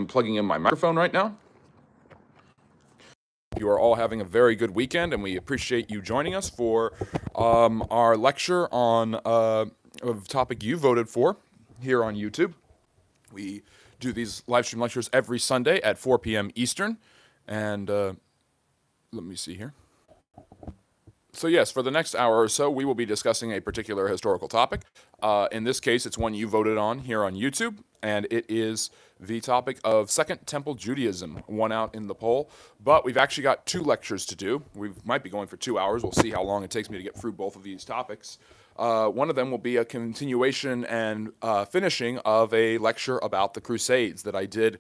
am plugging in my microphone right now. You are all having a very good weekend, and we appreciate you joining us for our lecture on a topic you voted for here on YouTube. We do these live stream lectures every Sunday at 4 p.m. Eastern, and let me see here. So yes, for the next hour or so, we will be discussing a particular historical topic. In this case, it's one you voted on here on YouTube, and it is the topic of Second Temple Judaism, won out in the poll. But we've actually got 2 lectures to do. We might be going for 2 hours. We'll see how long it takes me to get through both of these topics. One of them will be a continuation and finishing of a lecture about the Crusades that I did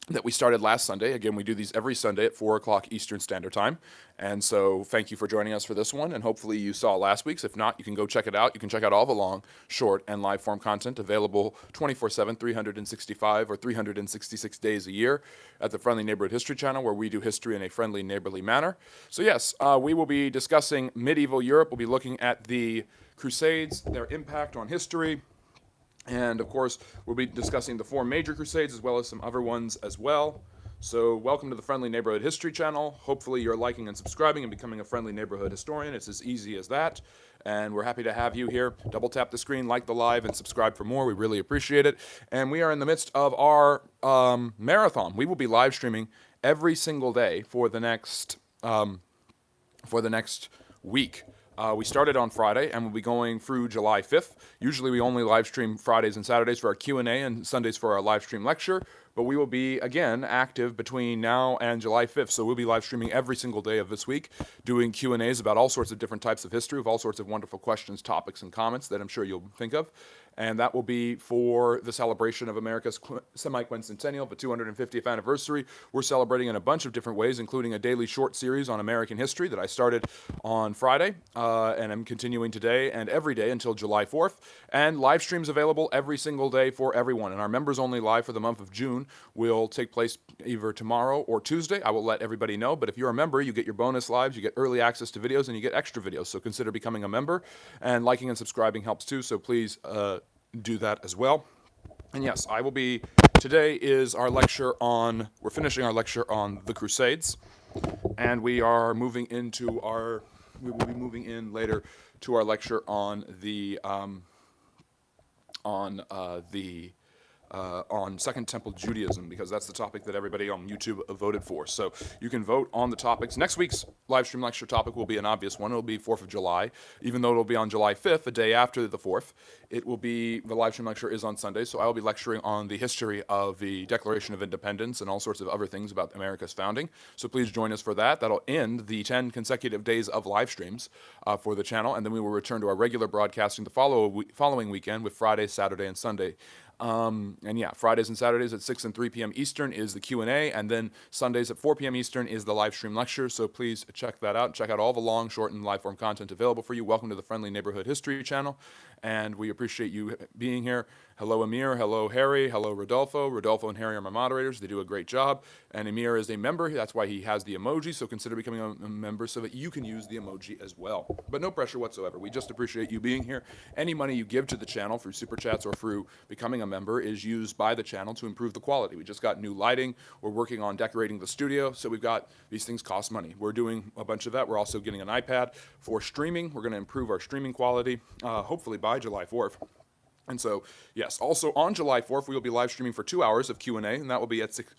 that we started last Sunday. Again, we do these every Sunday at 4 o'clock Eastern Standard Time. And so thank you for joining us for this one. And hopefully you saw last week's. If not, you can go check it out. You can check out all the long, short, and live form content available 24/7, 365 or 366 days a year at the Friendly Neighborhood History Channel, where we do history in a friendly, neighborly manner. So yes, we will be discussing medieval Europe. We'll be looking at the Crusades, their impact on history, and of course, we'll be discussing the 4 major crusades as well as some other ones as well. So welcome to the Friendly Neighborhood History Channel. Hopefully you're liking and subscribing and becoming a friendly neighborhood historian. It's as easy as that. And we're happy to have you here. Double tap the screen, like the live, and subscribe for more. We really appreciate it. And we are in the midst of our marathon. We will be live streaming every single day for the next week. We started on Friday, and we'll be going through July 5th. Usually we only live stream Fridays and Saturdays for our Q&A and Sundays for our live stream lecture, but we will be, again, active between now and July 5th. So we'll be live streaming every single day of this week, doing Q&As about all sorts of different types of history, with all sorts of wonderful questions, topics, and comments that I'm sure you'll think of. And that will be for the celebration of America's semi-quincentennial, the 250th anniversary. We're celebrating in a bunch of different ways, including a daily short series on American history that I started on Friday, and I'm continuing today and every day until July 4th. And live streams available every single day for everyone. And our members only live for the month of June will take place either tomorrow or Tuesday. I will let everybody know. But if you're a member, you get your bonus lives, you get early access to videos, and you get extra videos. So consider becoming a member. And liking and subscribing helps too. So please do that as well. And yes, today is our lecture on, we're finishing our lecture on the Crusades, and we will be moving in later to our lecture on Second Temple Judaism, because that's the topic that everybody on YouTube voted for. So you can vote on the topics. Next week's live stream lecture topic will be an obvious one. It'll be 4th of July, even though it'll be on July 5th, the day after the 4th. The live stream lecture is on Sunday, so I will be lecturing on the history of the Declaration of Independence and all sorts of other things about America's founding. So please join us for that. That'll end the 10 consecutive days of live streams for the channel, and then we will return to our regular broadcasting the following weekend with Friday, Saturday, and Sunday. And yeah, Fridays and Saturdays at 6 and 3 p.m. Eastern is the Q&A, and then Sundays at 4 p.m. Eastern is the live stream lecture. So please check that out. Check out all the long, short, and live form content available for you. Welcome to the Friendly Neighborhood History Channel, and we appreciate you being here. Hello, Amir. Hello, Harry. Hello, Rodolfo. Rodolfo and Harry are my moderators. They do a great job. And Amir is a member. That's why he has the emoji. So consider becoming a member so that you can use the emoji as well. But no pressure whatsoever. We just appreciate you being here. Any money you give to the channel through Super Chats or through becoming a member is used by the channel to improve the quality. We just got new lighting. We're working on decorating the studio. So these things cost money. We're doing a bunch of that. We're also getting an iPad for streaming. We're going to improve our streaming quality, hopefully by July 4th. And so, yes, also on July 4th, we will be live streaming for 2 hours of Q&A, and that will be at 6.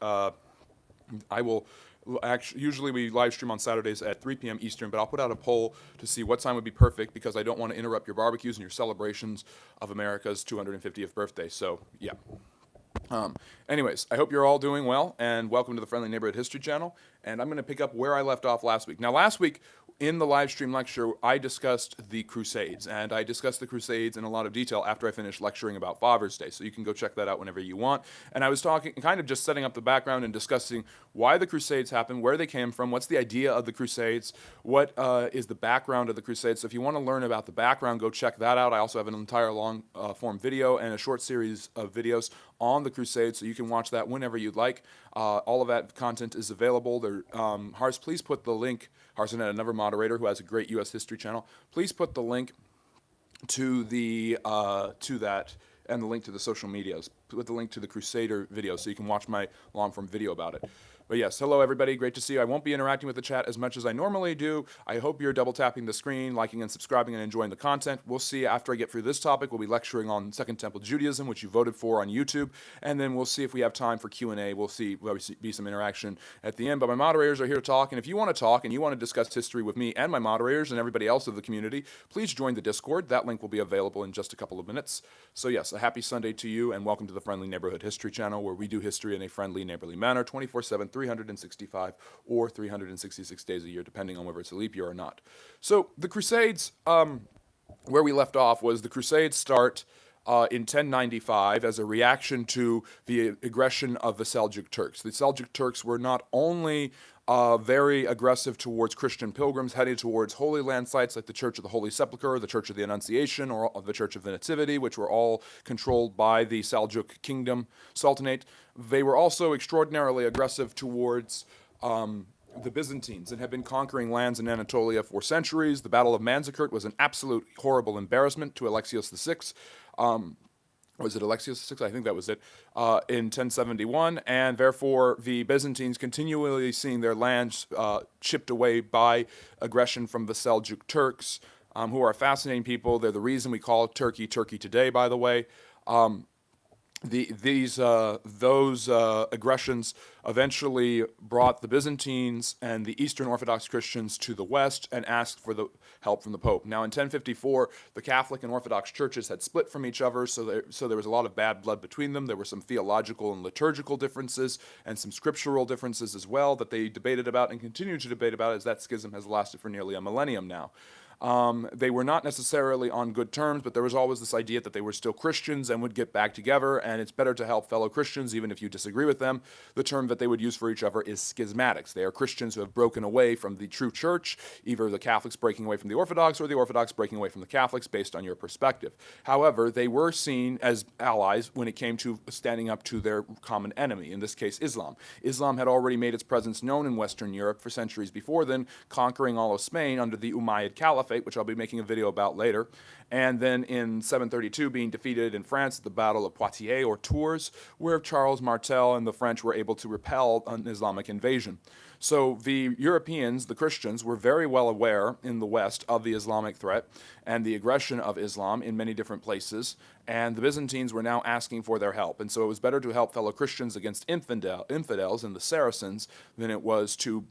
Usually we live stream on Saturdays at 3 p.m. Eastern, but I'll put out a poll to see what time would be perfect, because I don't want to interrupt your barbecues and your celebrations of America's 250th birthday. So, yeah. Anyways, I hope you're all doing well, and welcome to the Friendly Neighborhood History Channel. And I'm going to pick up where I left off last week. Now, last week, in the live stream lecture, I discussed the Crusades, and I discussed the Crusades in a lot of detail after I finished lecturing about Father's Day, so you can go check that out whenever you want. And I was kind of just setting up the background and discussing why the Crusades happened, where they came from, what's the idea of the Crusades, what is the background of the Crusades. So if you want to learn about the background, go check that out. I also have an entire long form video and a short series of videos on the Crusades, so you can watch that whenever you'd like. All of that content is available. Hars, please put the link. Harsonet, another moderator who has a great U.S. history channel. Please put the link to that and the link to the social medias. put the link to the Crusader video so you can watch my long-form video about it. But yes, hello everybody, great to see you. I won't be interacting with the chat as much as I normally do. I hope you're double tapping the screen, liking and subscribing and enjoying the content. We'll see after I get through this topic. We'll be lecturing on Second Temple Judaism, which you voted for on YouTube, and then we'll see if we have time for Q&A. We'll see, there'll be some interaction at the end, but my moderators are here to talk, and if you want to talk and you want to discuss history with me and my moderators and everybody else of the community, please join the Discord. That link will be available in just a couple of minutes. So yes, a happy Sunday to you, and welcome to the Friendly Neighborhood History channel, where we do history in a friendly, neighborly manner, 24/7, 365, or 366 days a year, depending on whether it's a leap year or not. So the Crusades, where we left off was the Crusades start in 1095 as a reaction to the aggression of the Seljuk Turks. The Seljuk Turks were not only very aggressive towards Christian pilgrims heading towards Holy Land sites like the Church of the Holy Sepulchre, the Church of the Annunciation, or the Church of the Nativity, which were all controlled by the Seljuk Kingdom Sultanate. They were also extraordinarily aggressive towards the Byzantines and had been conquering lands in Anatolia for centuries. The Battle of Manzikert was an absolute horrible embarrassment to Alexios VI. Was it Alexios VI? I think that was it, in 1071, and therefore the Byzantines continually seeing their lands chipped away by aggression from the Seljuk Turks, who are fascinating people. They're the reason we call Turkey Turkey today, by the way. Those aggressions eventually brought the Byzantines and the Eastern Orthodox Christians to the West and asked for the help from the Pope. Now, in 1054, the Catholic and Orthodox churches had split from each other, so there was a lot of bad blood between them. There were some theological and liturgical differences and some scriptural differences as well that they debated about and continue to debate about, as that schism has lasted for nearly a millennium now. They were not necessarily on good terms, but there was always this idea that they were still Christians and would get back together, and it's better to help fellow Christians even if you disagree with them. The term that they would use for each other is schismatics. They are Christians who have broken away from the true church, either the Catholics breaking away from the Orthodox or the Orthodox breaking away from the Catholics based on your perspective. However, they were seen as allies when it came to standing up to their common enemy, in this case Islam. Islam had already made its presence known in Western Europe for centuries before then, conquering all of Spain under the Umayyad Caliphate, which I'll be making a video about later, and then in 732 being defeated in France at the Battle of Poitiers or Tours, where Charles Martel and the French were able to repel an Islamic invasion. So the Europeans, the Christians, were very well aware in the West of the Islamic threat and the aggression of Islam in many different places, and the Byzantines were now asking for their help. And so it was better to help fellow Christians against infidels and the Saracens than it was to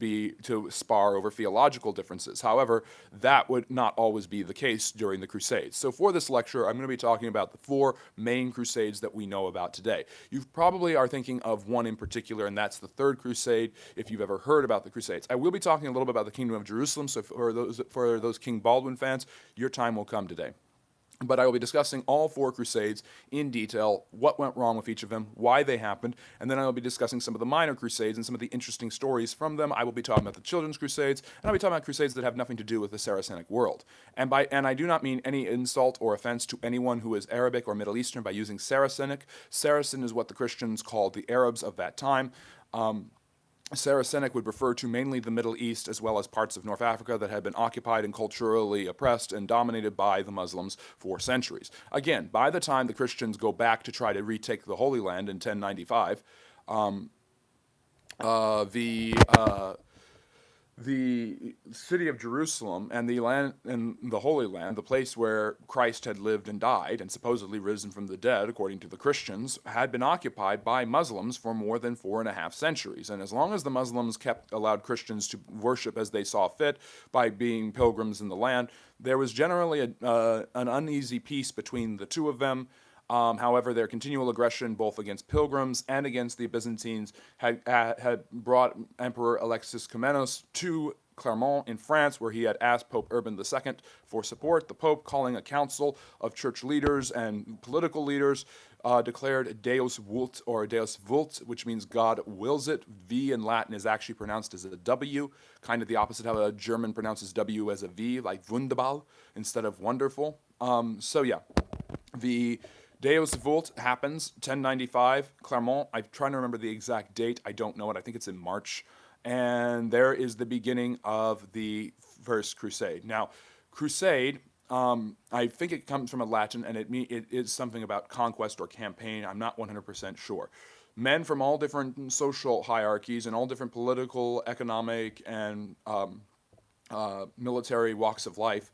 spar over theological differences. However, that would not always be the case during the Crusades. So for this lecture, I'm going to be talking about the four main Crusades that we know about today. You probably are thinking of one in particular, and that's the Third Crusade, if you've ever heard about the Crusades. I will be talking a little bit about the Kingdom of Jerusalem, so for those King Baldwin fans, your time will come today. But I will be discussing all four Crusades in detail, what went wrong with each of them, why they happened, and then I will be discussing some of the minor Crusades and some of the interesting stories from them. I will be talking about the Children's Crusades, and I'll be talking about Crusades that have nothing to do with the Saracenic world. And I do not mean any insult or offense to anyone who is Arabic or Middle Eastern by using Saracenic. Saracen is what the Christians called the Arabs of that time. Saracenic would refer to mainly the Middle East as well as parts of North Africa that had been occupied and culturally oppressed and dominated by the Muslims for centuries. Again, by the time the Christians go back to try to retake the Holy Land in 1095, the city of Jerusalem and the land and the Holy Land, the place where Christ had lived and died and supposedly risen from the dead, according to the Christians, had been occupied by Muslims for more than 4.5 centuries. And as long as the Muslims allowed Christians to worship as they saw fit by being pilgrims in the land, there was generally an uneasy peace between the two of them. However, their continual aggression, both against pilgrims and against the Byzantines, had brought Emperor Alexius Komnenos to Clermont in France, where he had asked Pope Urban II for support. The Pope, calling a council of church leaders and political leaders, declared Deus vult, or Deus vult, which means God wills it. V in Latin is actually pronounced as a W, kind of the opposite how a German pronounces W as a V, like wunderbar, instead of wonderful. The Deus Vult happens, 1095, Clermont. I'm trying to remember the exact date. I don't know it. I think it's in March. And there is the beginning of the First Crusade. Now, crusade I think it comes from a Latin, and it is something about conquest or campaign. I'm not 100% sure. Men from all different social hierarchies and all different political, economic, and military walks of life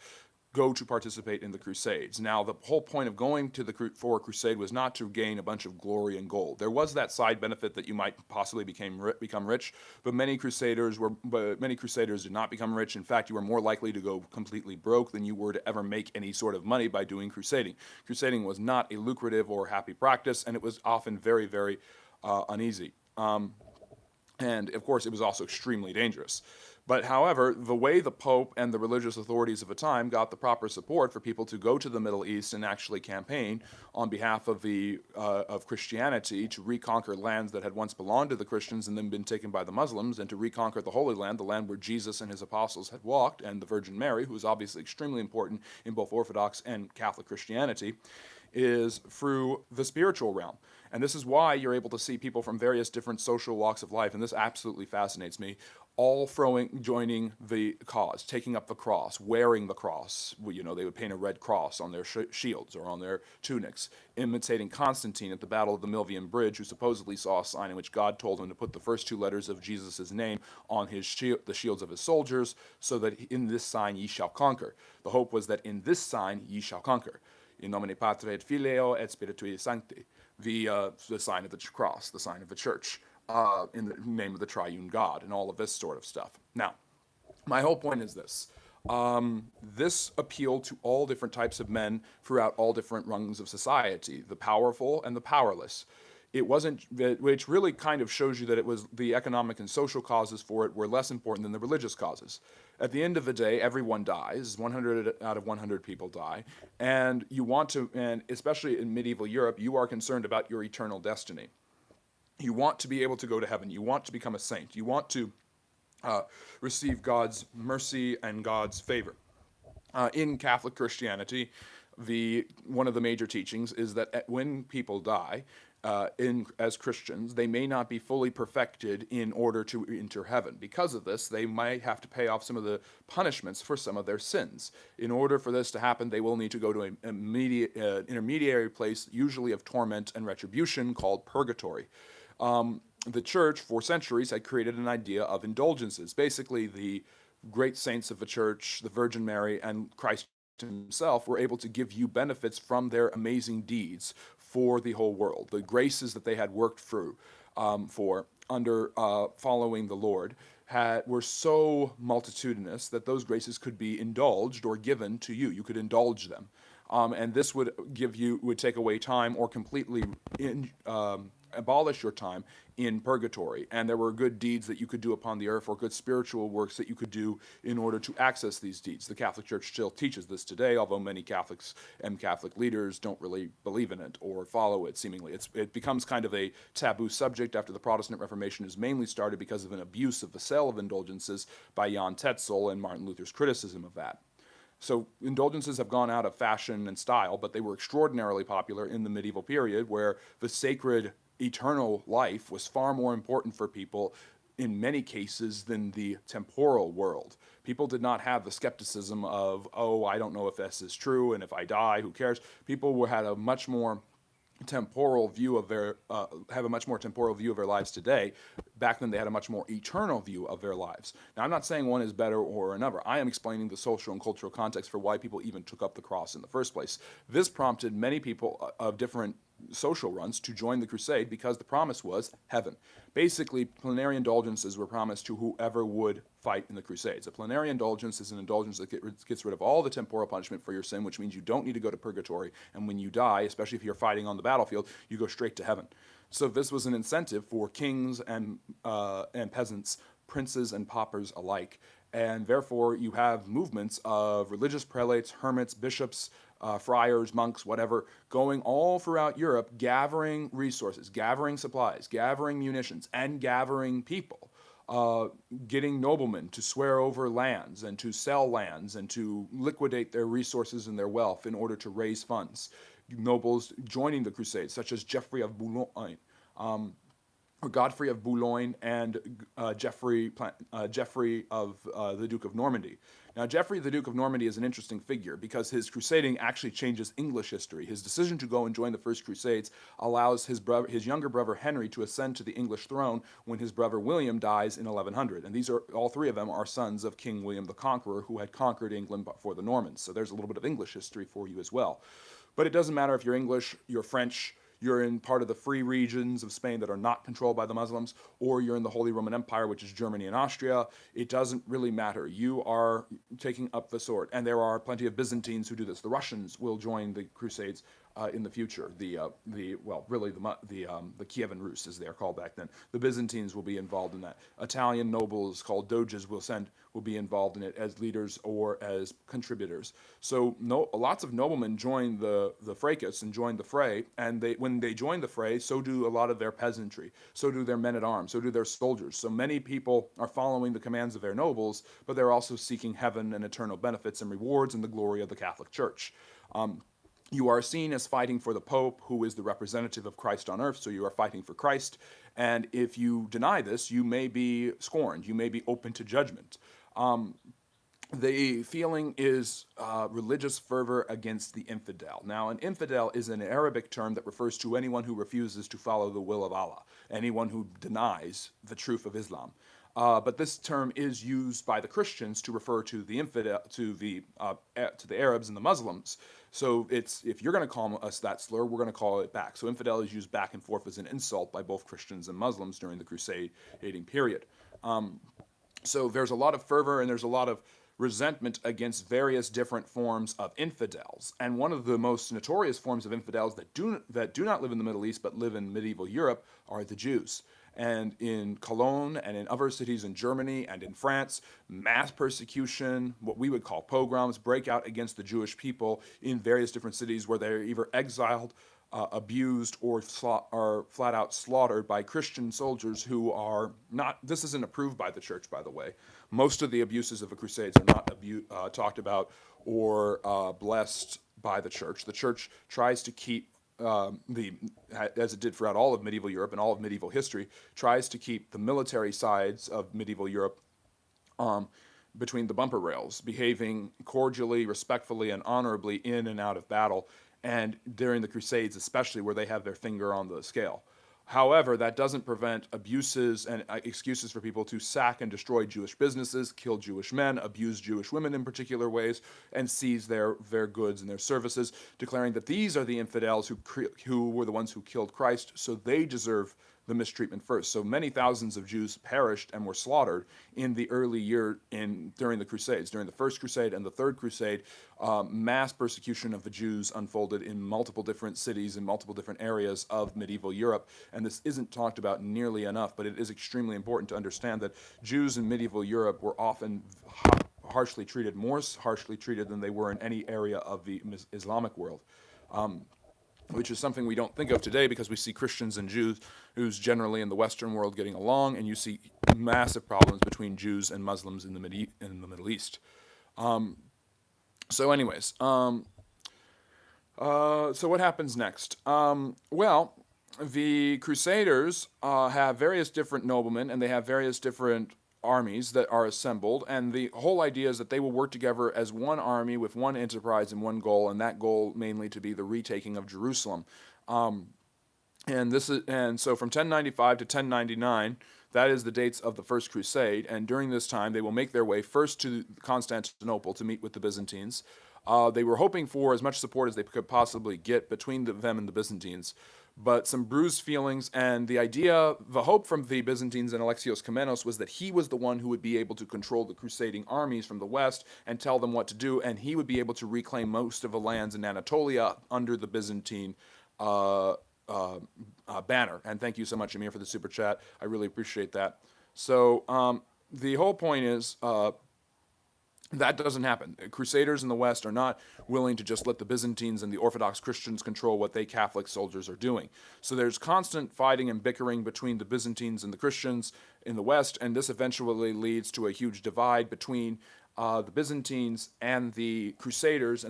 go to participate in the Crusades. Now, the whole point of going to for a crusade was not to gain a bunch of glory and gold. There was that side benefit that you might possibly become rich, but many crusaders did not become rich. In fact, you were more likely to go completely broke than you were to ever make any sort of money by doing crusading. Crusading was not a lucrative or happy practice, and it was often very, very uneasy. And of course, it was also extremely dangerous. But however, the way the Pope and the religious authorities of the time got the proper support for people to go to the Middle East and actually campaign on behalf of of Christianity to reconquer lands that had once belonged to the Christians and then been taken by the Muslims, and to reconquer the Holy Land, the land where Jesus and his apostles had walked, and the Virgin Mary, who is obviously extremely important in both Orthodox and Catholic Christianity, is through the spiritual realm. And this is why you're able to see people from various different social walks of life, and this absolutely fascinates me, all joining the cause, taking up the cross, wearing the cross. You know, they would paint a red cross on their shields or on their tunics, imitating Constantine at the Battle of the Milvian Bridge, who supposedly saw a sign in which God told him to put the first two letters of Jesus' name on the shields of his soldiers, so that in this sign ye shall conquer. The hope was that in this sign ye shall conquer. In nomine Patri et Filio et Spiritui Sancti, the sign of the cross, the sign of the church, in the name of the triune God, and all of this sort of stuff. Now, my whole point is this. This appealed to all different types of men throughout all different rungs of society, the powerful and the powerless. It wasn't, which really kind of shows you that it was the economic and social causes for it were less important than the religious causes. At the end of the day, everyone dies. 100 out of 100 people die. And you want to, and especially in medieval Europe, you are concerned about your eternal destiny. You want to be able to go to heaven. You want to become a saint. You want to receive God's mercy and God's favor. In Catholic Christianity, one of the major teachings is that when people die, as Christians, they may not be fully perfected in order to enter heaven. Because of this, they might have to pay off some of the punishments for some of their sins. In order for this to happen, they will need to go to an intermediary place, usually of torment and retribution, called purgatory. The church, for centuries, had created an idea of indulgences. Basically, the great saints of the church, the Virgin Mary, and Christ himself were able to give you benefits from their amazing deeds for the whole world. The graces that they had worked through for under following the Lord were so multitudinous that those graces could be indulged or given to you. You could indulge them. And this would take away time or completely abolish your time in purgatory. And there were good deeds that you could do upon the earth, or good spiritual works that you could do in order to access these deeds. The Catholic Church still teaches this today, although many Catholics and Catholic leaders don't really believe in it or follow it, seemingly. It becomes kind of a taboo subject after the Protestant Reformation is mainly started because of an abuse of the sale of indulgences by Jan Tetzel and Martin Luther's criticism of that. So indulgences have gone out of fashion and style, but they were extraordinarily popular in the medieval period, where the sacred eternal life was far more important for people in many cases than the temporal world. People did not have the skepticism of, oh, I don't know if this is true, and if I die, who cares? People had a much more temporal view of their have a much more temporal view of their lives today. Back then, they had a much more eternal view of their lives. Now, I'm not saying one is better or another. I am explaining the social and cultural context for why people even took up the cross in the first place. This prompted many people of different social runs to join the crusade because the promise was heaven. Basically, plenary indulgences were promised to whoever would fight in the crusades. A plenary indulgence is an indulgence that gets rid of all the temporal punishment for your sin, which means you don't need to go to purgatory, and when you die, especially if you're fighting on the battlefield, you go straight to heaven. So this was an incentive for kings and peasants, princes and paupers alike. And therefore, you have movements of religious prelates, hermits, bishops, friars, monks, whatever, going all throughout Europe, gathering resources, gathering supplies, gathering munitions, and gathering people, getting noblemen to swear over lands and to sell lands and to liquidate their resources and their wealth in order to raise funds. Nobles joining the crusades, such as Geoffrey of Boulogne, or Godfrey of Boulogne and Geoffrey of the Duke of Normandy. Now, Geoffrey the Duke of Normandy is an interesting figure because his crusading actually changes English history. His decision to go and join the First Crusades allows his younger brother Henry to ascend to the English throne when his brother William dies in 1100. And these are all three of them are sons of King William the Conqueror, who had conquered England for the Normans. So there's a little bit of English history for you as well. But it doesn't matter if you're English, you're French, you're in part of the free regions of Spain that are not controlled by the Muslims, or you're in the Holy Roman Empire, which is Germany and Austria. It doesn't really matter. You are taking up the sword. And there are plenty of Byzantines who do this. The Russians will join the Crusades in the future. The Kievan Rus, as they are called back then. The Byzantines will be involved in that. Italian nobles called doges will be involved in it as leaders or as contributors. So lots of noblemen join the fracas and join the fray, and when they join the fray, so do a lot of their peasantry, so do their men-at-arms, so do their soldiers. So many people are following the commands of their nobles, but they're also seeking heaven and eternal benefits and rewards and the glory of the Catholic Church. You are seen as fighting for the Pope, who is the representative of Christ on earth, so you are fighting for Christ. And if you deny this, you may be scorned. You may be open to judgment. The feeling is religious fervor against the infidel. Now, an infidel is an Arabic term that refers to anyone who refuses to follow the will of Allah, anyone who denies the truth of Islam. But this term is used by the Christians to refer to the infidel, to the Arabs and the Muslims. So if you're going to call us that slur, we're going to call it back. So infidel is used back and forth as an insult by both Christians and Muslims during the crusading period. So there's a lot of fervor and there's a lot of resentment against various different forms of infidels. And one of the most notorious forms of infidels that do not live in the Middle East but live in medieval Europe are the Jews. And in Cologne and in other cities in Germany and in France, mass persecution, what we would call pogroms, break out against the Jewish people in various different cities where they're either exiled, abused, or flat out slaughtered by Christian soldiers who are not. This isn't approved by the church, by the way. Most of the abuses of the Crusades are not talked about or blessed by the church. The church tries to keep as it did throughout all of medieval Europe and all of medieval history, tries to keep the military sides of medieval Europe between the bumper rails, behaving cordially, respectfully, and honorably in and out of battle, and during the Crusades especially, where they have their finger on the scale. However, that doesn't prevent abuses and excuses for people to sack and destroy Jewish businesses, kill Jewish men, abuse Jewish women in particular ways, and seize their goods and their services, declaring that these are the infidels who were the ones who killed Christ, so they deserve the mistreatment first. So many thousands of Jews perished and were slaughtered in the early year during the Crusades. During the First Crusade and the Third Crusade, mass persecution of the Jews unfolded in multiple different cities in multiple different areas of medieval Europe. And this isn't talked about nearly enough, but it is extremely important to understand that Jews in medieval Europe were often harshly treated, more harshly treated than they were in any area of the Islamic world. Which is something we don't think of today because we see Christians and Jews generally in the Western world getting along, and you see massive problems between Jews and Muslims in the Middle East. So what happens next? Well, the Crusaders have various different noblemen, and they have various different armies that are assembled, and the whole idea is that they will work together as one army with one enterprise and one goal, and that goal mainly to be the retaking of Jerusalem. And so from 1095 to 1099, that is the dates of the First Crusade, and during this time they will make their way first to Constantinople to meet with the Byzantines. They were hoping for as much support as they could possibly get between them and the Byzantines, but some bruised feelings, and the hope from the Byzantines and Alexios Komnenos was that he was the one who would be able to control the crusading armies from the west and tell them what to do, and he would be able to reclaim most of the lands in Anatolia under the Byzantine banner. And thank you so much, Amir, for the super chat. I really appreciate that. So the whole point is that doesn't happen. Crusaders in the West are not willing to just let the Byzantines and the Orthodox Christians control what they Catholic soldiers are doing. So there's constant fighting and bickering between the Byzantines and the Christians in the West, and this eventually leads to a huge divide between the Byzantines and the Crusaders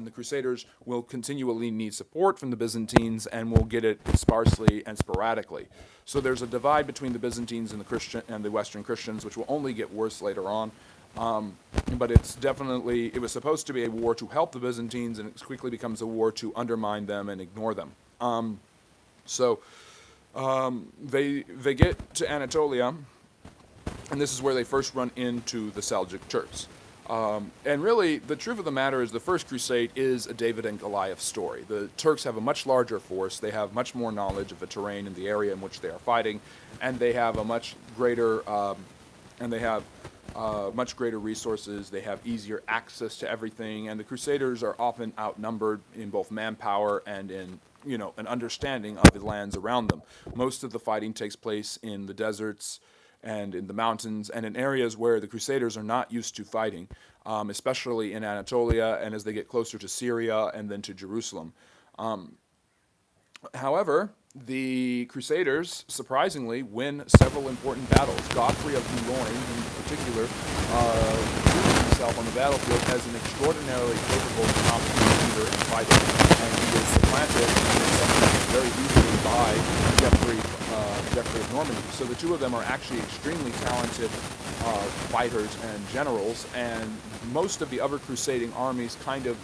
will continually need support from the Byzantines and will get it sparsely and sporadically. So there's a divide between the Byzantines and the Western Christians, which will only get worse later on. But it was supposed to be a war to help the Byzantines, and it quickly becomes a war to undermine them and ignore them. So they get to Anatolia, and this is where they first run into the Seljuk Turks. And really, the truth of the matter is the First Crusade is a David and Goliath story. The Turks have a much larger force. They have much more knowledge of the terrain and the area in which they are fighting, and they have a much greater much greater resources. They have easier access to everything, and the Crusaders are often outnumbered in both manpower and in an understanding of the lands around them. Most of the fighting takes place in the deserts and in the mountains and in areas where the Crusaders are not used to fighting, especially in Anatolia and as they get closer to Syria and then to Jerusalem. However, the Crusaders, surprisingly, win several important battles. Godfrey of Boulogne, in particular, proves himself on the battlefield as an extraordinarily capable and competent leader and fighter, and he is supplanted very easily by Geoffrey of Normandy. So the two of them are actually extremely talented fighters and generals, and most of the other crusading armies kind of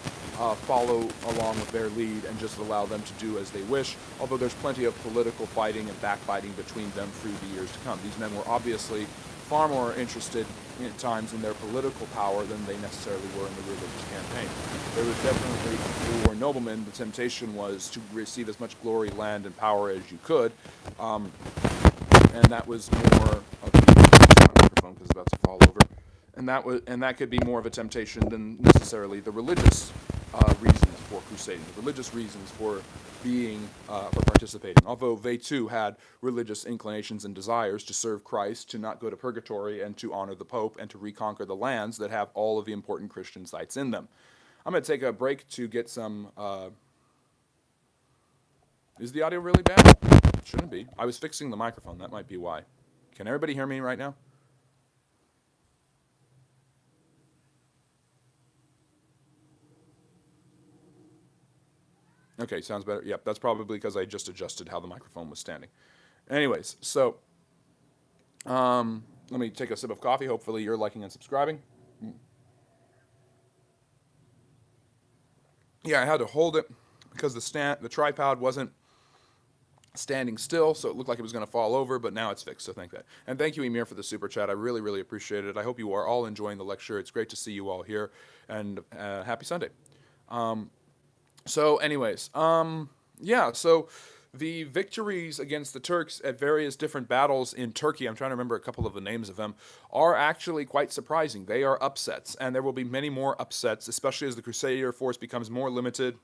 follow along with their lead and just allow them to do as they wish, although there's plenty of political fighting and backbiting between them through the years to come. These men were obviously far more interested at times in their political power than they necessarily were in the religious campaign. There was definitely, for noblemen, the temptation was to receive as much glory, land, and power as you could, and that was more of the microphone because it's about to fall over. And that could be more of a temptation than necessarily the religious reasons for crusading, the religious reasons for participating. Although they too had religious inclinations and desires to serve Christ, to not go to purgatory, and to honor the Pope, and to reconquer the lands that have all of the important Christian sites in them. I'm going to take a break to get some. Is the audio really bad? It shouldn't be. I was fixing the microphone. That might be why. Can everybody hear me right now? Okay, sounds better. Yep, that's probably because I just adjusted how the microphone was standing. Anyways, so let me take a sip of coffee. Hopefully you're liking and subscribing. Yeah, I had to hold it because the tripod wasn't standing still, so it looked like it was going to fall over, but now it's fixed, so thank that. And thank you, Emir, for the super chat. I really, really appreciate it. I hope you are all enjoying the lecture. It's great to see you all here, and happy Sunday. So anyways, so the victories against the Turks at various different battles in Turkey, I'm trying to remember a couple of the names of them, are actually quite surprising. They are upsets, and there will be many more upsets, especially as the Crusader force becomes more limited,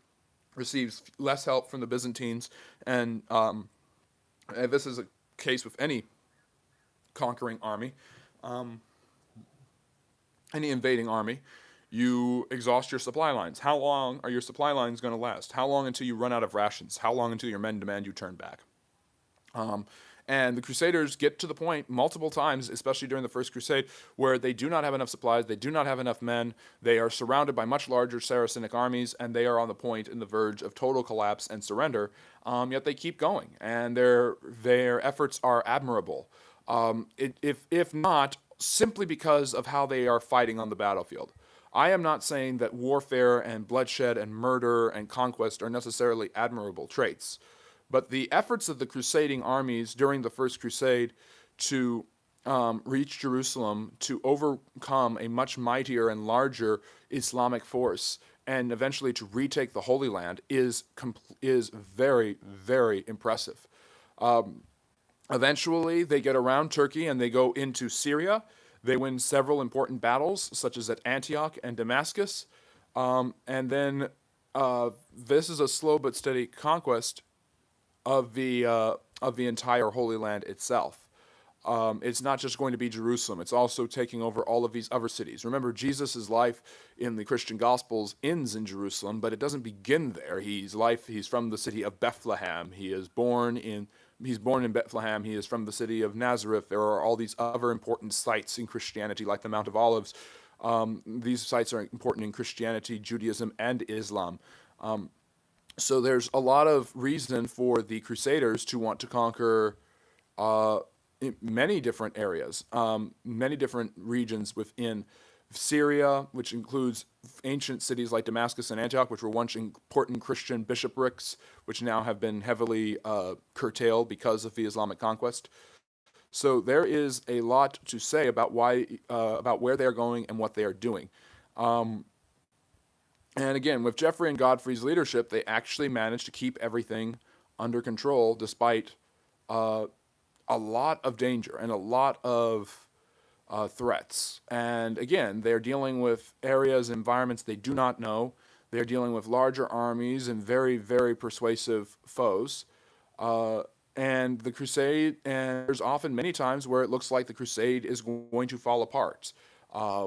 receives less help from the Byzantines, and this is a case with any conquering army, any invading army. You exhaust your supply lines. How long are your supply lines going to last? How long until you run out of rations? How long until your men demand you turn back? And the Crusaders get to the point multiple times, especially during the First Crusade, where they do not have enough supplies, they do not have enough men, they are surrounded by much larger Saracenic armies, and they are on the point and the verge of total collapse and surrender, yet they keep going, and their efforts are admirable. If not, simply because of how they are fighting on the battlefield. I am not saying that warfare and bloodshed and murder and conquest are necessarily admirable traits, but the efforts of the crusading armies during the First Crusade to reach Jerusalem, to overcome a much mightier and larger Islamic force, and eventually to retake the Holy Land is very, very impressive. Eventually, they get around Turkey and they go into Syria. They win several important battles, such as at Antioch and Damascus. And then this is a slow but steady conquest of the entire Holy Land itself. It's not just going to be Jerusalem. It's also taking over all of these other cities. Remember, Jesus' life in the Christian Gospels ends in Jerusalem, but it doesn't begin there. He's from the city of Bethlehem. He's born in Bethlehem. He is from the city of Nazareth. There are all these other important sites in Christianity, like the Mount of Olives, These sites are important in Christianity, Judaism, and Islam. So there's a lot of reason for the Crusaders to want to conquer in many different areas, many different regions within Syria, which includes ancient cities like Damascus and Antioch, which were once important Christian bishoprics, which now have been heavily curtailed because of the Islamic conquest. So there is a lot to say about about where they are going and what they are doing. And again, with Geoffrey and Godfrey's leadership, they actually managed to keep everything under control despite uh, a lot of danger and a lot of threats. And again, they're dealing with areas, environments they do not know. They're dealing with larger armies and very, very persuasive foes. Uh, and the crusade, and there's often many times where it looks like the crusade is going to fall apart.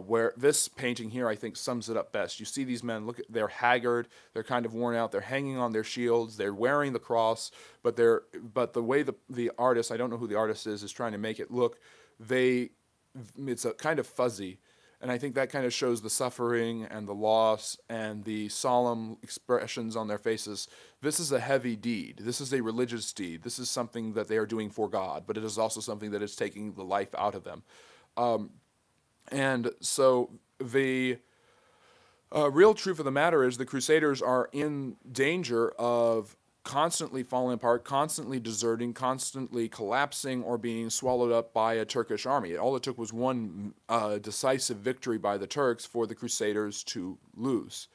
Where this painting here, I think, sums it up best. You see these men, they're haggard, they're kind of worn out, they're hanging on their shields, they're wearing the cross, but the way the artist, I don't know who the artist is trying to make it look, they, it's a kind of fuzzy. And I think that kind of shows the suffering and the loss and the solemn expressions on their faces. This is a heavy deed. This is a religious deed. This is something that they are doing for God, but it is also something that is taking the life out of them. And so the real truth of the matter is the Crusaders are in danger of constantly falling apart, constantly deserting, constantly collapsing, or being swallowed up by a Turkish army. All it took was one decisive victory by the Turks for the Crusaders to lose.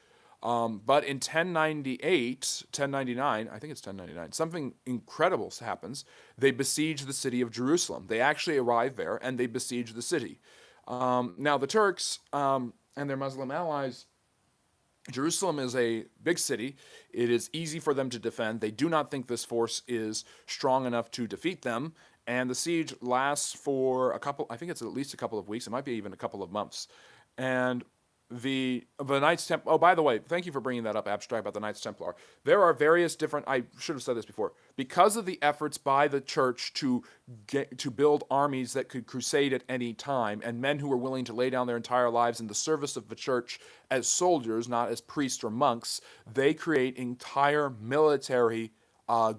But in 1098, 1099, I think it's 1099, something incredible happens. They besiege the city of Jerusalem. They actually arrive there and they besiege the city. Now, the Turks and their Muslim allies, Jerusalem is a big city. It is easy for them to defend. They do not think this force is strong enough to defeat them. And the siege lasts for I think it's at least a couple of weeks. It might be even a couple of months. And the Knights Templar. Oh, by the way, thank you for bringing that up, Abstract, about the Knights Templar. There are various different. I should have said this before. Because of the efforts by the church to build armies that could crusade at any time, and men who were willing to lay down their entire lives in the service of the church as soldiers, not as priests or monks, they create entire military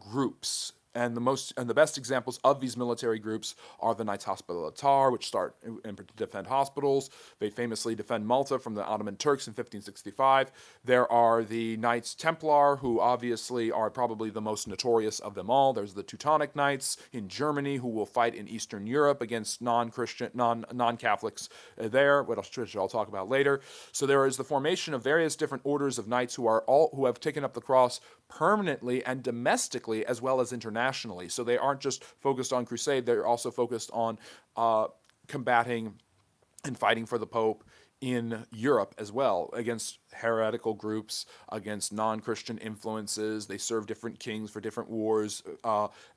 groups. And the best examples of these military groups are the Knights Hospitaller, which start and defend hospitals. They famously defend Malta from the Ottoman Turks in 1565. There are the Knights Templar, who obviously are probably the most notorious of them all. There's the Teutonic Knights in Germany, who will fight in Eastern Europe against non-Christian, non-Catholics there, which I'll talk about later. So there is the formation of various different orders of knights who have taken up the cross permanently and domestically as well as internationally. So they aren't just focused on crusade, they're also focused on combating and fighting for the Pope in Europe as well, against heretical groups, against non-Christian influences. They serve different kings for different wars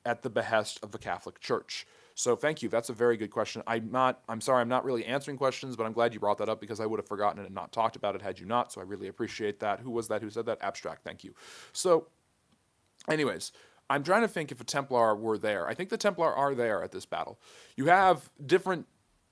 at the behest of the Catholic Church. So thank you. That's a very good question. I'm sorry, I'm not really answering questions, but I'm glad you brought that up because I would have forgotten it and not talked about it had you not. So I really appreciate that. Who was that who said that? Abstract. Thank you. So anyways, I'm trying to think if a Templar were there. I think the Templar are there at this battle. You have different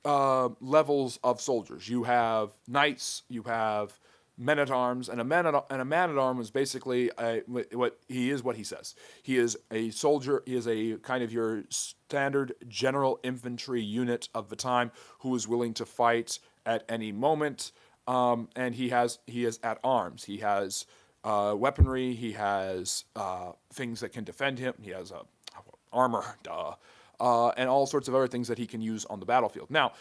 levels of soldiers. You have knights, you have men-at-arms, and a man-at-arm is basically what he says. He is a soldier. He is a kind of your standard general infantry unit of the time who is willing to fight at any moment. And he is at arms. He has weaponry. He has things that can defend him. He has armor, and all sorts of other things that he can use on the battlefield. Now,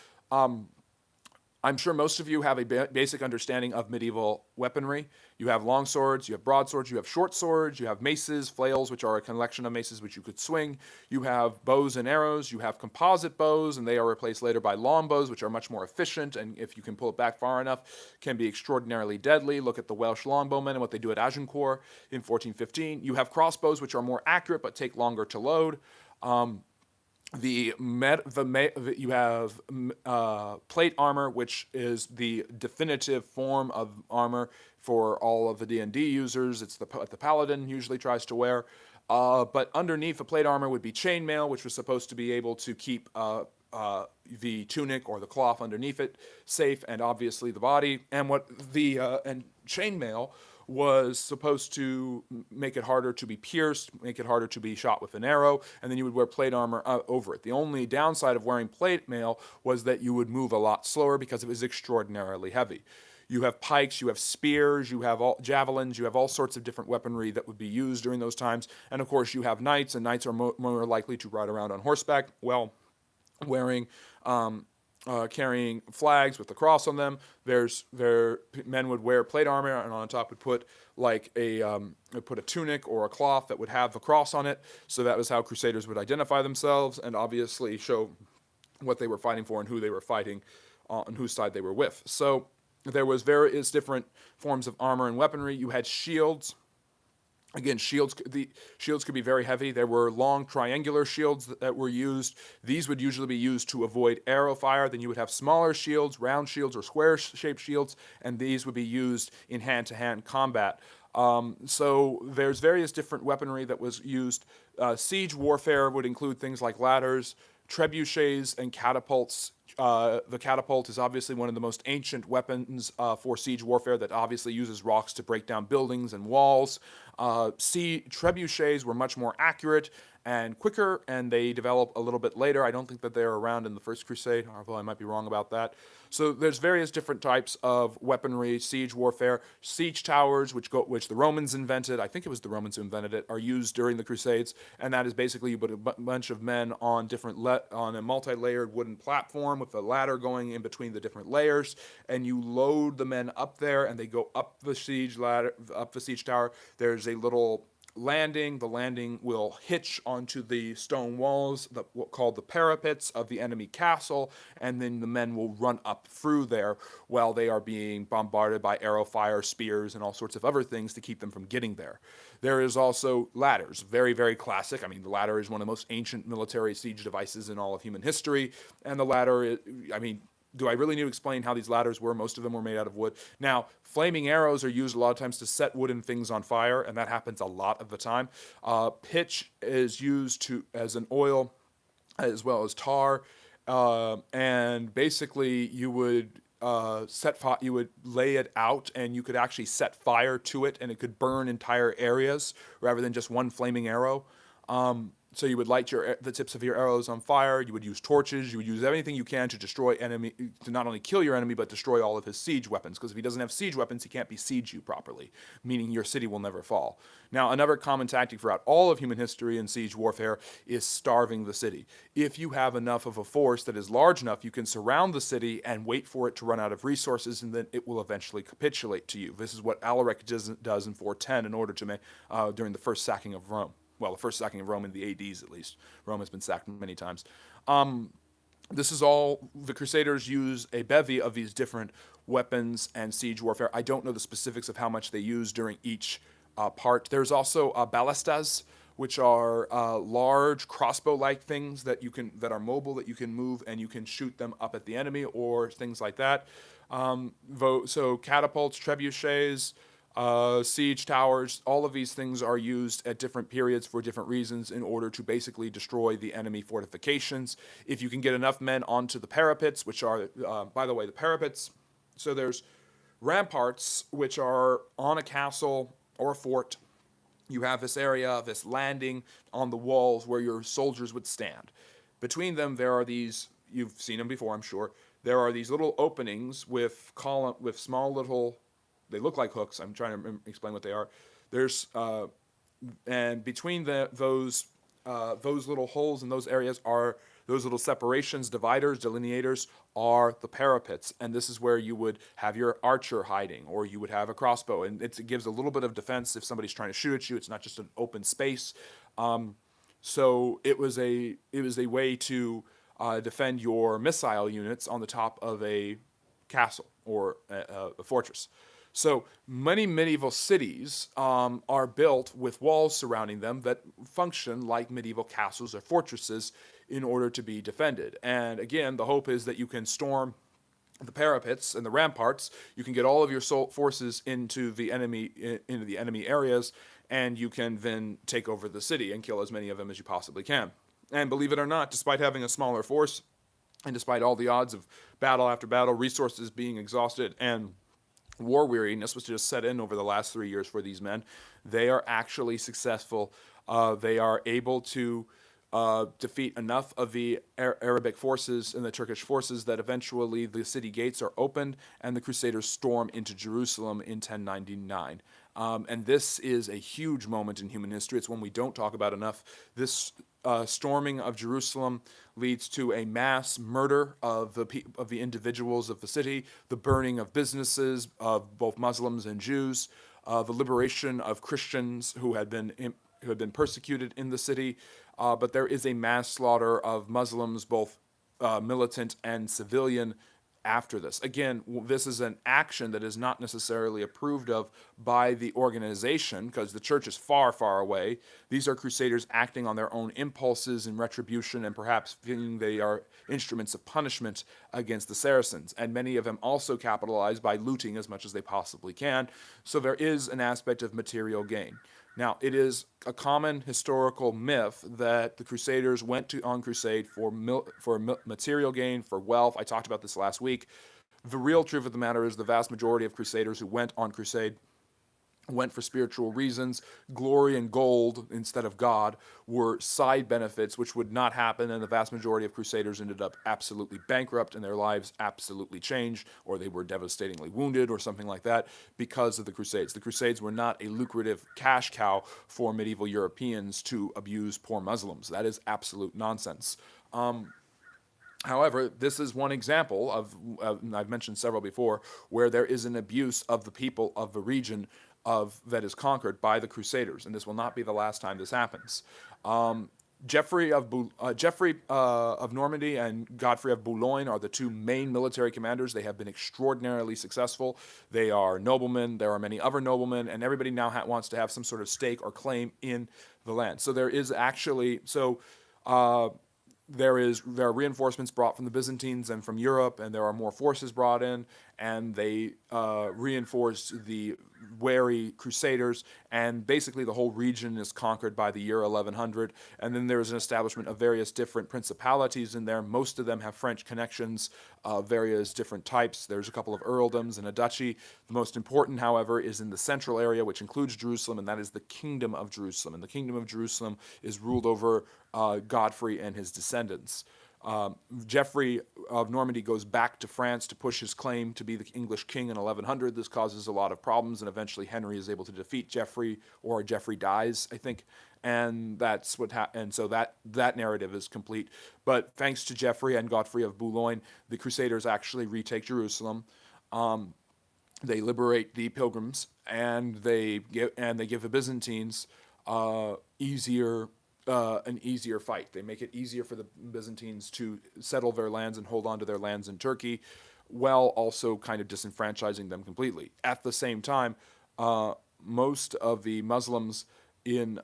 I'm sure most of you have a basic understanding of medieval weaponry. You have long swords, you have broadswords, you have short swords, you have maces, flails, which are a collection of maces which you could swing. You have bows and arrows, you have composite bows, and they are replaced later by long bows, which are much more efficient, and if you can pull it back far enough, can be extraordinarily deadly. Look at the Welsh longbowmen and what they do at Agincourt in 1415. You have crossbows, which are more accurate but take longer to load. You have plate armor, which is the definitive form of armor for all of the D&D users. It's the paladin usually tries to wear. But underneath the plate armor would be chainmail, which was supposed to be able to keep the tunic or the cloth underneath it safe, and obviously the body. And and chainmail was supposed to make it harder to be pierced, make it harder to be shot with an arrow, and then you would wear plate armor over it. The only downside of wearing plate mail was that you would move a lot slower because it was extraordinarily heavy. You have pikes, you have spears, you have javelins, you have all sorts of different weaponry that would be used during those times. And of course, you have knights, and knights are more likely to ride around on horseback, wearing carrying flags with the cross on them. Men would wear plate armor, and on top would put a tunic or a cloth that would have the cross on it. So that was how crusaders would identify themselves and obviously show what they were fighting for and who they were fighting on, whose side they were with. So there was various different forms of armor and weaponry. You had shields. Again, the shields could be very heavy. There were long triangular shields that were used. These would usually be used to avoid arrow fire. Then you would have smaller shields, round shields, or square-shaped shields, and these would be used in hand-to-hand combat. So there's various different weaponry that was used. Siege warfare would include things like ladders, trebuchets, and catapults. The catapult is obviously one of the most ancient weapons for siege warfare that obviously uses rocks to break down buildings and walls. Trebuchets were much more accurate and quicker, and they develop a little bit later. I don't think that they're around in the First Crusade, although I might be wrong about that. So there's various different types of weaponry, siege warfare. Siege towers, which the Romans invented, I think it was the Romans who invented it, are used during the Crusades, and that is basically you put a bunch of men on on a multi-layered wooden platform with a ladder going in between the different layers, and you load the men up there, and they go up the siege ladder, up the siege tower. There's a little landing. The landing will hitch onto the stone walls called the parapets of the enemy castle, and then the men will run up through there while they are being bombarded by arrow fire, spears, and all sorts of other things to keep them from getting there. There is also ladders, very, very classic. I mean, the ladder is one of the most ancient military siege devices in all of human history, and the ladder, do I really need to explain how these ladders were? Most of them were made out of wood. Now, flaming arrows are used a lot of times to set wooden things on fire, and that happens a lot of the time. Pitch is used as an oil as well as tar, and basically you would you would lay it out, and you could actually set fire to it, and it could burn entire areas rather than just one flaming arrow. So you would light the tips of your arrows on fire. You would use torches. You would use anything you can to destroy enemy, to not only kill your enemy, but destroy all of his siege weapons. Because if he doesn't have siege weapons, he can't besiege you properly, meaning your city will never fall. Now, another common tactic throughout all of human history in siege warfare is starving the city. If you have enough of a force that is large enough, you can surround the city and wait for it to run out of resources, and then it will eventually capitulate to you. This is what Alaric does in 410 in order to during the first sacking of Rome. Well, the first sacking of Rome in the ADs, at least. Rome has been sacked many times. This is all, the Crusaders use a bevy of these different weapons and siege warfare. I don't know the specifics of how much they use during each part. There's also ballistas, which are large crossbow-like things that are mobile, that you can move, and you can shoot them up at the enemy or things like that. So catapults, trebuchets, siege towers, all of these things are used at different periods for different reasons in order to basically destroy the enemy fortifications. If you can get enough men onto the parapets, which are, by the way, the parapets, so there's ramparts, which are on a castle or a fort. You have this area, this landing on the walls where your soldiers would stand. Between them, there are these, you've seen them before, I'm sure, there are these little openings with small little, they look like hooks. I'm trying to explain what they are. There's and between those little holes in those areas are those little separations, dividers, delineators are the parapets, and this is where you would have your archer hiding, or you would have a crossbow, and it gives a little bit of defense if somebody's trying to shoot at you. It's not just an open space. So it was a way to defend your missile units on the top of a castle or a fortress. So many medieval cities are built with walls surrounding them that function like medieval castles or fortresses in order to be defended. And again, the hope is that you can storm the parapets and the ramparts. You can get all of your forces into the enemy areas, and you can then take over the city and kill as many of them as you possibly can. And believe it or not, despite having a smaller force, And despite all the odds of battle after battle, resources being exhausted, and war weariness, which just set in over the last 3 years for these men, they are actually successful. They are able to defeat enough of the Arabic forces and the Turkish forces that eventually the city gates are opened and the Crusaders storm into Jerusalem in 1099. And this is a huge moment in human history. It's one we don't talk about enough. This storming of Jerusalem leads to a mass murder of the individuals of the city, the burning of businesses of both Muslims and Jews, the liberation of Christians who had been persecuted in the city. But there is a mass slaughter of Muslims, both militant and civilian, after this. Again, this is an action that is not necessarily approved of by the organization because the church is far, far away. These are crusaders acting on their own impulses and retribution and perhaps feeling they are instruments of punishment against the Saracens. And many of them also capitalize by looting as much as they possibly can. So there is an aspect of material gain. Now, it is a common historical myth that the Crusaders went on crusade for material gain, for wealth. I talked about this last week. The real truth of the matter is the vast majority of Crusaders who went on crusade went for spiritual reasons. Glory and gold instead of God were side benefits which would not happen, and the vast majority of crusaders ended up absolutely bankrupt and their lives absolutely changed, or they were devastatingly wounded or something like that because of the Crusades. The Crusades were not a lucrative cash cow for medieval Europeans to abuse poor Muslims. That is absolute nonsense. However, this is one example of, I've mentioned several before, where there is an abuse of the people of the region that is conquered by the Crusaders, and this will not be the last time this happens. Geoffrey of Normandy and Godfrey of Boulogne are the two main military commanders. They have been extraordinarily successful. They are noblemen. There are many other noblemen, and everybody now wants to have some sort of stake or claim in the land. So there is actually there are reinforcements brought from the Byzantines and from Europe, and there are more forces brought in, and they reinforce the wary Crusaders, and basically the whole region is conquered by the year 1100, and then there's an establishment of various different principalities in there. Most of them have French connections, various different types. There's a couple of earldoms and a duchy. The most important, however, is in the central area, which includes Jerusalem, and that is the Kingdom of Jerusalem. And the Kingdom of Jerusalem is ruled over Godfrey and his descendants. Geoffrey of Normandy goes back to France to push his claim to be the English king in 1100. This causes a lot of problems, and eventually Henry is able to defeat Geoffrey, or Geoffrey dies, I think, and that's what and so that narrative is complete. But thanks to Geoffrey and Godfrey of Boulogne, the Crusaders actually retake Jerusalem. They liberate the pilgrims, and they give the Byzantines an easier fight. They make it easier for the Byzantines to settle their lands and hold on to their lands in Turkey, while also kind of disenfranchising them completely. At the same time, most of the Muslims in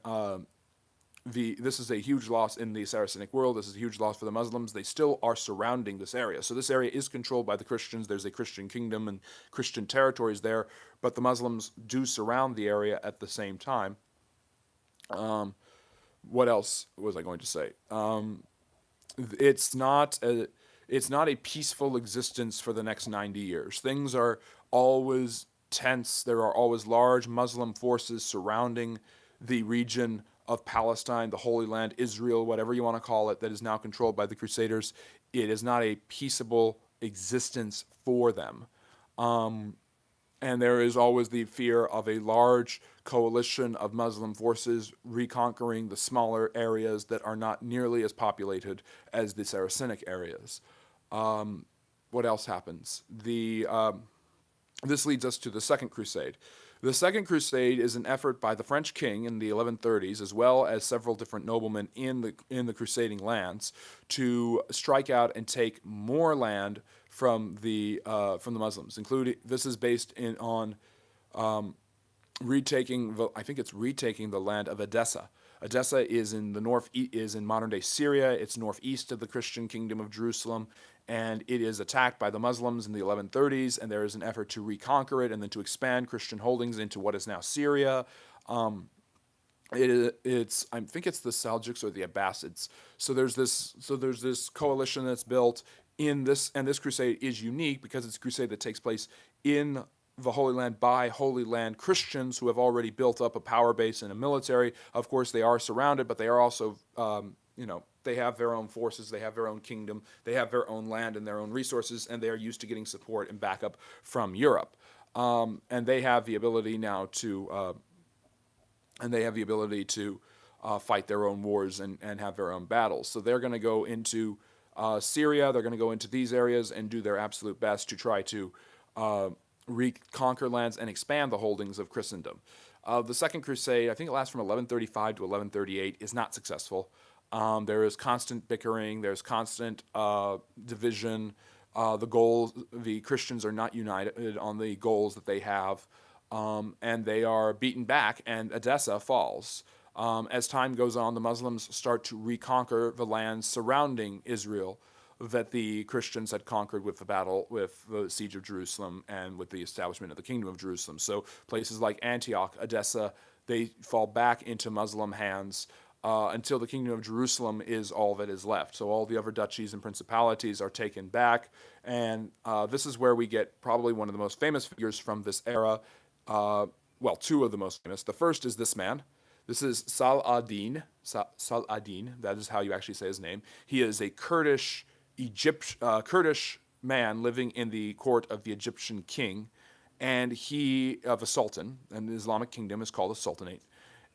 this is a huge loss in the Saracenic world. This is a huge loss for the Muslims. They still are surrounding this area. So this area is controlled by the Christians. There's a Christian kingdom and Christian territories there, but the Muslims do surround the area at the same time. What else was I going to say? It's not a peaceful existence for the next 90 years. Things are always tense. There are always large Muslim forces surrounding the region of Palestine, the Holy Land, Israel, whatever you want to call it, that is now controlled by the Crusaders. It is not a peaceable existence for them. And there is always the fear of a large coalition of Muslim forces reconquering the smaller areas that are not nearly as populated as the Saracenic areas. What else happens? This leads us to the Second Crusade. The Second Crusade is an effort by the French king in the 1130s, as well as several different noblemen in the crusading lands, to strike out and take more land from the Muslims. Including, this is based on retaking the land of Edessa. Edessa is in the is in modern day Syria. It's northeast of the Christian kingdom of Jerusalem, and it is attacked by the Muslims in the 1130s, and there is an effort to reconquer it and then to expand Christian holdings into what is now Syria. It's I think it's the Seljuks or the Abbasids. There's this coalition that's built in this, and this crusade is unique because it's a crusade that takes place in the Holy Land by Holy Land Christians who have already built up a power base and a military. Of course, they are surrounded, but they are also they have their own forces, they have their own kingdom, they have their own land and their own resources, and they are used to getting support and backup from Europe. And they have the ability now to fight their own wars and have their own battles. So they're going to go into Syria, they're going to go into these areas and do their absolute best to try to reconquer lands and expand the holdings of Christendom. The Second Crusade, I think it lasts from 1135 to 1138, is not successful. There is constant bickering, there's constant division. The Christians are not united on the goals that they have, and they are beaten back, and Edessa falls. As time goes on, the Muslims start to reconquer the lands surrounding Israel that the Christians had conquered with the siege of Jerusalem and with the establishment of the Kingdom of Jerusalem. So places like Antioch, Edessa, they fall back into Muslim hands until the Kingdom of Jerusalem is all that is left. So all the other duchies and principalities are taken back, and this is where we get probably one of the most famous figures from this era. Two of the most famous. The first is this man. This is Saladin. Saladin, that is how you actually say his name. He is a Kurdish man living in the court of the Egyptian king, and he of a sultan, and the Islamic kingdom is called a sultanate.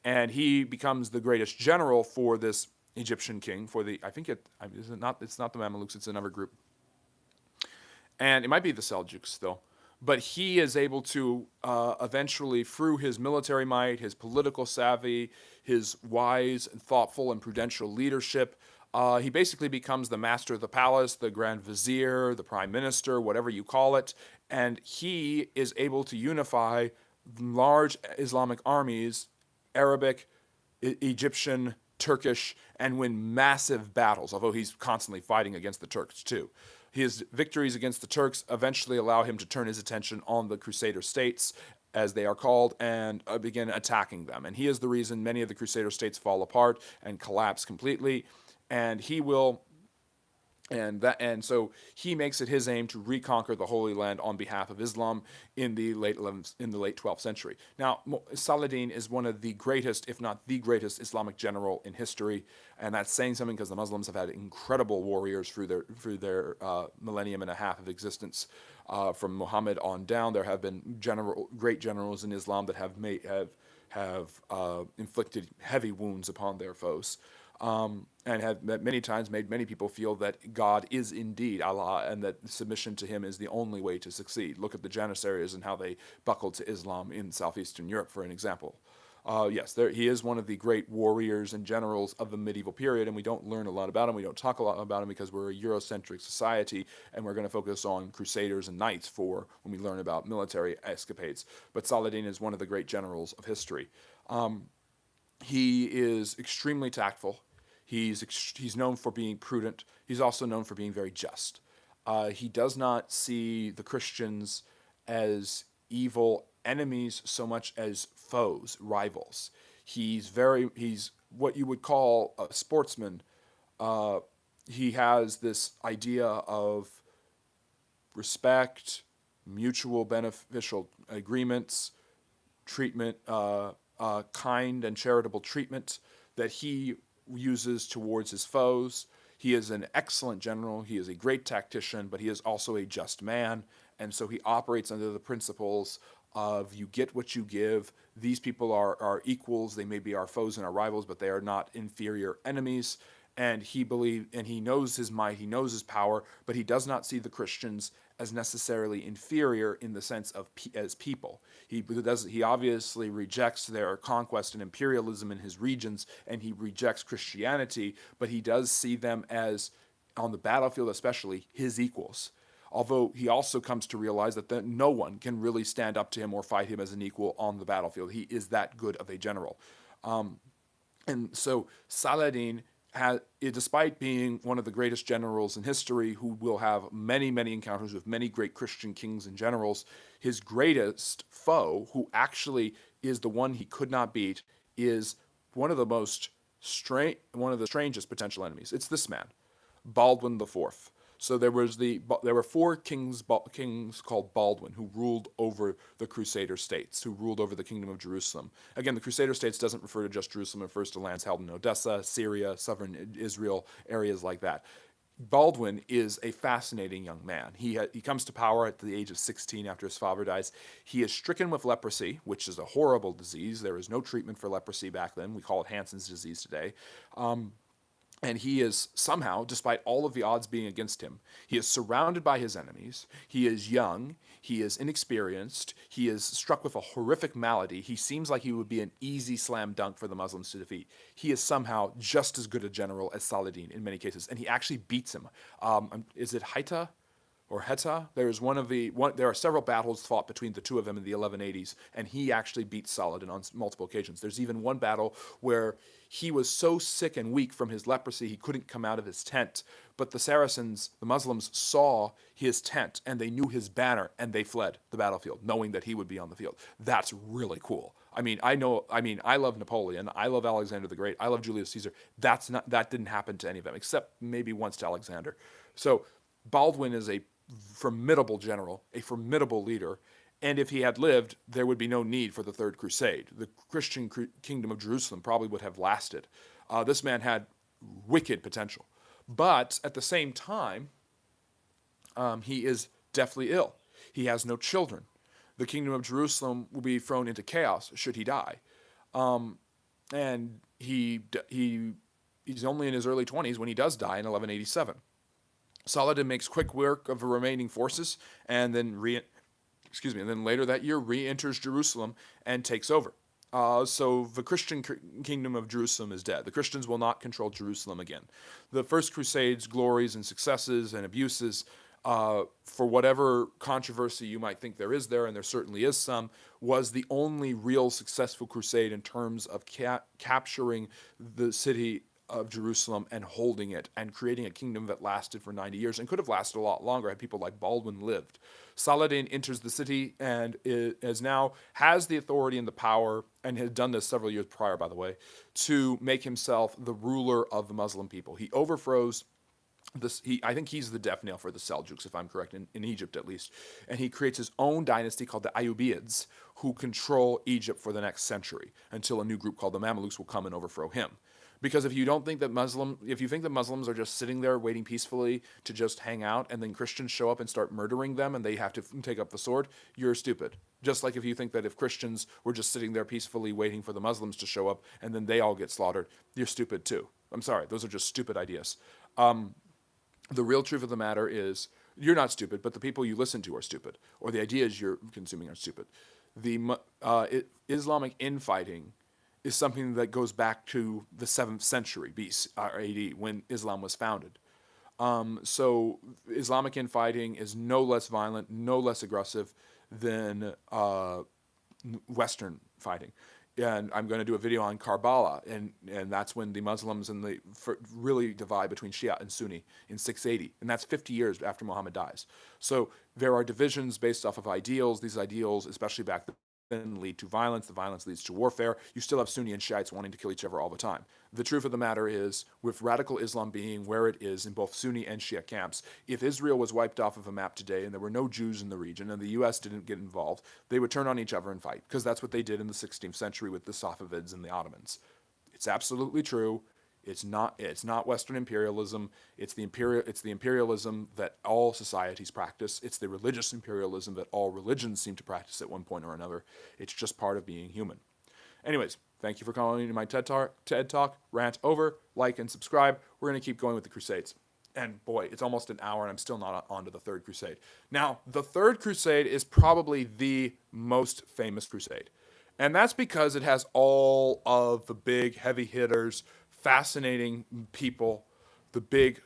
And he becomes the greatest general for this Egyptian king. It's not the Mamelukes, it's another group, and it might be the Seljuks though. But he is able to eventually, through his military might, his political savvy, his wise, and thoughtful, and prudential leadership, he basically becomes the master of the palace, the grand vizier, the prime minister, whatever you call it, and he is able to unify large Islamic armies, Arabic, Egyptian, Turkish, and win massive battles, although he's constantly fighting against the Turks too. His victories against the Turks eventually allow him to turn his attention on the Crusader states, as they are called, and begin attacking them. And he is the reason many of the Crusader states fall apart and collapse completely. And he will and so he makes it his aim to reconquer the Holy Land on behalf of Islam in the late 12th century. Now, Saladin is one of the greatest, if not the greatest, Islamic general in history, and that's saying something because the Muslims have had incredible warriors through their millennium and a half of existence. From Muhammad on down, there have been great generals in Islam that have inflicted heavy wounds upon their foes. And have many times made many people feel that God is indeed Allah and that submission to Him is the only way to succeed. Look at the Janissaries and how they buckled to Islam in southeastern Europe, for an example. Yes, he is one of the great warriors and generals of the medieval period, and we don't learn a lot about him. We don't talk a lot about him because we're a Eurocentric society, and we're going to focus on crusaders and knights for when we learn about military escapades. But Saladin is one of the great generals of history. He is extremely tactful. He's known for being prudent. He's also known for being very just. He does not see the Christians as evil enemies so much as foes, rivals. He's what you would call a sportsman. He has this idea of respect, mutual beneficial agreements, treatment, kind and charitable treatment that he uses towards his foes. He is an excellent general. He is a great tactician, but he is also a just man. And so he operates under the principles of you get what you give. These people are equals. They may be our foes and our rivals, but they are not inferior enemies. And he knows his might, he knows his power, but he does not see the Christians as necessarily inferior in the sense of as people. He obviously rejects their conquest and imperialism in his regions, and he rejects Christianity, but he does see them as, on the battlefield especially, his equals. Although he also comes to realize that no one can really stand up to him or fight him as an equal on the battlefield. He is that good of a general. And so Saladin, despite being one of the greatest generals in history, who will have many, many encounters with many great Christian kings and generals, his greatest foe, who actually is the one he could not beat, is one of the strangest potential enemies. It's this man, Baldwin the Fourth. So there were four kings called Baldwin who ruled over the Crusader states, who ruled over the kingdom of Jerusalem. Again, the Crusader states doesn't refer to just Jerusalem; it refers to lands held in Odessa, Syria, southern Israel, areas like that. Baldwin is a fascinating young man. He comes to power at the age of 16 after his father dies. He is stricken with leprosy, which is a horrible disease. There is no treatment for leprosy back then. We call it Hansen's disease today. And he is somehow, despite all of the odds being against him, he is surrounded by his enemies. He is young. He is inexperienced. He is struck with a horrific malady. He seems like he would be an easy slam dunk for the Muslims to defeat. He is somehow just as good a general as Saladin in many cases, and he actually beats him. Is it Haita? Or Heta. There are several battles fought between the two of them in the 1180s, and he actually beats Saladin on multiple occasions. There's even one battle where he was so sick and weak from his leprosy he couldn't come out of his tent, but the Saracens, the Muslims, saw his tent and they knew his banner and they fled the battlefield, knowing that he would be on the field. That's really cool. I love Napoleon, I love Alexander the Great, I love Julius Caesar. That didn't happen to any of them, except maybe once to Alexander. So Baldwin is a formidable general, a formidable leader, and if he had lived, there would be no need for the Third Crusade. The Christian kingdom of Jerusalem probably would have lasted. This man had wicked potential. But at the same time, he is deathly ill. He has no children. The kingdom of Jerusalem will be thrown into chaos should he die. And he's only in his early 20s when he does die in 1187. Saladin makes quick work of the remaining forces, and then later that year re-enters Jerusalem and takes over. So the Christian kingdom of Jerusalem is dead. The Christians will not control Jerusalem again. The First Crusade's glories and successes and abuses, for whatever controversy you might think there is there, and there certainly is some, was the only real successful crusade in terms of capturing the city of Jerusalem and holding it and creating a kingdom that lasted for 90 years and could have lasted a lot longer had people like Baldwin lived. Saladin enters the city and has the authority and the power, and has done this several years prior, by the way, to make himself the ruler of the Muslim people. He overthrows I think he's the death nail for the Seljuks, if I'm correct, in Egypt at least. And he creates his own dynasty called the Ayyubids, who control Egypt for the next century, until a new group called the Mamluks will come and overthrow him. Because if you think that Muslims are just sitting there waiting peacefully to just hang out, and then Christians show up and start murdering them and they have to take up the sword, you're stupid. Just like if you think that if Christians were just sitting there peacefully waiting for the Muslims to show up and then they all get slaughtered, you're stupid too. I'm sorry, those are just stupid ideas. The real truth of the matter is, you're not stupid, but the people you listen to are stupid, or the ideas you're consuming are stupid. The Islamic infighting is something that goes back to the 7th century BC, AD, when Islam was founded. So Islamic infighting is no less violent, no less aggressive than Western fighting. And I'm going to do a video on Karbala, and that's when the Muslims really divide between Shia and Sunni in 680, and that's 50 years after Muhammad dies. So there are divisions based off of ideals. These ideals, especially back then, lead to violence. The violence leads to warfare. You still have Sunni and Shiites wanting to kill each other all the time. The truth of the matter is, with radical Islam being where it is in both Sunni and Shia camps, if Israel was wiped off of a map today and there were no Jews in the region and the U.S. didn't get involved, they would turn on each other and fight, because that's what they did in the 16th century with the Safavids and the Ottomans. It's absolutely true. It's not Western imperialism. It's the imperialism that all societies practice. It's the religious imperialism that all religions seem to practice at one point or another. It's just part of being human. Anyways, thank you for calling into my TED Talk. Rant over. Like and subscribe. We're going to keep going with the Crusades. And boy, it's almost an hour and I'm still not on to the Third Crusade. Now, the Third Crusade is probably the most famous crusade. And that's because it has all of the big heavy hitters, fascinating people, the big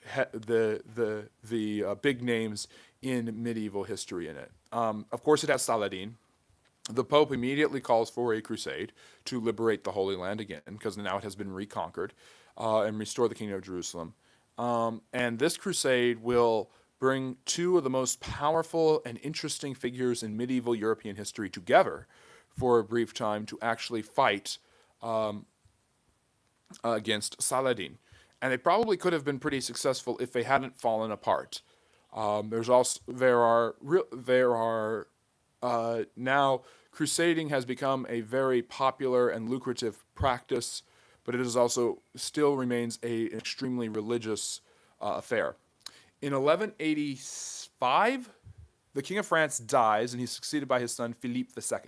big names in medieval history in it. Of course, it has Saladin. The Pope immediately calls for a crusade to liberate the Holy Land again, because now it has been reconquered, and restore the Kingdom of Jerusalem. And this crusade will bring two of the most powerful and interesting figures in medieval European history together for a brief time to actually fight against Saladin, and they probably could have been pretty successful if they hadn't fallen apart. Now crusading has become a very popular and lucrative practice, but it is also still remains an extremely religious affair. In 1185, the King of France dies, and he's succeeded by his son Philippe II.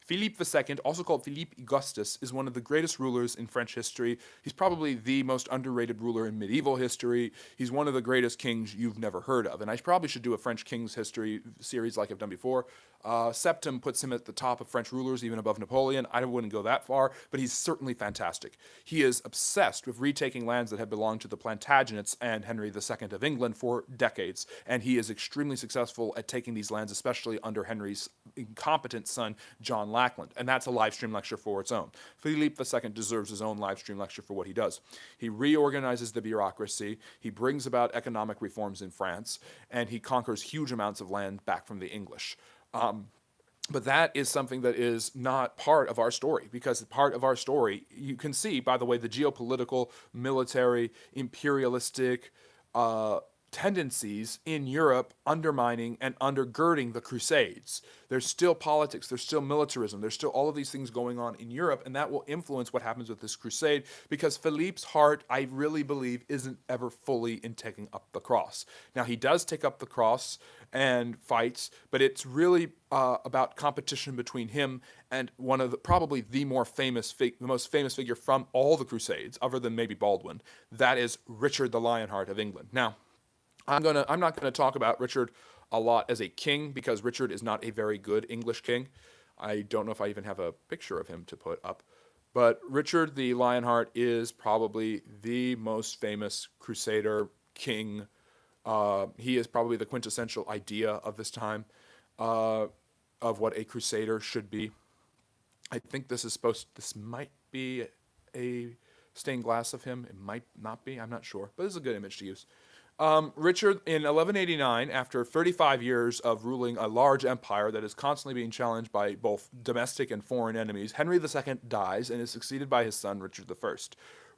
Philippe II, also called Philippe Augustus, is one of the greatest rulers in French history. He's probably the most underrated ruler in medieval history. He's one of the greatest kings you've never heard of. And I probably should do a French kings history series like I've done before. Septim puts him at the top of French rulers, even above Napoleon. I wouldn't go that far, but he's certainly fantastic. He is obsessed with retaking lands that had belonged to the Plantagenets and Henry II of England for decades, and he is extremely successful at taking these lands, especially under Henry's incompetent son, John Lackland. And that's a live stream lecture for its own. Philippe II deserves his own live stream lecture for what he does. He reorganizes the bureaucracy, he brings about economic reforms in France, and he conquers huge amounts of land back from the English. But that is something that is not part of our story, because part of our story, you can see, by the way, the geopolitical, military, imperialistic tendencies in Europe undermining and undergirding the Crusades. There's still politics, there's still militarism, there's still all of these things going on in Europe, and that will influence what happens with this crusade, because Philippe's heart, I really believe, isn't ever fully in taking up the cross. Now, he does take up the cross and fights, but it's really about competition between him and one of probably the most famous figure from all the Crusades, other than maybe Baldwin. That is Richard the Lionheart of England. Now, I'm not gonna talk about Richard a lot as a king, because Richard is not a very good English king. I don't know if I even have a picture of him to put up. But Richard the Lionheart is probably the most famous Crusader king. He is probably the quintessential idea of this time, of what a Crusader should be. I think this might be a stained glass of him. It might not be, I'm not sure. But this is a good image to use. Richard, in 1189, after 35 years of ruling a large empire that is constantly being challenged by both domestic and foreign enemies, Henry II dies and is succeeded by his son, Richard I.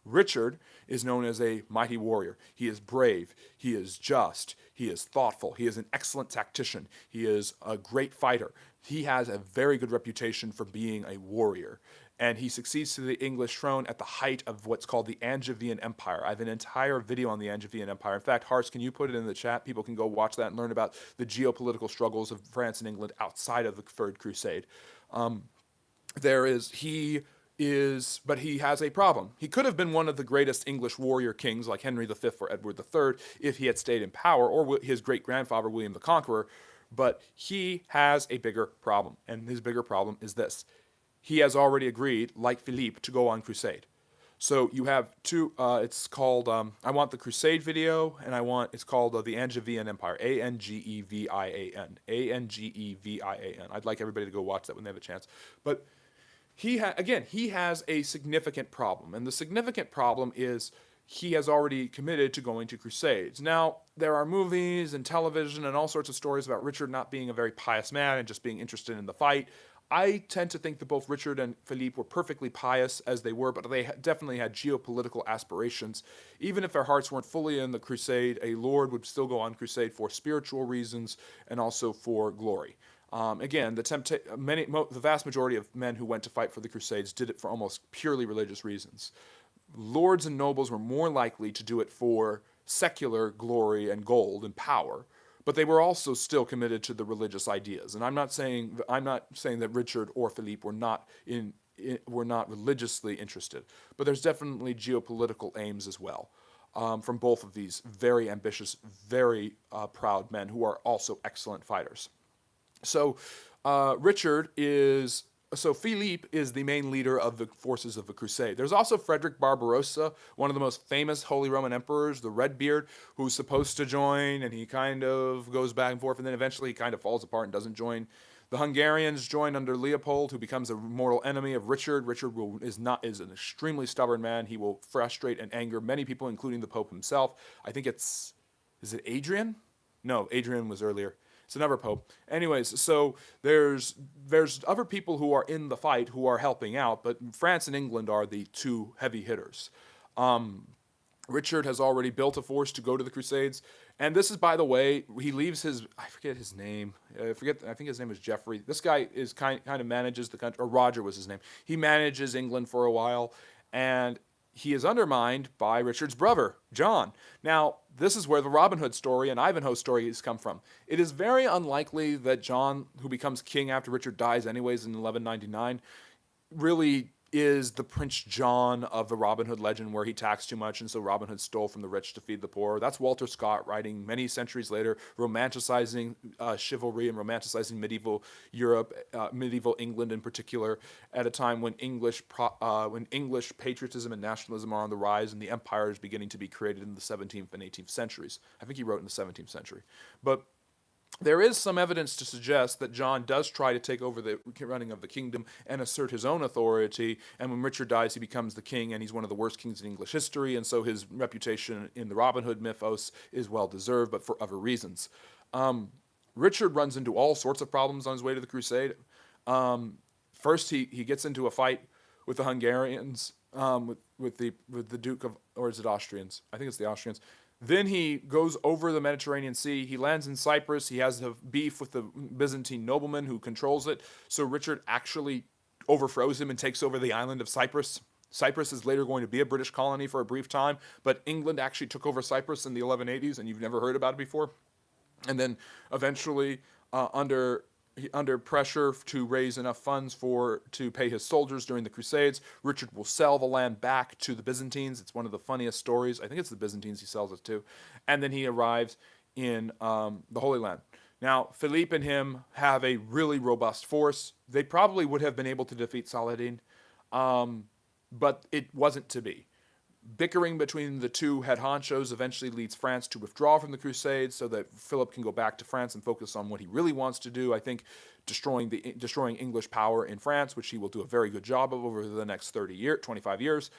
Richard is known as a mighty warrior. He is brave, he is just, he is thoughtful, he is an excellent tactician, he is a great fighter. He has a very good reputation for being a warrior, and he succeeds to the English throne at the height of what's called the Angevin Empire. I have an entire video on the Angevin Empire. In fact, Harsh, can you put it in the chat? People can go watch that and learn about the geopolitical struggles of France and England outside of the Third Crusade. But he has a problem. He could have been one of the greatest English warrior kings like Henry V or Edward III if he had stayed in power, or his great-grandfather William the Conqueror, but he has a bigger problem, and his bigger problem is this. He has already agreed, like Philippe, to go on crusade. So you have two, it's called, I want the crusade video, and it's called the Angevin Empire, Angevian, Angevian. I'd like everybody to go watch that when they have a chance. But he has a significant problem, and the significant problem is he has already committed to going to crusades. Now, there are movies and television and all sorts of stories about Richard not being a very pious man and just being interested in the fight. I tend to think that both Richard and Philippe were perfectly pious as they were, but they definitely had geopolitical aspirations. Even if their hearts weren't fully in the crusade, a lord would still go on crusade for spiritual reasons and also for glory. Again, the vast majority of men who went to fight for the Crusades did it for almost purely religious reasons. Lords and nobles were more likely to do it for secular glory and gold and power, but they were also still committed to the religious ideas. And I'm not saying that Richard or Philippe were not religiously interested, but there's definitely geopolitical aims as well. From both of these very ambitious, very proud men who are also excellent fighters. So Philippe is the main leader of the forces of the crusade. There's also Frederick Barbarossa, one of the most famous Holy Roman emperors, the Redbeard, who's supposed to join, and he kind of goes back and forth, and then eventually he kind of falls apart and doesn't join. The Hungarians join under Leopold, who becomes a mortal enemy of Richard. Richard is an extremely stubborn man. He will frustrate and anger many people, including the Pope himself. I think is it Adrian? No, Adrian was earlier. So never Pope. Anyways, so there's other people who are in the fight who are helping out, but France and England are the two heavy hitters. Richard has already built a force to go to the Crusades, and this is, by the way, he leaves his, I forget his name, I think his name is Geoffrey. This guy is kind of manages the country, or Roger was his name. He manages England for a while, and he is undermined by Richard's brother, John. Now, this is where the Robin Hood story and Ivanhoe story has come from. It is very unlikely that John, who becomes king after Richard dies anyways in 1199, really is the Prince John of the Robin Hood legend, where he taxed too much and so Robin Hood stole from the rich to feed the poor. That's Walter Scott writing many centuries later, romanticizing chivalry and romanticizing medieval Europe, medieval England in particular, at a time when English patriotism and nationalism are on the rise and the empire is beginning to be created in the 17th and 18th centuries. I think he wrote in the 17th century. But there is some evidence to suggest that John does try to take over the running of the kingdom and assert his own authority, and when Richard dies, he becomes the king, and he's one of the worst kings in English history, and so his reputation in the Robin Hood mythos is well-deserved, but for other reasons. Richard runs into all sorts of problems on his way to the crusade. First, he gets into a fight with the Hungarians, with the Duke of, or is it Austrians? I think it's the Austrians. Then he goes over the Mediterranean Sea. He lands in Cyprus. He has a beef with the Byzantine nobleman who controls it. So Richard actually overthrows him and takes over the island of Cyprus. Cyprus is later going to be a British colony for a brief time, but England actually took over Cyprus in the 1180s, and you've never heard about it before. And then eventually, under pressure to raise enough funds to pay his soldiers during the Crusades, Richard will sell the land back to the Byzantines. It's one of the funniest stories. I think it's the Byzantines he sells it to. And then he arrives in the Holy Land. Now, Philippe and him have a really robust force. They probably would have been able to defeat Saladin, but it wasn't to be. Bickering between the two head honchos eventually leads France to withdraw from the Crusades so that Philip can go back to France and focus on what he really wants to do. I think destroying English power in France, which he will do a very good job of over the next 25 years.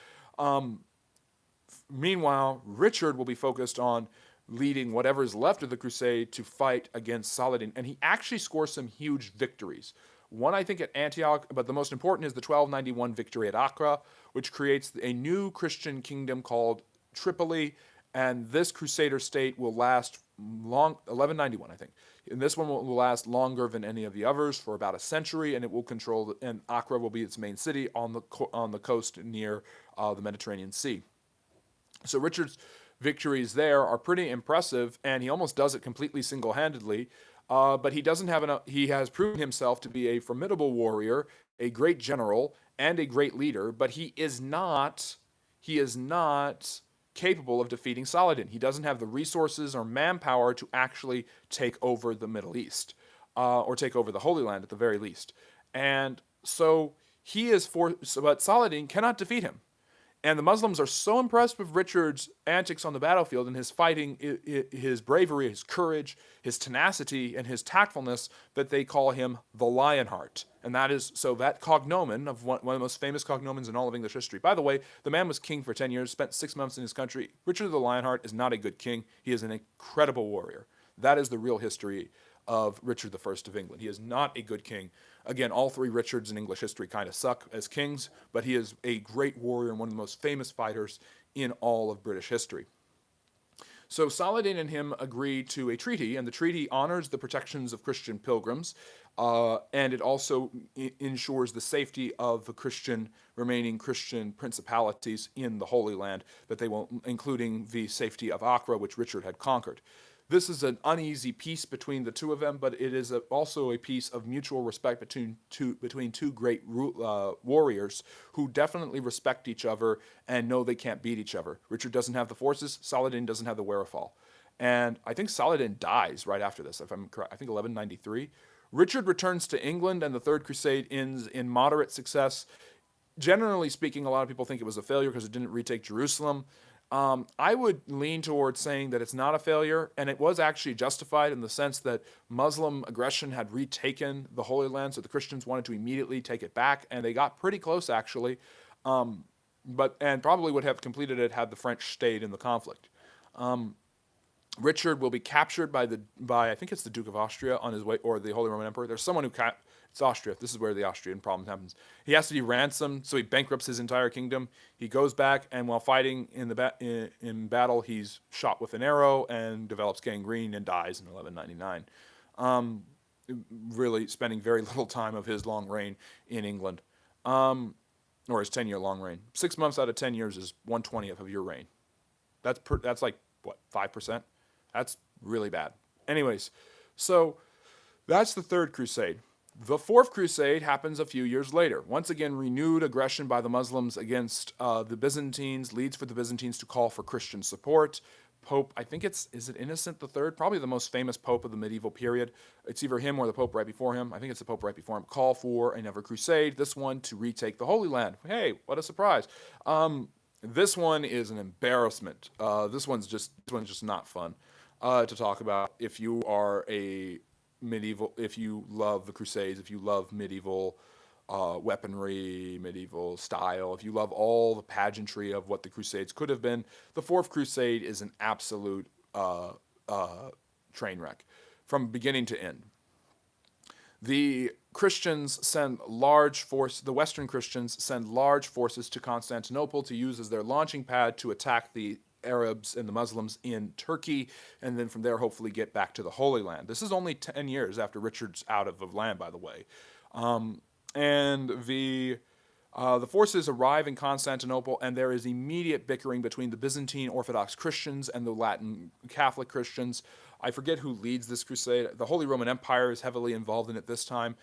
Meanwhile, Richard will be focused on leading whatever is left of the Crusade to fight against Saladin, and he actually scores some huge victories. One, I think, at Antioch, but the most important is the 1291 victory at Acre, which creates a new Christian kingdom called Tripoli, and this Crusader state will last 1191, I think. And this one will last longer than any of the others for about a century, and it will control, and Acre will be its main city on the coast near the Mediterranean Sea. So Richard's victories there are pretty impressive, and he almost does it completely single-handedly. But he doesn't have enough. He has proven himself to be a formidable warrior, a great general, and a great leader. But he is not capable of defeating Saladin. He doesn't have the resources or manpower to actually take over the Middle East, or take over the Holy Land at the very least. And so but Saladin cannot defeat him. And the Muslims are so impressed with Richard's antics on the battlefield and his fighting, his bravery, his courage, his tenacity, and his tactfulness that they call him the Lionheart. And that cognomen of one of the most famous cognomens in all of English history. By the way, the man was king for 10 years, spent 6 months in his country. Richard the Lionheart is not a good king. He is an incredible warrior. That is the real history of Richard I of England. He is not a good king. Again, all three Richards in English history kind of suck as kings, but he is a great warrior and one of the most famous fighters in all of British history. So Saladin and him agree to a treaty, and the treaty honors the protections of Christian pilgrims, and it also ensures the safety of the remaining Christian principalities in the Holy Land, including the safety of Acre, which Richard had conquered. This is an uneasy peace between the two of them, but it is also a peace of mutual respect between two great warriors who definitely respect each other and know they can't beat each other. Richard doesn't have the forces. Saladin doesn't have the wherewithal. And I think Saladin dies right after this, if I'm correct. I think 1193. Richard returns to England, and the Third Crusade ends in moderate success. Generally speaking, a lot of people think it was a failure because it didn't retake Jerusalem. I would lean towards saying that it's not a failure, and it was actually justified in the sense that Muslim aggression had retaken the Holy Land, so the Christians wanted to immediately take it back, and they got pretty close, actually, and probably would have completed it had the French stayed in the conflict. Richard will be captured by I think it's the Duke of Austria on his way, or the Holy Roman Emperor. There's someone who it's Austria. This is where the Austrian problem happens. He has to be ransomed, so he bankrupts his entire kingdom. He goes back, and while fighting in battle, he's shot with an arrow and develops gangrene and dies in 1199. Really spending very little time of his long reign in England, or his 10-year long reign. 6 months out of 10 years is 1/20th of your reign. That's like what, 5%? That's really bad. Anyways, so that's the Third Crusade. The Fourth Crusade happens a few years later. Once again, renewed aggression by the Muslims against the Byzantines leads for the Byzantines to call for Christian support. Pope, I think is it Innocent III? Probably the most famous pope of the medieval period. It's either him or the pope right before him. I think it's the pope right before him. Call for another crusade, this one to retake the Holy Land. Hey, what a surprise. This one is an embarrassment. This one's just not fun to talk about. If you are if you love the Crusades, if you love medieval weaponry, medieval style, if you love all the pageantry of what the Crusades could have been, the Fourth Crusade is an absolute train wreck from beginning to end. The Christians send the Western Christians send large forces to Constantinople to use as their launching pad to attack the Arabs and the Muslims in Turkey, and then from there hopefully get back to the Holy Land. This is only 10 years after Richard's out of the land, by the way. And the forces arrive in Constantinople, and there is immediate bickering between the Byzantine Orthodox Christians and the Latin Catholic Christians. I forget who leads this crusade. The Holy Roman Empire is heavily involved in it this time.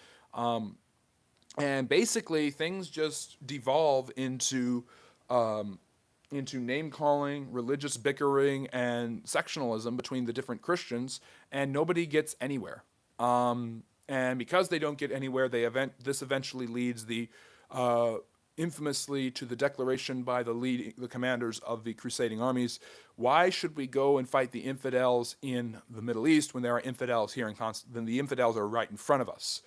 And basically, things just devolve into name-calling, religious bickering, and sectionalism between the different Christians, and nobody gets anywhere. And because they don't get anywhere, this eventually leads infamously to the declaration by the commanders of the crusading armies: why should we go and fight the infidels in the Middle East when there are infidels here then the infidels are right in front of us?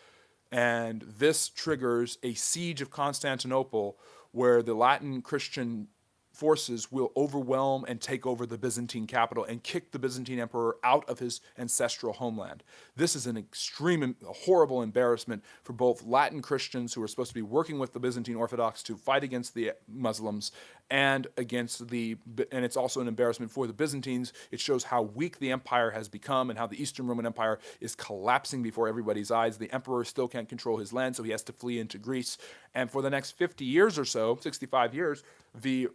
And this triggers a siege of Constantinople, where the Latin Christian forces will overwhelm and take over the Byzantine capital and kick the Byzantine emperor out of his ancestral homeland. This is an extreme, horrible embarrassment for both Latin Christians, who are supposed to be working with the Byzantine Orthodox to fight against the Muslims, and it's also an embarrassment for the Byzantines. It shows how weak the empire has become and how the Eastern Roman Empire is collapsing before everybody's eyes. The emperor still can't control his land, so he has to flee into Greece. And for the next 50 years or so, 65 years, the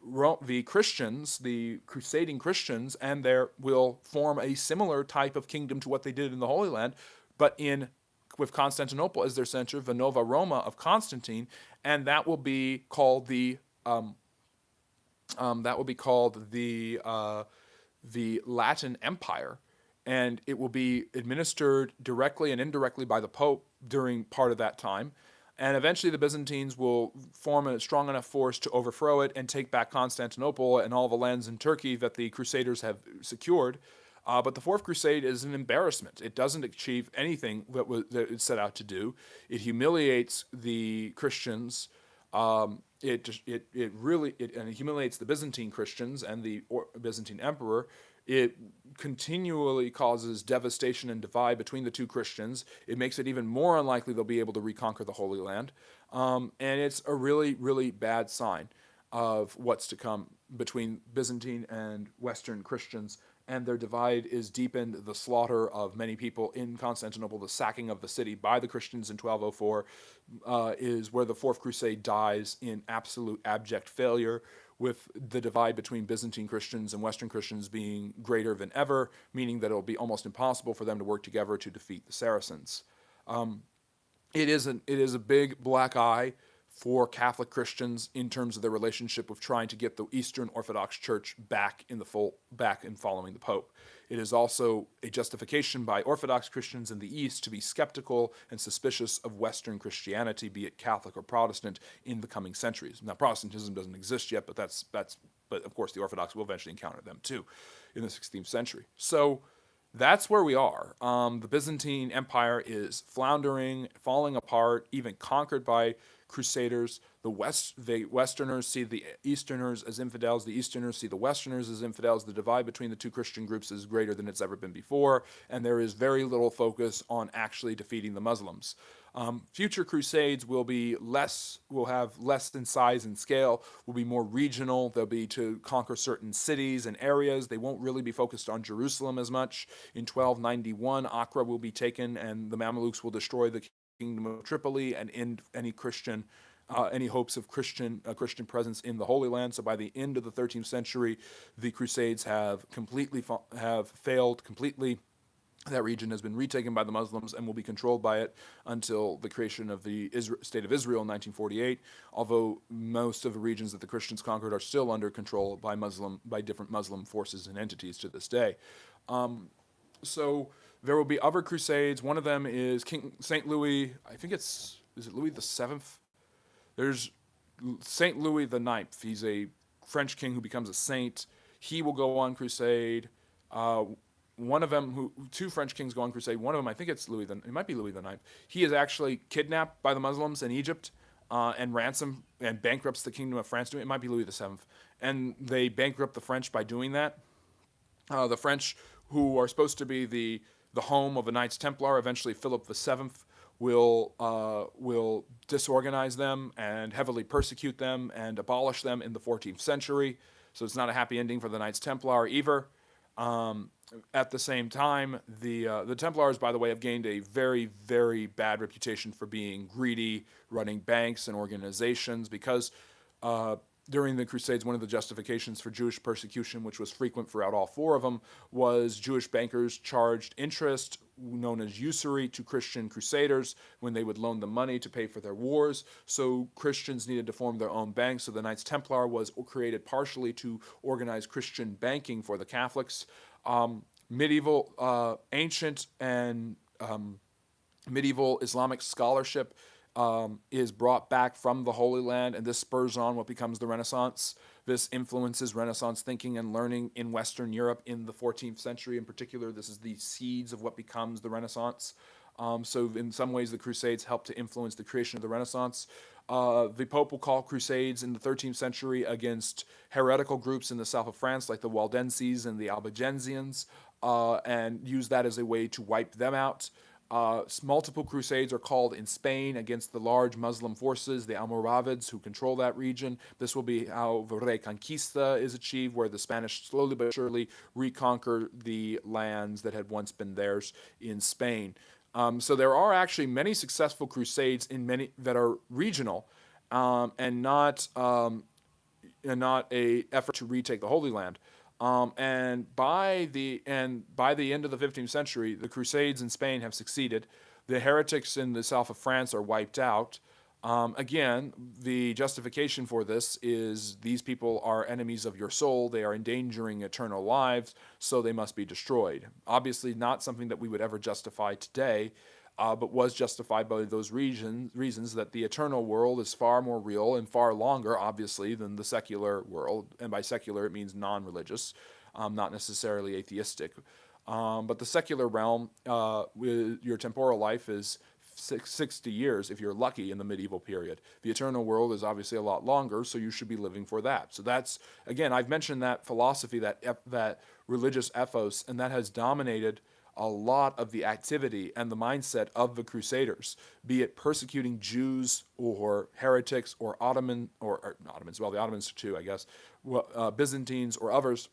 Christians, the crusading Christians, will form a similar type of kingdom to what they did in the Holy Land, but with Constantinople as their center, the Nova Roma of Constantine, and that will be called the Latin Empire, and it will be administered directly and indirectly by the Pope during part of that time. And eventually the Byzantines will form a strong enough force to overthrow it and take back Constantinople and all the lands in Turkey that the Crusaders have secured. But the Fourth Crusade is an embarrassment. It doesn't achieve anything that it set out to do. It humiliates the Christians. It humiliates the Byzantine Christians and the Byzantine Emperor. It continually causes devastation and divide between the two Christians. It makes it even more unlikely they'll be able to reconquer the Holy Land. And it's a really, really bad sign of what's to come between Byzantine and Western Christians. And their divide is deepened. The slaughter of many people in Constantinople, the sacking of the city by the Christians in 1204, is where the Fourth Crusade dies in absolute abject failure, with the divide between Byzantine Christians and Western Christians being greater than ever, meaning that it will be almost impossible for them to work together to defeat the Saracens. It is a big black eye for Catholic Christians in terms of their relationship with trying to get the Eastern Orthodox Church back in following the Pope. It is also a justification by Orthodox Christians in the East to be skeptical and suspicious of Western Christianity, be it Catholic or Protestant, in the coming centuries. Now, Protestantism doesn't exist yet, but but of course the Orthodox will eventually encounter them too in the 16th century. So that's where we are. The Byzantine Empire is floundering, falling apart, even conquered by Crusaders. The Westerners see the Easterners as infidels. The Easterners see the Westerners as infidels. The divide between the two Christian groups is greater than it's ever been before, and there is very little focus on actually defeating the Muslims. Future crusades will have less in size and scale, will be more regional. They'll be to conquer certain cities and areas. They won't really be focused on Jerusalem as much. In 1291, Acre will be taken, and the Mamelukes will destroy the kingdom of Tripoli and end any hopes of Christian presence in the Holy Land. So by the end of the 13th century, the Crusades have failed completely. That region has been retaken by the Muslims and will be controlled by it until the creation of the State of Israel in 1948, although most of the regions that the Christians conquered are still under control by different Muslim forces and entities to this day. So there will be other crusades. One of them is King St. Louis, is it Louis the Seventh? There's St. Louis the Ninth. He's a French king who becomes a saint. He will go on crusade. Two French kings go on crusade. One of them, I think it might be Louis the Ninth. He is actually kidnapped by the Muslims in Egypt and bankrupts the kingdom of France. It might be Louis the Seventh. And they bankrupt the French by doing that. The French, who are supposed to be the home of the Knights Templar, eventually Philip VII, will disorganize them and heavily persecute them and abolish them in the 14th century. So it's not a happy ending for the Knights Templar either. At the same time, the Templars, by the way, have gained a very, very bad reputation for being greedy, running banks and organizations, because during the Crusades, one of the justifications for Jewish persecution, which was frequent throughout all four of them, was Jewish bankers charged interest, known as usury, to Christian crusaders when they would loan them money to pay for their wars. So Christians needed to form their own banks. So the Knights Templar was created partially to organize Christian banking for the Catholics. Ancient and medieval Islamic scholarship is brought back from the Holy Land, and this spurs on what becomes the Renaissance. This influences Renaissance thinking and learning in Western Europe in the 14th century. In particular, this is the seeds of what becomes the Renaissance. So in some ways, the Crusades helped to influence the creation of the Renaissance. The Pope will call crusades in the 13th century against heretical groups in the south of France, like the Waldenses and the Albigensians, and use that as a way to wipe them out. Multiple crusades are called in Spain against the large Muslim forces, the Almoravids, who control that region. This will be how the Reconquista is achieved, where the Spanish slowly but surely reconquer the lands that had once been theirs in Spain. So there are actually many successful crusades that are regional, and not a effort to retake the Holy Land. And by the end of the 15th century, the Crusades in Spain have succeeded. The heretics in the south of France are wiped out. Again, the justification for this is these people are enemies of your soul. They are endangering eternal lives, so they must be destroyed. Obviously, not something that we would ever justify today, but was justified by those reasons that the eternal world is far more real and far longer, obviously, than the secular world. And by secular, it means non-religious, not necessarily atheistic. But the secular realm, with your temporal life is 60 years if you're lucky in the medieval period. The eternal world is obviously a lot longer, so you should be living for that. So that's, again, I've mentioned that philosophy, that religious ethos, and that has dominated a lot of the activity and the mindset of the Crusaders, be it persecuting Jews or heretics or Ottomans, well, the Ottomans too, I guess, Byzantines or others.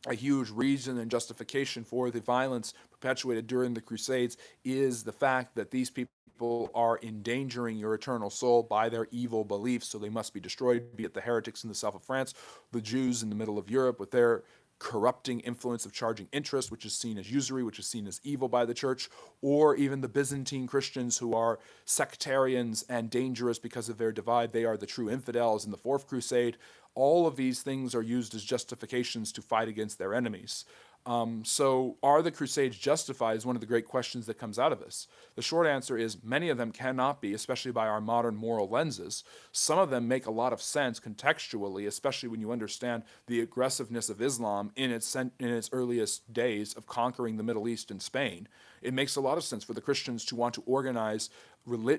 A huge reason and justification for the violence perpetuated during the Crusades is the fact that these people are endangering your eternal soul by their evil beliefs, so they must be destroyed, be it the heretics in the south of France, the Jews in the middle of Europe with their corrupting influence of charging interest, which is seen as usury, which is seen as evil by the church, or even the Byzantine Christians who are sectarians and dangerous because of their divide. They are the true infidels in the Fourth Crusade. All of these things are used as justifications to fight against their enemies. So are the Crusades justified is one of the great questions that comes out of this. The short answer is many of them cannot be, especially by our modern moral lenses. Some of them make a lot of sense contextually, especially when you understand the aggressiveness of Islam in its earliest days of conquering the Middle East and Spain. It makes a lot of sense for the Christians to want to organize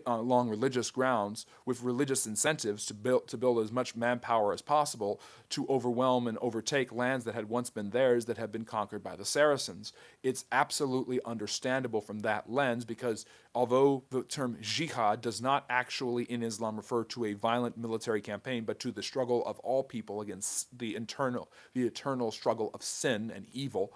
along religious grounds with religious incentives to build as much manpower as possible to overwhelm and overtake lands that had once been theirs that had been conquered by the Saracens. It's absolutely understandable from that lens because although the term jihad does not actually in Islam refer to a violent military campaign, but to the struggle of all people against the eternal struggle of sin and evil,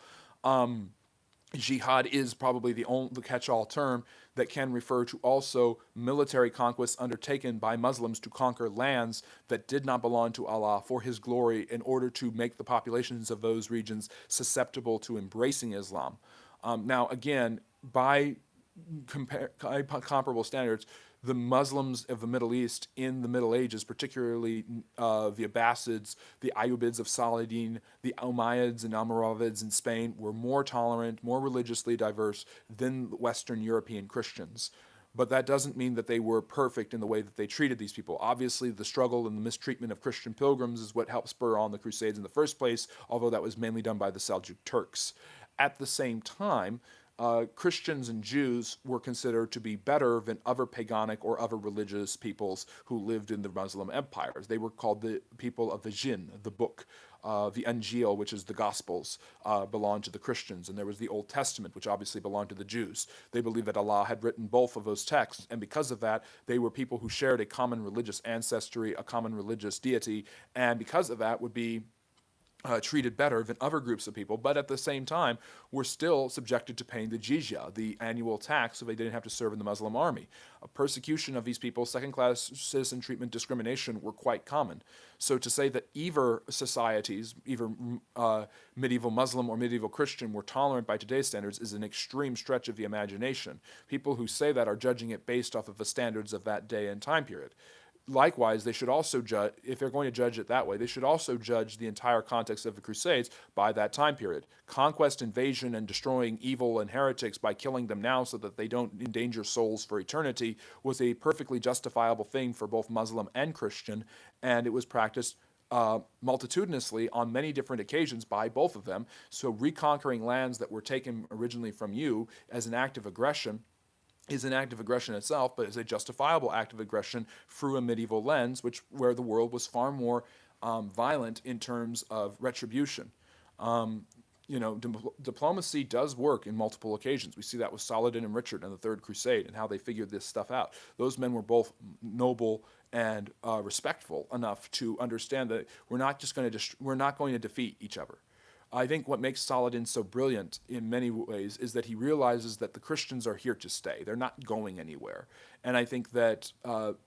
jihad is probably the catch-all term that can refer to also military conquests undertaken by Muslims to conquer lands that did not belong to Allah for His glory in order to make the populations of those regions susceptible to embracing Islam. Now, again, by comparable standards, the Muslims of the Middle East in the Middle Ages, particularly the Abbasids, the Ayyubids of Saladin, the Umayyads and Almoravids in Spain, were more tolerant, more religiously diverse than Western European Christians. But that doesn't mean that they were perfect in the way that they treated these people. Obviously, the struggle and the mistreatment of Christian pilgrims is what helped spur on the Crusades in the first place, although that was mainly done by the Seljuk Turks. At the same time, Christians and Jews were considered to be better than other paganic or other religious peoples who lived in the Muslim empires. They were called the people of the Jinn, the book. The Injil, which is the Gospels, belonged to the Christians, and there was the Old Testament, which obviously belonged to the Jews. They believed that Allah had written both of those texts, and because of that, they were people who shared a common religious ancestry, a common religious deity, and because of that would be treated better than other groups of people, but at the same time were still subjected to paying the jizya, the annual tax, so they didn't have to serve in the Muslim army. Persecution of these people, second-class citizen treatment, discrimination were quite common. So to say that either societies, either medieval Muslim or medieval Christian, were tolerant by today's standards is an extreme stretch of the imagination. People who say that are judging it based off of the standards of that day and time period. Likewise, they should also judge, if they're going to judge it that way, they should also judge the entire context of the Crusades by that time period. Conquest, invasion, and destroying evil and heretics by killing them now so that they don't endanger souls for eternity was a perfectly justifiable thing for both Muslim and Christian, and it was practiced multitudinously on many different occasions by both of them. So reconquering lands that were taken originally from you as an act of aggression is an act of aggression itself, but is a justifiable act of aggression through a medieval lens, where the world was far more violent in terms of retribution. Diplomacy does work in multiple occasions. We see that with Saladin and Richard in the Third Crusade and how they figured this stuff out. Those men were both noble and respectful enough to understand that we're not going to defeat each other. I think what makes Saladin so brilliant in many ways is that he realizes that the Christians are here to stay. They're not going anywhere. And I think that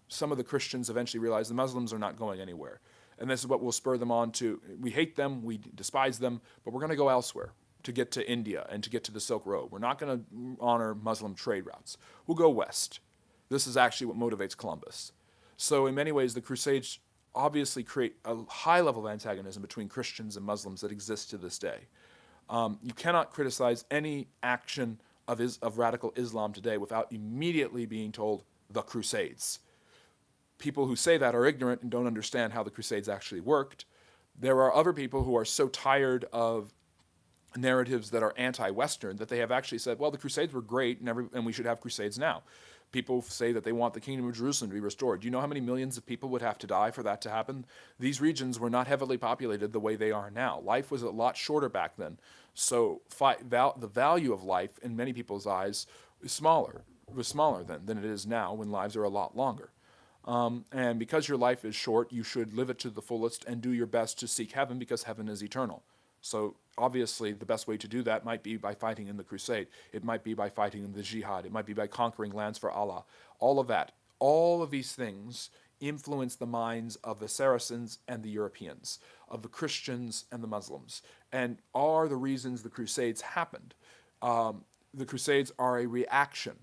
some of the Christians eventually realize the Muslims are not going anywhere. And this is what will spur them on to, we hate them, we despise them, but we're going to go elsewhere to get to India and to get to the Silk Road. We're not going to honor Muslim trade routes. We'll go west. This is actually what motivates Columbus. So in many ways, the Crusades obviously create a high level of antagonism between Christians and Muslims that exists to this day. You cannot criticize any action of radical Islam today without immediately being told the Crusades. People who say that are ignorant and don't understand how the Crusades actually worked. There are other people who are so tired of narratives that are anti-Western that they have actually said, well, the Crusades were great and we should have Crusades now. People say that they want the Kingdom of Jerusalem to be restored. Do you know how many millions of people would have to die for that to happen? These regions were not heavily populated the way they are now. Life was a lot shorter back then. So the value of life in many people's eyes was smaller than it is now when lives are a lot longer. And because your life is short, you should live it to the fullest and do your best to seek heaven because heaven is eternal. So obviously the best way to do that might be by fighting in the crusade. It might be by fighting in the jihad. It might be by conquering lands for Allah. All of that. All of these things influence the minds of the Saracens and the Europeans, of the Christians and the Muslims, and are the reasons the Crusades happened. The Crusades are a reaction.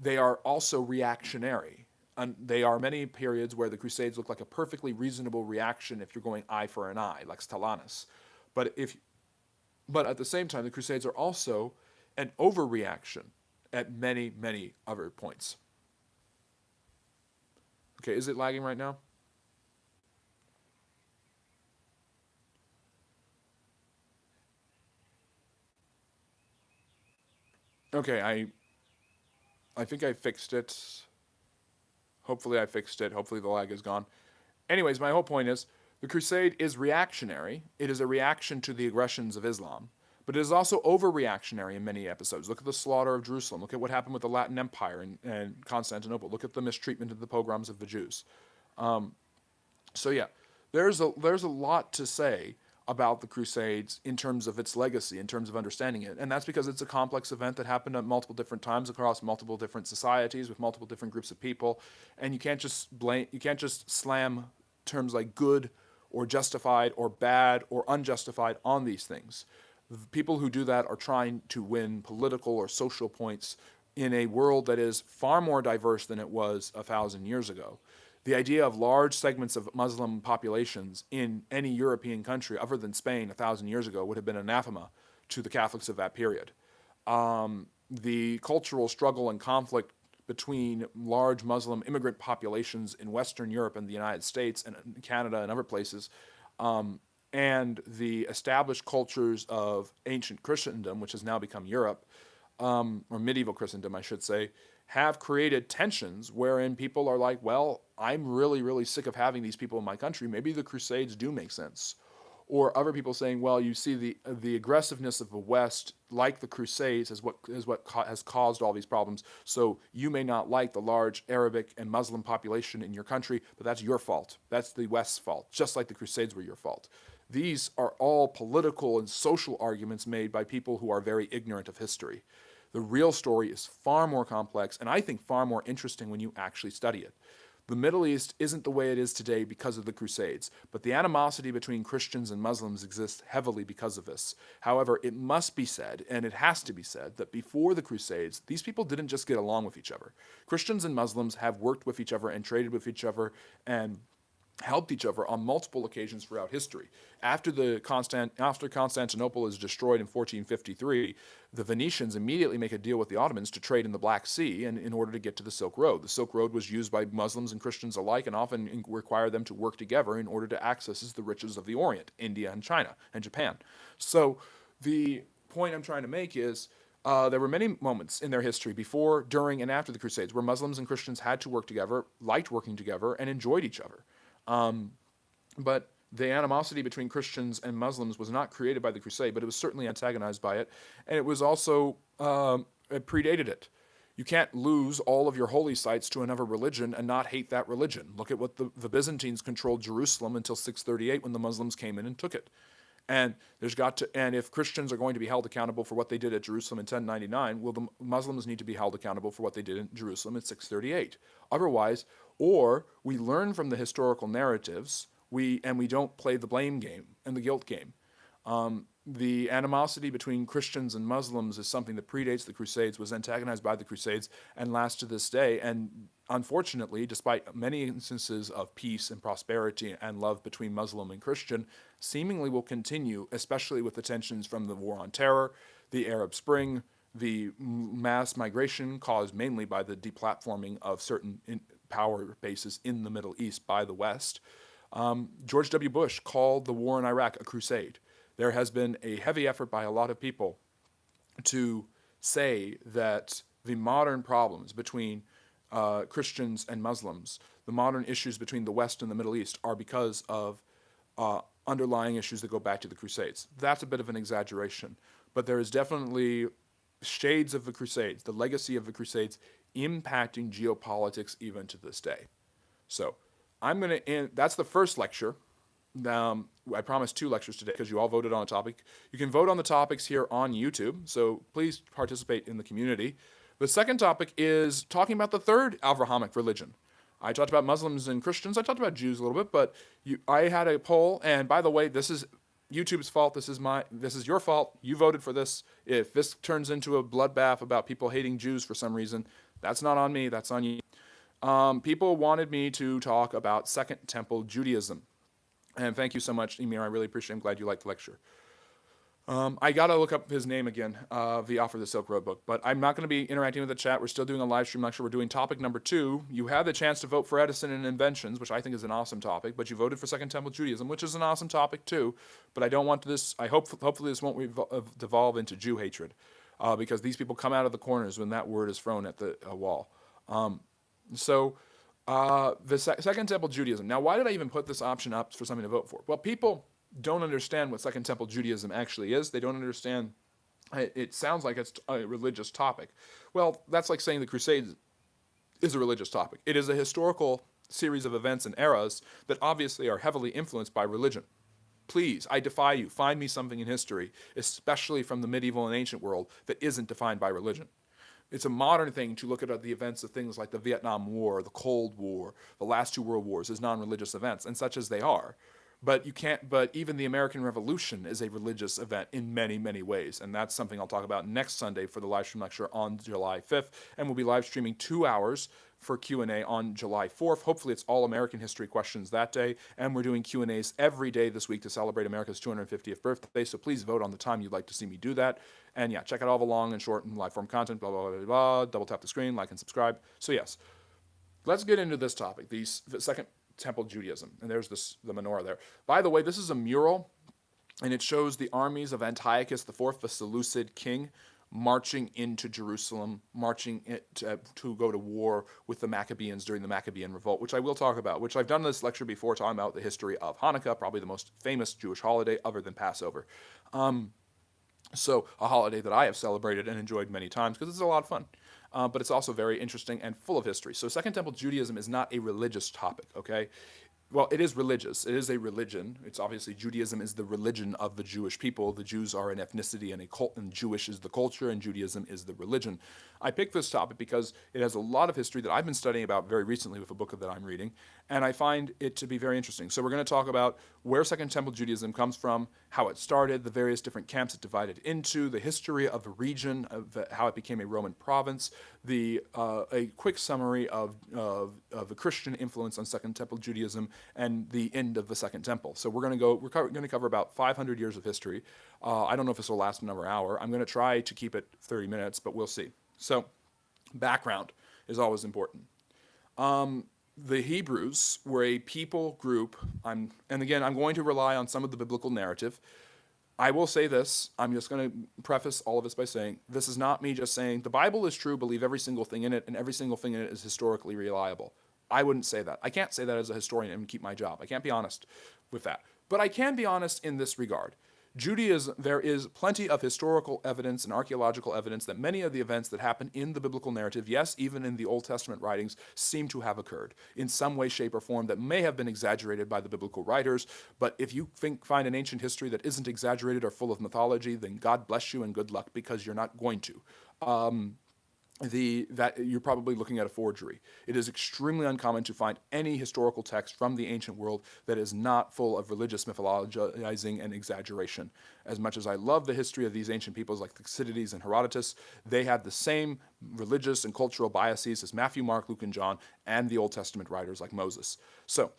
They are also reactionary. And they are many periods where the Crusades look like a perfectly reasonable reaction if you're going eye for an eye, like Stalanus. But at the same time, the Crusades are also an overreaction at many, many other points. Okay, is it lagging right now? Okay, I think I fixed it. Hopefully I fixed it. Hopefully the lag is gone. Anyways, my whole point is the crusade is reactionary. It is a reaction to the aggressions of Islam, but it is also overreactionary in many episodes. Look at the slaughter of Jerusalem. Look at what happened with the Latin Empire and Constantinople. Look at the mistreatment of the pogroms of the Jews. So yeah, there's a lot to say about the Crusades in terms of its legacy, in terms of understanding it, and that's because it's a complex event that happened at multiple different times across multiple different societies with multiple different groups of people, and you can't just slam terms like good or justified or bad or unjustified on these things. People who do that are trying to win political or social points in a world that is far more diverse than it was 1,000 years ago. The idea of large segments of Muslim populations in any European country other than Spain 1,000 years ago would have been anathema to the Catholics of that period. The cultural struggle and conflict between large Muslim immigrant populations in Western Europe and the United States and Canada and other places, and the established cultures of ancient Christendom, which has now become Europe, or medieval Christendom, I should say, have created tensions wherein people are like, well, I'm really, really sick of having these people in my country. Maybe the Crusades do make sense. Or other people saying, well, you see the aggressiveness of the West, like the Crusades, is what has caused all these problems. So you may not like the large Arabic and Muslim population in your country, but that's your fault. That's the West's fault, just like the Crusades were your fault. These are all political and social arguments made by people who are very ignorant of history. The real story is far more complex and I think far more interesting when you actually study it. The Middle East isn't the way it is today because of the Crusades, but the animosity between Christians and Muslims exists heavily because of this. However, it must be said, and it has to be said, that before the Crusades, these people didn't just get along with each other. Christians and Muslims have worked with each other and traded with each other and helped each other on multiple occasions throughout history. After Constantinople is destroyed in 1453, the Venetians immediately make a deal with the Ottomans to trade in the Black Sea and in order to get to the Silk Road. The Silk Road was used by Muslims and Christians alike and often required them to work together in order to access the riches of the Orient, India and China and Japan. So the point I'm trying to make is there were many moments in their history before, during, and after the Crusades where Muslims and Christians had to work together, liked working together, and enjoyed each other. But the animosity between Christians and Muslims was not created by the Crusade, but it was certainly antagonized by it, and it was also it predated it. You can't lose all of your holy sites to another religion and not hate that religion. Look at what the Byzantines controlled Jerusalem until 638 when the Muslims came in and took it. And if Christians are going to be held accountable for what they did at Jerusalem in 1099, well, the Muslims need to be held accountable for what they did in Jerusalem in 638. Otherwise, or we learn from the historical narratives, we don't play the blame game and the guilt game. The animosity between Christians and Muslims is something that predates the Crusades, was antagonized by the Crusades, and lasts to this day. And unfortunately, despite many instances of peace and prosperity and love between Muslim and Christian, seemingly will continue, especially with the tensions from the War on Terror, the Arab Spring, the mass migration caused mainly by the deplatforming of certain power bases in the Middle East by the West. George W. Bush called the war in Iraq a crusade. There has been a heavy effort by a lot of people to say that the modern problems between Christians and Muslims, the modern issues between the West and the Middle East, are because of underlying issues that go back to the Crusades. That's a bit of an exaggeration, but there is definitely shades of the Crusades, the legacy of the Crusades, impacting geopolitics even to this day. So I'm going to end. That's the first lecture. I promised 2 lectures today because you all voted on a topic. You can vote on the topics here on YouTube, so please participate in the community. The second topic is talking about the third Abrahamic religion. I talked about Muslims and Christians. I talked about Jews a little bit, but I had a poll, and by the way, this is YouTube's fault. This is your fault. You voted for this. If this turns into a bloodbath about people hating Jews for some reason, that's not on me. That's on you. People wanted me to talk about Second Temple Judaism. And thank you so much, Emir. I really appreciate it. I'm glad you liked the lecture. I got to look up his name again, the author of the Silk Road book. But I'm not going to be interacting with the chat. We're still doing a live stream lecture. We're doing topic number 2. You have the chance to vote for Edison and inventions, which I think is an awesome topic. But you voted for Second Temple Judaism, which is an awesome topic too. But I don't want this. Hopefully this won't devolve into Jew hatred. because these people come out of the corners when that word is thrown at the wall. So the Second Temple Judaism. Now, why did I even put this option up for something to vote for? Well, people don't understand what Second Temple Judaism actually is. They don't understand. It sounds like it's a religious topic. Well, that's like saying the Crusades is a religious topic. It is a historical series of events and eras that obviously are heavily influenced by religion. Please, I defy you, find me something in history, especially from the medieval and ancient world, that isn't defined by religion. It's a modern thing to look at the events of things like the Vietnam War, the Cold War, the last two world wars as non-religious events, and such as they are. But you can't. But even the American Revolution is a religious event in many, many ways, and that's something I'll talk about next Sunday for the live stream lecture on July 5th, and we'll be live streaming 2 hours for Q&A on July 4th. Hopefully, it's all American history questions that day, and we're doing Q&As every day this week to celebrate America's 250th birthday. So please vote on the time you'd like to see me do that. And yeah, check out all the long and short and live form content. Blah blah blah blah. Blah. Double tap the screen, like and subscribe. So yes, let's get into this topic. The Second Temple Judaism, and there's the menorah there. By the way, this is a mural, and it shows the armies of Antiochus IV, the Seleucid king, marching into Jerusalem, marching to go to war with the Maccabees during the Maccabean revolt, which I will talk about, which I've done this lecture before, talking about the history of Hanukkah, probably the most famous Jewish holiday other than Passover. So a holiday that I have celebrated and enjoyed many times because it's a lot of fun. But it's also very interesting and full of history. So Second Temple Judaism is not a religious topic, okay? Well, it is religious. It is a religion. It's obviously Judaism is the religion of the Jewish people. The Jews are an ethnicity and a cult, and Jewish is the culture, and Judaism is the religion. I picked this topic because it has a lot of history that I've been studying about very recently with a book that I'm reading, and I find it to be very interesting. So we're going to talk about where Second Temple Judaism comes from, how it started, the various different camps it divided into, the history of the region, how it became a Roman province, a quick summary of the Christian influence on Second Temple Judaism, and the end of the Second Temple. So we're going to cover about 500 years of history. I don't know if this will last another hour. I'm going to try to keep it 30 minutes, but we'll see. So background is always important. The Hebrews were a people group, and again, I'm going to rely on some of the biblical narrative. I will say this, I'm just going to preface all of this by saying, this is not me just saying, the Bible is true, believe every single thing in it, and every single thing in it is historically reliable. I wouldn't say that. I can't say that as a historian and keep my job. I can't be honest with that. But I can be honest in this regard. Judaism, there is plenty of historical evidence and archaeological evidence that many of the events that happen in the biblical narrative, yes, even in the Old Testament writings, seem to have occurred in some way, shape, or form that may have been exaggerated by the biblical writers. But if you find an ancient history that isn't exaggerated or full of mythology, then God bless you and good luck, because you're not going to. That you're probably looking at a forgery. It is extremely uncommon to find any historical text from the ancient world that is not full of religious mythologizing and exaggeration. As much as I love the history of these ancient peoples like Thucydides and Herodotus, they had the same religious and cultural biases as Matthew, Mark, Luke, and John, and the Old Testament writers like Moses. So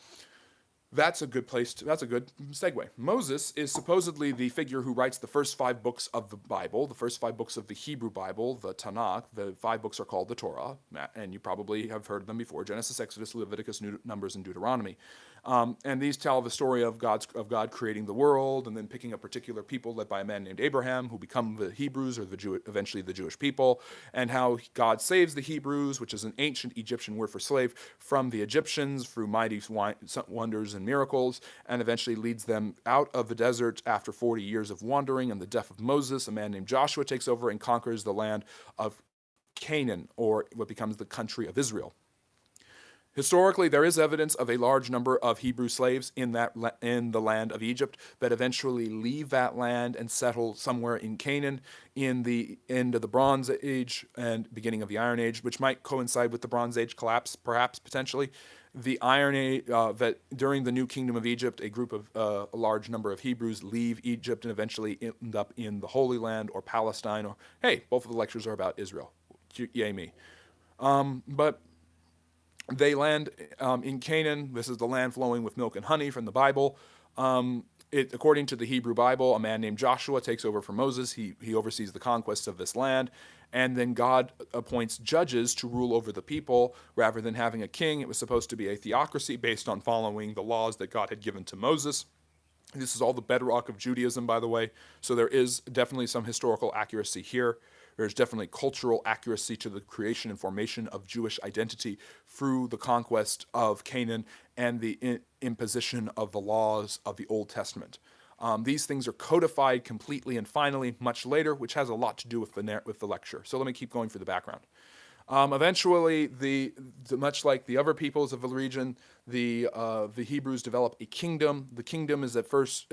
that's a good that's a good segue. Moses is supposedly the figure who writes the first 5 books of the Bible, the first 5 books of the Hebrew Bible, the Tanakh. The 5 books are called the Torah, and you probably have heard them before: Genesis, Exodus, Leviticus, Numbers, and Deuteronomy. And these tell the story of God creating the world, and then picking a particular people led by a man named Abraham, who become the Hebrews, or eventually the Jewish people, and how God saves the Hebrews, which is an ancient Egyptian word for slave, from the Egyptians through mighty wonders and miracles, and eventually leads them out of the desert after 40 years of wandering. And the death of Moses, a man named Joshua takes over and conquers the land of Canaan, or what becomes the country of Israel. Historically, there is evidence of a large number of Hebrew slaves in the land of Egypt that eventually leave that land and settle somewhere in Canaan in the end of the Bronze Age and beginning of the Iron Age, which might coincide with the Bronze Age collapse, perhaps, potentially. The Iron Age, that during the New Kingdom of Egypt, a large number of Hebrews leave Egypt and eventually end up in the Holy Land or Palestine, or, hey, both of the lectures are about Israel. Yay me. But they land in Canaan. This is the land flowing with milk and honey from the Bible. According to the Hebrew Bible, a man named Joshua takes over for Moses. He oversees the conquest of this land. And then God appoints judges to rule over the people. Rather than having a king, it was supposed to be a theocracy based on following the laws that God had given to Moses. This is all the bedrock of Judaism, by the way. So there is definitely some historical accuracy here. there's definitely cultural accuracy to the creation and formation of Jewish identity through the conquest of Canaan and the imposition of the laws of the Old Testament. These things are codified completely and finally much later, which has a lot to do with the lecture. So let me keep going through the background. Eventually, much like the other peoples of the region, the Hebrews develop a kingdom. The kingdom is at first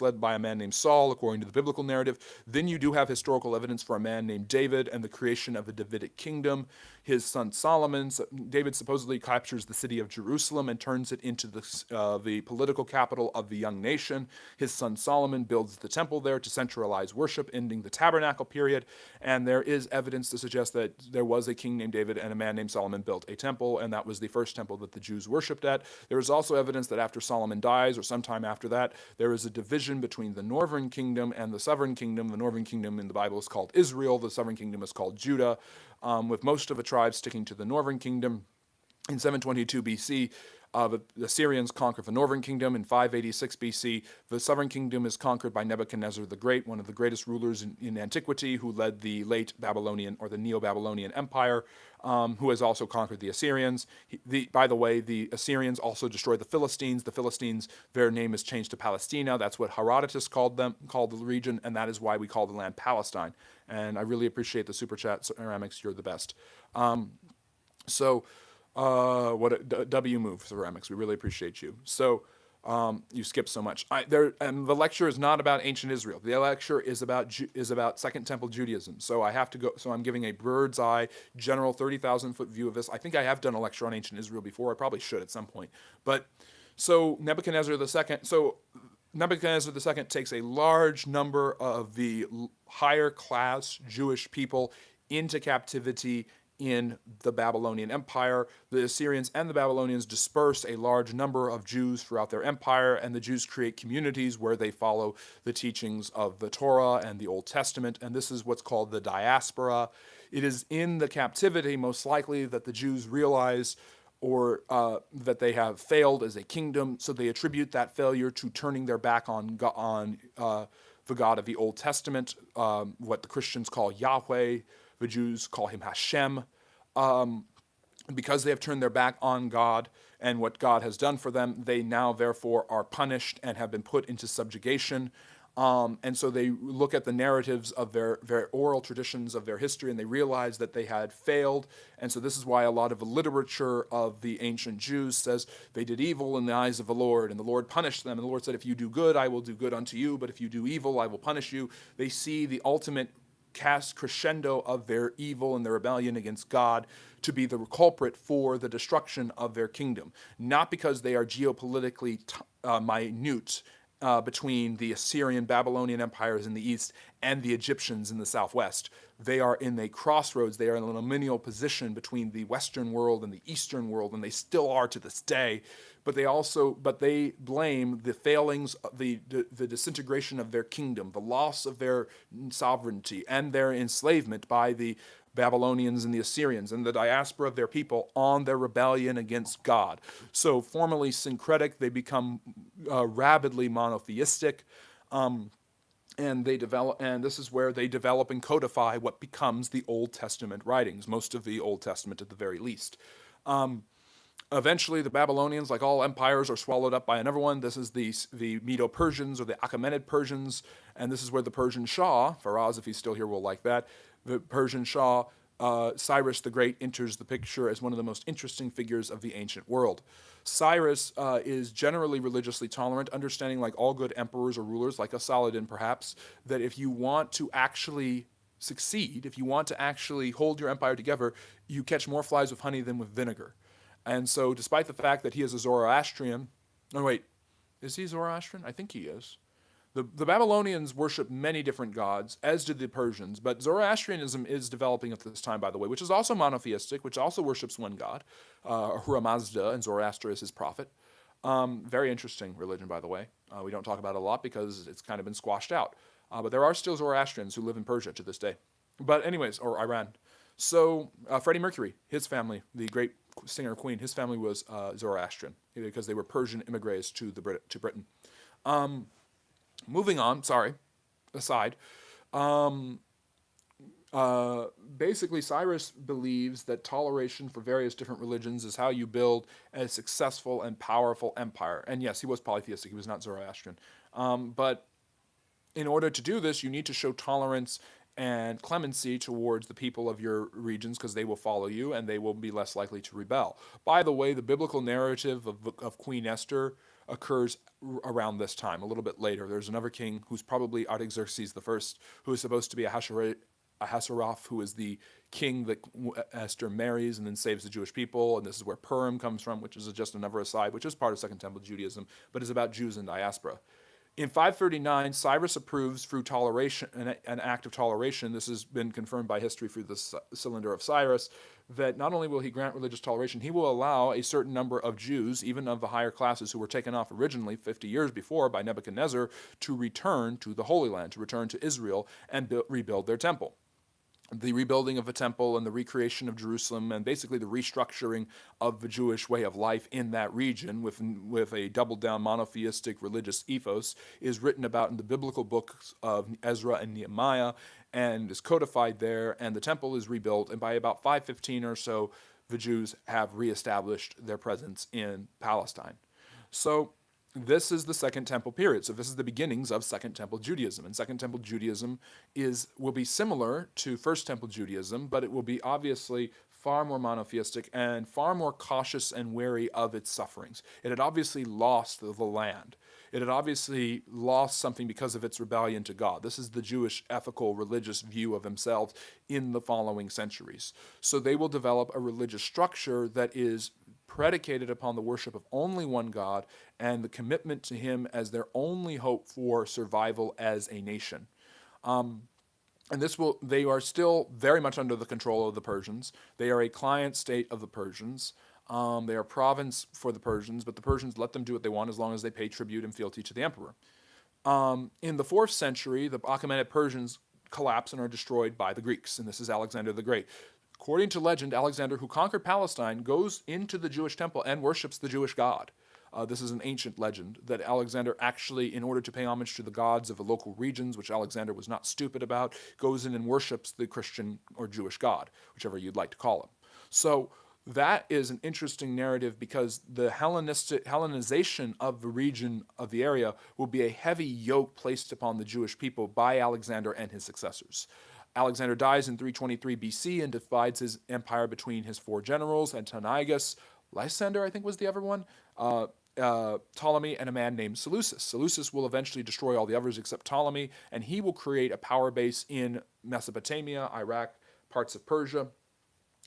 led by a man named Saul, according to the biblical narrative. Then you do have historical evidence for a man named David and the creation of a Davidic kingdom. His son Solomon, David supposedly captures the city of Jerusalem and turns it into the political capital of the young nation. His son Solomon builds the temple there to centralize worship, ending the tabernacle period. And there is evidence to suggest that there was a king named David and a man named Solomon built a temple, and that was the first temple that the Jews worshipped at. There is also evidence that after Solomon dies, or sometime after that, there is a division between the northern kingdom and the southern kingdom. The northern kingdom in the Bible is called Israel. The southern kingdom is called Judah, with most of the tribes sticking to the northern kingdom. In 722 BC, the Assyrians conquered the northern kingdom. In 586 BC, the southern kingdom is conquered by Nebuchadnezzar the Great, one of the greatest rulers in antiquity, who led the late Babylonian or the Neo-Babylonian Empire, who has also conquered the Assyrians. By the way, the Assyrians also destroyed the Philistines. The Philistines, their name is changed to Palestina. That's what Herodotus called the region, and that is why we call the land Palestine. And I really appreciate the super chat, Ceramics. You're the best. W move, Ceramics. We really appreciate you. So you skipped so much. And the lecture is not about ancient Israel. The lecture is about Second Temple Judaism. So I have to go. So I'm giving a bird's eye, general 30,000-foot view of this. I think I have done a lecture on ancient Israel before. I probably should at some point. But so Nebuchadnezzar II takes a large number of the higher class Jewish people into captivity in the Babylonian Empire. The Assyrians and the Babylonians disperse a large number of Jews throughout their empire, and the Jews create communities where they follow the teachings of the Torah and the Old Testament, and this is what's called the diaspora. It is in the captivity, most likely, that the Jews realize that they have failed as a kingdom, so they attribute that failure to turning their back on the God of the Old Testament, what the Christians call Yahweh. The Jews call him Hashem. Because they have turned their back on God and what God has done for them, they now therefore are punished and have been put into subjugation. And so they look at the narratives of their oral traditions of their history, and they realize that they had failed. And so this is why a lot of the literature of the ancient Jews says they did evil in the eyes of the Lord, and the Lord punished them. And the Lord said, if you do good, I will do good unto you, but if you do evil, I will punish you. They see the ultimate cast crescendo of their evil and their rebellion against God to be the culprit for the destruction of their kingdom. Not because they are geopolitically minute between the Assyrian, Babylonian empires in the east and the Egyptians in the southwest. They are in a crossroads. They are in a liminal position between the Western world and the Eastern world, and they still are to this day. But they blame the failings, the disintegration of their kingdom, the loss of their sovereignty, and their enslavement by the Babylonians and the Assyrians and the diaspora of their people on their rebellion against God. So formerly syncretic, they become rabidly monotheistic, and this is where they develop and codify what becomes the Old Testament writings, most of the Old Testament at the very least. Eventually, the Babylonians, like all empires, are swallowed up by another one. This is the Medo-Persians or the Achaemenid Persians, and this is where the Persian Shah, Faraz, if he's still here, will like that. The Persian Shah, Cyrus the Great, enters the picture as one of the most interesting figures of the ancient world. Cyrus is generally religiously tolerant, understanding, like all good emperors or rulers, like a Saladin perhaps, that if you want to actually succeed, if you want to actually hold your empire together, you catch more flies with honey than with vinegar. And so despite the fact that he is a Zoroastrian, is he Zoroastrian? I think he is. The Babylonians worship many different gods, as did the Persians, but Zoroastrianism is developing at this time, by the way, which is also monotheistic, which also worships one god, Ahura Mazda, and Zoroaster is his prophet. Very interesting religion, by the way. We don't talk about it a lot because it's kind of been squashed out. But there are still Zoroastrians who live in Persia to this day. But anyways, or Iran. So Freddie Mercury, his family, the great singer Queen, his family was Zoroastrian because they were Persian immigrants to Britain. Moving on, aside, Uh, Basically, Cyrus believes that toleration for various different religions is how you build a successful and powerful empire. And yes, he was polytheistic, he was not Zoroastrian. But in order to do this, you need to show tolerance and clemency towards the people of your regions because they will follow you and they will be less likely to rebel. By the way, the biblical narrative of Queen Esther occurs around this time, a little bit later. There's another king who's probably Artaxerxes the First, who is supposed to be Ahasuerus, who is the king that Esther marries and then saves the Jewish people. And this is where Purim comes from, which is just another aside, which is part of Second Temple Judaism, but is about Jews in diaspora. In 539, Cyrus approves through toleration, an act of toleration. This has been confirmed by history through the Cylinder of Cyrus, that not only will he grant religious toleration, he will allow a certain number of Jews, even of the higher classes who were taken off originally 50 years before by Nebuchadnezzar, to return to the Holy Land, to return to Israel and rebuild their temple. The rebuilding of the temple and the recreation of Jerusalem and basically the restructuring of the Jewish way of life in that region with a double down monotheistic religious ethos is written about in the biblical books of Ezra and Nehemiah and is codified there, and the temple is rebuilt, and by about 515 or so the Jews have reestablished their presence in Palestine. So this is the Second Temple period. So this is the beginnings of Second Temple Judaism. And Second Temple Judaism will be similar to First Temple Judaism, but it will be obviously far more monotheistic and far more cautious and wary of its sufferings. It had obviously lost the land. It had obviously lost something because of its rebellion to God. This is the Jewish ethical religious view of themselves in the following centuries. So they will develop a religious structure that is predicated upon the worship of only one God and the commitment to him as their only hope for survival as a nation. And they are still very much under the control of the Persians. They are a client state of the Persians. They are province for the Persians, but the Persians let them do what they want as long as they pay tribute and fealty to the emperor. In the 4th century, the Achaemenid Persians collapse and are destroyed by the Greeks, and this is Alexander the Great. According to legend, Alexander, who conquered Palestine, goes into the Jewish temple and worships the Jewish God. This is an ancient legend that Alexander actually, in order to pay homage to the gods of the local regions, which Alexander was not stupid about, goes in and worships the Christian or Jewish God, whichever you'd like to call him. So that is an interesting narrative because the Hellenization of the region of the area will be a heavy yoke placed upon the Jewish people by Alexander and his successors. Alexander dies in 323 BC and divides his empire between his 4 generals, Antiochus, Lysander, I think was the other one, Ptolemy, and a man named Seleucus. Seleucus will eventually destroy all the others except Ptolemy, and he will create a power base in Mesopotamia, Iraq, parts of Persia,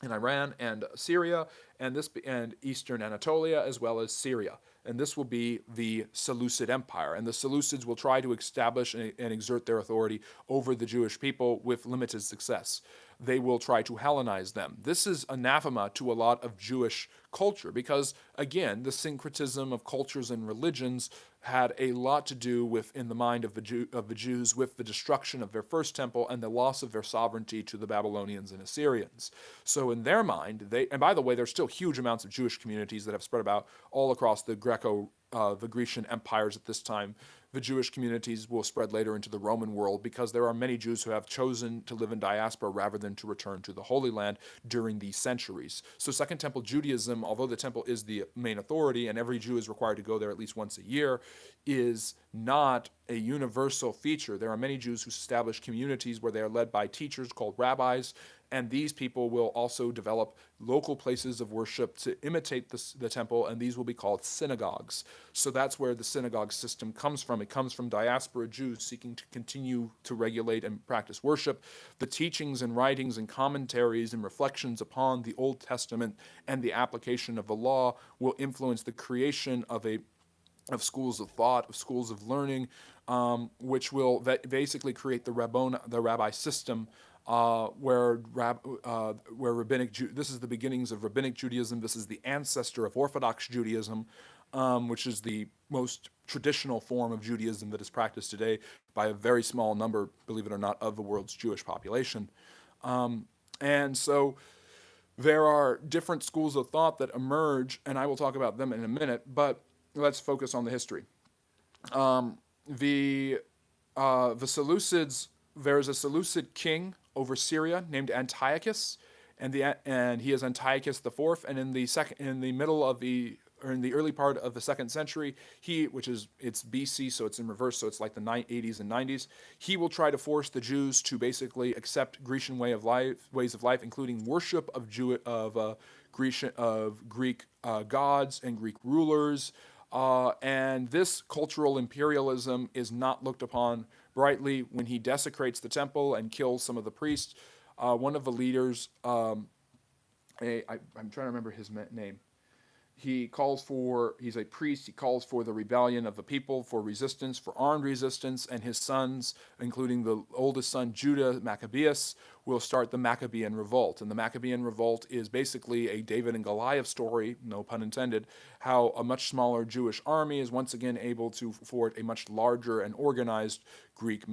in Iran and Syria, and eastern Anatolia, as well as Syria. And this will be the Seleucid Empire. And the Seleucids will try to establish and exert their authority over the Jewish people with limited success. They will try to Hellenize them. This is anathema to a lot of Jewish culture because, again, the syncretism of cultures and religions had a lot to do with, in the mind of the Jews, with the destruction of their first temple and the loss of their sovereignty to the Babylonians and Assyrians. So in their mind, and by the way, there's still huge amounts of Jewish communities that have spread about all across the Grecian empires at this time. The Jewish communities will spread later into the Roman world because there are many Jews who have chosen to live in diaspora rather than to return to the Holy Land during these centuries. So Second Temple Judaism, although the temple is the main authority and every Jew is required to go there at least once a year, is not a universal feature. There are many Jews who establish communities where they are led by teachers called rabbis, and these people will also develop local places of worship to imitate the temple, and these will be called synagogues. So that's where the synagogue system comes from. It comes from diaspora Jews seeking to continue to regulate and practice worship. The teachings and writings and commentaries and reflections upon the Old Testament and the application of the law will influence the creation of schools of thought, of schools of learning, which will basically create the rabbi system, where this is the beginnings of rabbinic Judaism. This is the ancestor of Orthodox Judaism, which is the most traditional form of Judaism that is practiced today by a very small number, believe it or not, of the world's Jewish population. And so there are different schools of thought that emerge, and I will talk about them in a minute, but let's focus on the history. The Seleucids, there's a Seleucid king over Syria named Antiochus, and he is Antiochus the fourth. And in the middle of the or in the early part of the second century, it's BC, so it's in reverse, so it's like the 80s and 90s. He will try to force the Jews to basically accept Grecian ways of life, including worship of Greek gods and Greek rulers. And this cultural imperialism is not looked upon brightly when he desecrates the temple and kills some of the priests. One of the leaders, I'm trying to remember his name. He's a priest, he calls for the rebellion of the people, for resistance, for armed resistance, and his sons, including the oldest son, Judah Maccabeus, will start the Maccabean Revolt. And the Maccabean Revolt is basically a David and Goliath story, no pun intended, how a much smaller Jewish army is once again able to thwart a much larger and organized Greek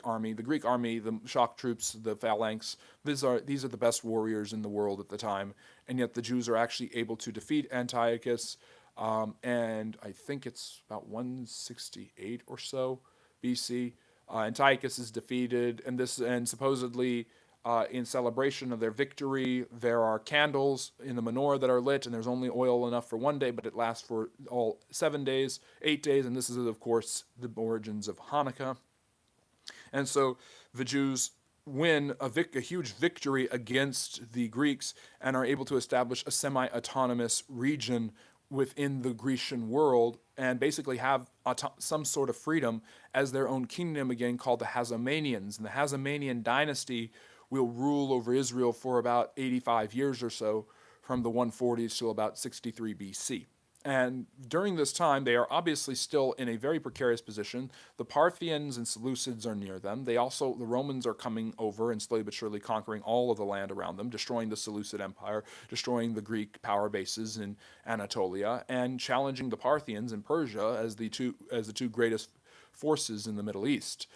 army. The Greek army, the shock troops, the phalanx, these are the best warriors in the world at the time, and yet the Jews are actually able to defeat Antiochus, and I think it's about 168 or so BC. Antiochus is defeated, and supposedly in celebration of their victory, there are candles in the menorah that are lit, and there's only oil enough for one day, but it lasts for all 7 days, 8 days, and this is, of course, the origins of Hanukkah. And so the Jews win a huge victory against the Greeks and are able to establish a semi-autonomous region within the Grecian world and basically have some sort of freedom as their own kingdom again, called the Hasmoneans. And the Hasmonean dynasty will rule over Israel for about 85 years or so, from the 140s till about 63 BC. And during this time, they are obviously still in a very precarious position. The Parthians and Seleucids are near them. The Romans are coming over and slowly but surely conquering all of the land around them, destroying the Seleucid Empire, destroying the Greek power bases in Anatolia, and challenging the Parthians in Persia as the two greatest forces in the Middle East.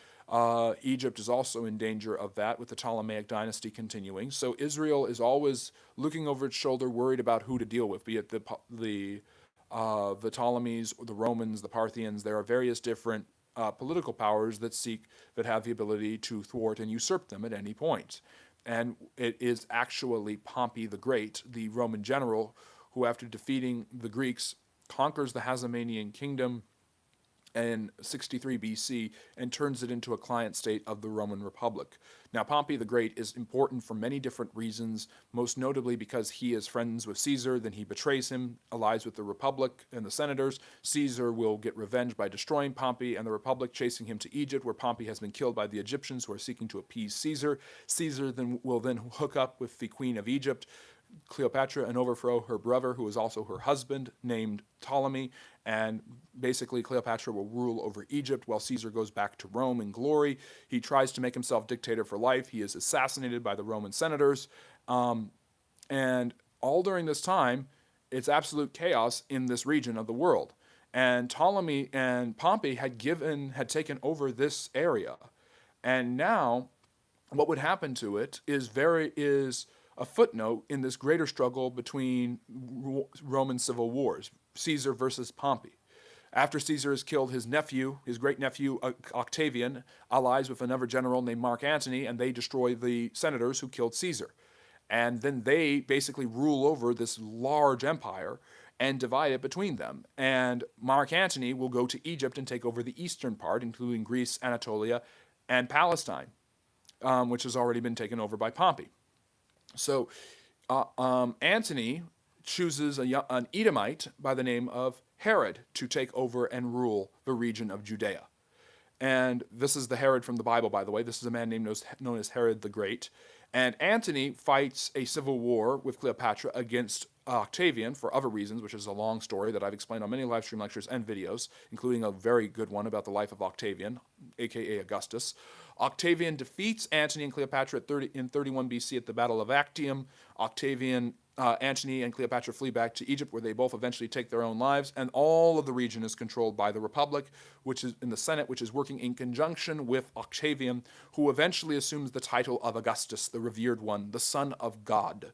Egypt is also in danger of that, with the Ptolemaic dynasty continuing. So Israel is always looking over its shoulder, worried about who to deal with, be it the Ptolemies, the Romans, the Parthians. There are various different political powers that have the ability to thwart and usurp them at any point. And it is actually Pompey the Great, the Roman general, who, after defeating the Greeks, conquers the Hasmonean kingdom in 63 BC and turns it into a client state of the Roman Republic. Now, Pompey the Great is important for many different reasons, most notably because he is friends with Caesar, then he betrays him, allies with the Republic and the senators. Caesar will get revenge by destroying Pompey, and the Republic chasing him to Egypt, where Pompey has been killed by the Egyptians, who are seeking to appease Caesar. Caesar will then hook up with the Queen of Egypt, Cleopatra, and overthrow her brother, who is also her husband, named Ptolemy, and basically Cleopatra will rule over Egypt while Caesar goes back to Rome in glory. He tries to make himself dictator for life. He is assassinated by the Roman senators, and all during this time, it's absolute chaos in this region of the world. And Ptolemy and Pompey had taken over this area, and now what would happen to it is a footnote in this greater struggle between Roman civil wars, Caesar versus Pompey. After Caesar has killed his great-nephew Octavian, allies with another general named Mark Antony, and they destroy the senators who killed Caesar. And then they basically rule over this large empire and divide it between them. And Mark Antony will go to Egypt and take over the eastern part, including Greece, Anatolia, and Palestine, which has already been taken over by Pompey. So Antony chooses an Edomite by the name of Herod to take over and rule the region of Judea. And this is the Herod from the Bible, by the way. This is a man known as Herod the Great. And Antony fights a civil war with Cleopatra against Octavian for other reasons, which is a long story that I've explained on many live stream lectures and videos, including a very good one about the life of Octavian, aka Augustus. Octavian defeats Antony and Cleopatra in 31 BC at the Battle of Actium. Antony and Cleopatra flee back to Egypt, where they both eventually take their own lives, and all of the region is controlled by the Republic, which is in the Senate, which is working in conjunction with Octavian, who eventually assumes the title of Augustus, the revered one, the son of God.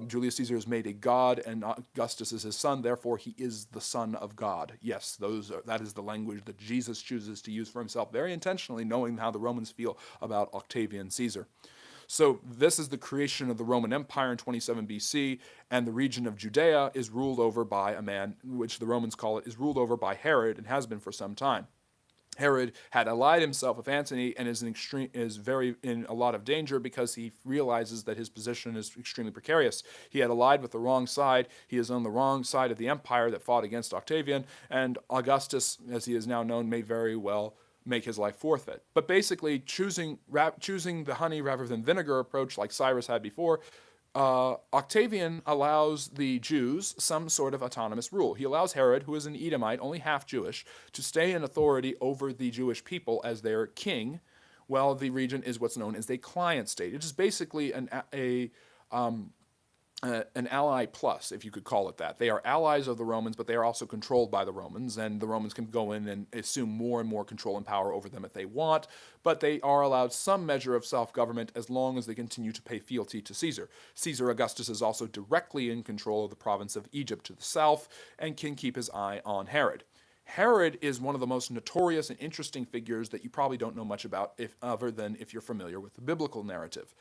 Julius Caesar is made a god, and Augustus is his son, therefore he is the son of God. Yes, that is the language that Jesus chooses to use for himself very intentionally, knowing how the Romans feel about Octavian Caesar. So this is the creation of the Roman Empire in 27 BC, and the region of Judea is ruled over by a man, which the Romans call it, is ruled over by Herod and has been for some time. Herod had allied himself with Antony and is very in a lot of danger because he realizes that his position is extremely precarious. He had allied with the wrong side. He is on the wrong side of the empire that fought against Octavian, and Augustus, as he is now known, may very well make his life forfeit. But basically, choosing the honey rather than vinegar approach, like Cyrus had before, Octavian allows the Jews some sort of autonomous rule. He allows Herod, who is an Edomite, only half Jewish, to stay in authority over the Jewish people as their king, while the region is what's known as a client state. It is basically an ally plus, if you could call it that. They are allies of the Romans, but they are also controlled by the Romans, and the Romans can go in and assume more and more control and power over them if they want, but they are allowed some measure of self-government as long as they continue to pay fealty to Caesar. Caesar Augustus is also directly in control of the province of Egypt to the south and can keep his eye on Herod. Herod is one of the most notorious and interesting figures that you probably don't know much about, other than if you're familiar with the biblical narrative.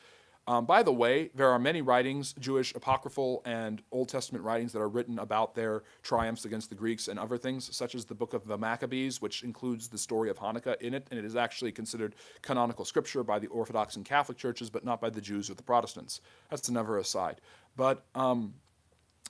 By the way, there are many writings, Jewish apocryphal and Old Testament writings, that are written about their triumphs against the Greeks and other things, such as the book of the Maccabees, which includes the story of Hanukkah in it, and it is actually considered canonical scripture by the Orthodox and Catholic churches, but not by the Jews or the Protestants. That's another aside. But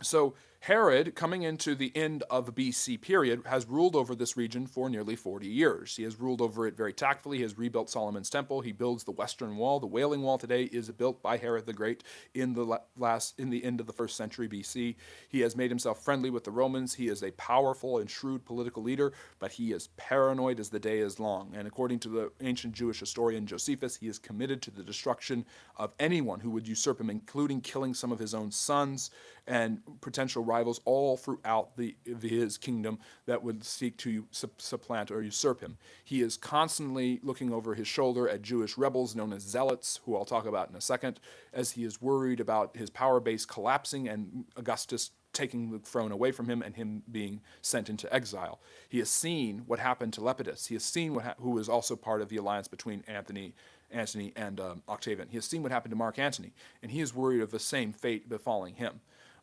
so Herod, coming into the end of the BC period, has ruled over this region for nearly 40 years. He has ruled over it very tactfully. He has rebuilt Solomon's temple. He builds the Western Wall. The Wailing Wall today is built by Herod the Great in the end of the 1st century BC. He has made himself friendly with the Romans. He is a powerful and shrewd political leader, but he is paranoid as the day is long. And according to the ancient Jewish historian Josephus, he is committed to the destruction of anyone who would usurp him, including killing some of his own sons and potential rivals all throughout his kingdom that would seek to supplant or usurp him. He is constantly looking over his shoulder at Jewish rebels known as zealots, who I'll talk about in a second, as he is worried about his power base collapsing and Augustus taking the throne away from him and him being sent into exile. He has seen what happened to Lepidus. He has seen who was also part of the alliance between Antony and Octavian. He has seen what happened to Mark Antony, and he is worried of the same fate befalling him.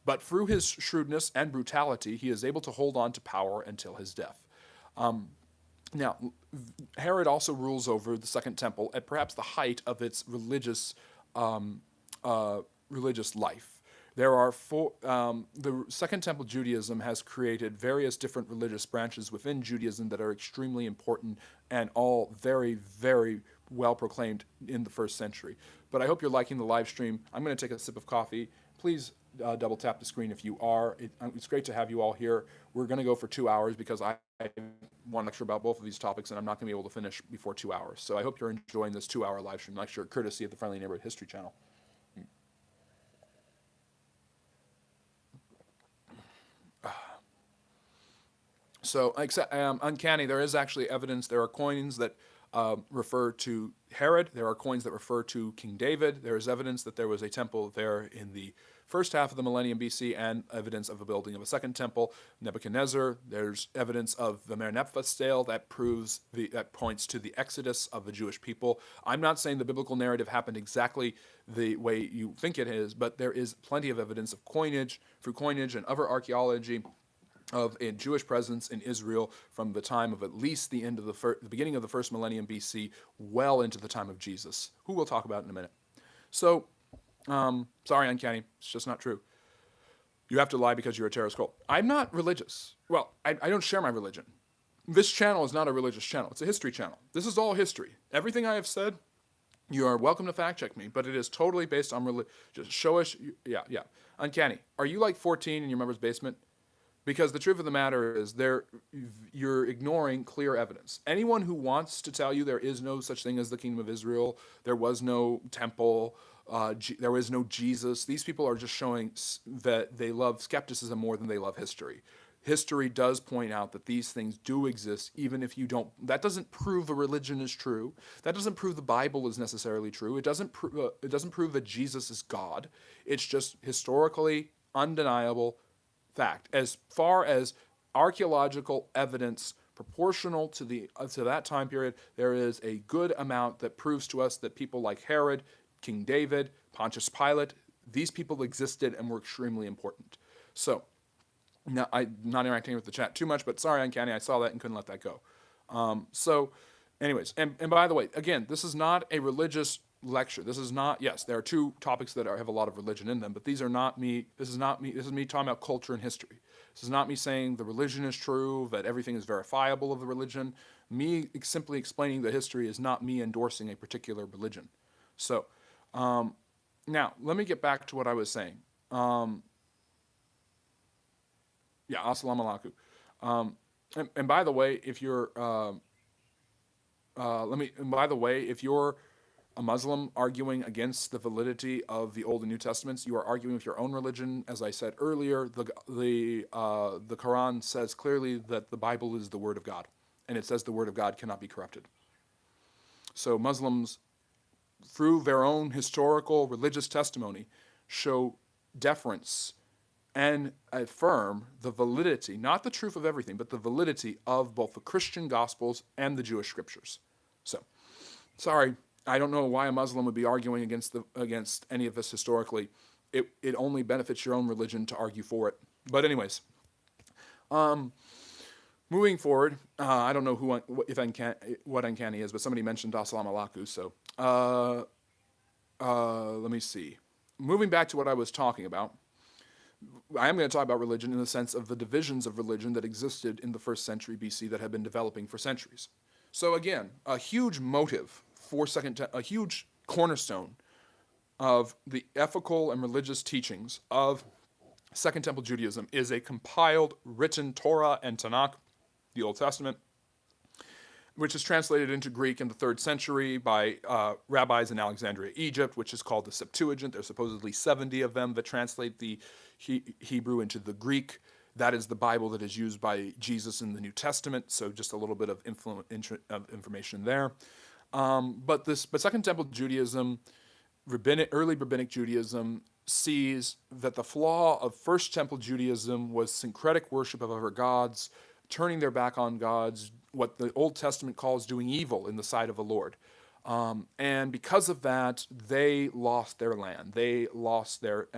But through his shrewdness and brutality, he is able to hold on to power until his death. Now, Herod also rules over the Second Temple at perhaps the height of its religious life. There are the Second Temple Judaism has created various different religious branches within Judaism that are extremely important and all very, very well proclaimed in the 1st century. But I hope you're liking the live stream. I'm going to take a sip of coffee. Please double tap the screen if you are. It's great to have you all here. We're going to go for 2 hours because I want to lecture about both of these topics, and I'm not going to be able to finish before 2 hours. So I hope you're enjoying this 2-hour live stream lecture, courtesy of the Friendly Neighborhood History Channel. So, uncanny, there is actually evidence. There are coins that refer to Herod. There are coins that refer to King David. There is evidence that there was a temple there in the first half of the millennium BC, and evidence of a building of a second temple. Nebuchadnezzar. There's evidence of the Merneptah stele that points to the exodus of the Jewish people. I'm not saying the biblical narrative happened exactly the way you think it is, but there is plenty of evidence of through coinage and other archaeology, of a Jewish presence in Israel from the time of at least the beginning of the first millennium BC, well into the time of Jesus, who we'll talk about in a minute. So, sorry, Uncanny, it's just not true. You have to lie because you're a terrorist cult. I'm not religious. Well, I don't share my religion. This channel is not a religious channel. It's a history channel. This is all history. Everything I have said, you are welcome to fact check me, but it is totally based on religion. Just show us, yeah. Uncanny, are you like 14 in your mother's basement? Because the truth of the matter is you're ignoring clear evidence. Anyone who wants to tell you there is no such thing as the Kingdom of Israel, there was no temple, there was no Jesus, these people are just showing that they love skepticism more than they love history. History does point out that these things do exist, even if you don't. That doesn't prove a religion is true. That doesn't prove the Bible is necessarily true. It doesn't prove that Jesus is God. It's just historically undeniable fact. As far as archaeological evidence proportional to that time period, there is a good amount that proves to us that people like Herod King David, Pontius Pilate. These people existed and were extremely important. So, now I'm not interacting with the chat too much, but sorry, Uncanny, I saw that and couldn't let that go. Anyways, and by the way, again, this is not a religious lecture. This is not, yes, there are two topics that have a lot of religion in them, but these are not me, this is me talking about culture and history. This is not me saying the religion is true, that everything is verifiable of the religion. Me simply explaining the history is not me endorsing a particular religion. So, now, let me get back to what I was saying. Yeah, assalamu alaikum. And by the way, if you're if you're a Muslim arguing against the validity of the Old and New Testaments, you are arguing with your own religion. As I said earlier, the Quran says clearly that the Bible is the Word of God, and it says the Word of God cannot be corrupted. So Muslims, through their own historical religious testimony, show deference and affirm the validity, not the truth of everything, but the validity of both the Christian Gospels and the Jewish Scriptures. So, sorry, I don't know why a Muslim would be arguing against any of this historically. It only benefits your own religion to argue for it. But anyways, moving forward, I don't know what Uncanny is, but somebody mentioned Assalamu alaikum, so let me see. Moving back to what I was talking about, I am going to talk about religion in the sense of the divisions of religion that existed in the 1st century BC that have been developing for centuries. So again, a huge motive for a huge cornerstone of the ethical and religious teachings of Second Temple Judaism is a compiled, written Torah and Tanakh, the Old Testament, which is translated into Greek in the 3rd century by rabbis in Alexandria, Egypt, which is called the Septuagint. There's supposedly 70 of them that translate the Hebrew into the Greek. That is the Bible that is used by Jesus in the New Testament, so just a little bit of information there. But Second Temple Judaism, early Rabbinic Judaism, sees that the flaw of First Temple Judaism was syncretic worship of other gods, turning their back on gods, what the Old Testament calls doing evil in the sight of the Lord. And because of that, they lost their land. They lost their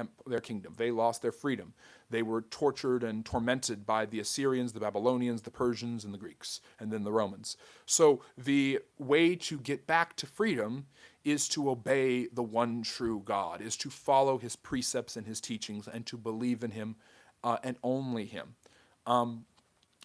kingdom. They lost their freedom. They were tortured and tormented by the Assyrians, the Babylonians, the Persians, and the Greeks, and then the Romans. So the way to get back to freedom is to obey the one true God, is to follow his precepts and his teachings, and to believe in him and only him.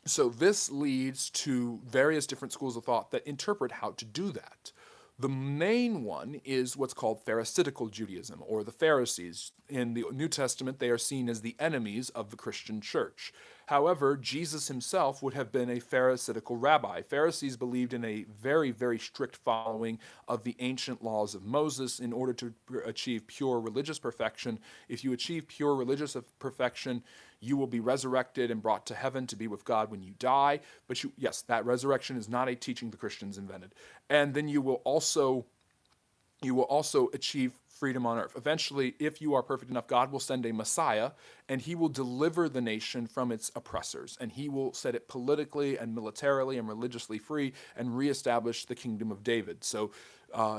So this leads to various different schools of thought that interpret how to do that. The main one is what's called Pharisaical Judaism, or the Pharisees. In the New Testament, they are seen as the enemies of the Christian church. However, Jesus himself would have been a Pharisaical rabbi. Pharisees believed in a very, very strict following of the ancient laws of Moses in order to achieve pure religious perfection. If you achieve pure religious perfection, you will be resurrected and brought to heaven to be with God when you die. But yes, that resurrection is not a teaching the Christians invented. And then you will also achieve freedom on earth. Eventually, if you are perfect enough, God will send a Messiah, and he will deliver the nation from its oppressors, and he will set it politically and militarily and religiously free and reestablish the kingdom of David. So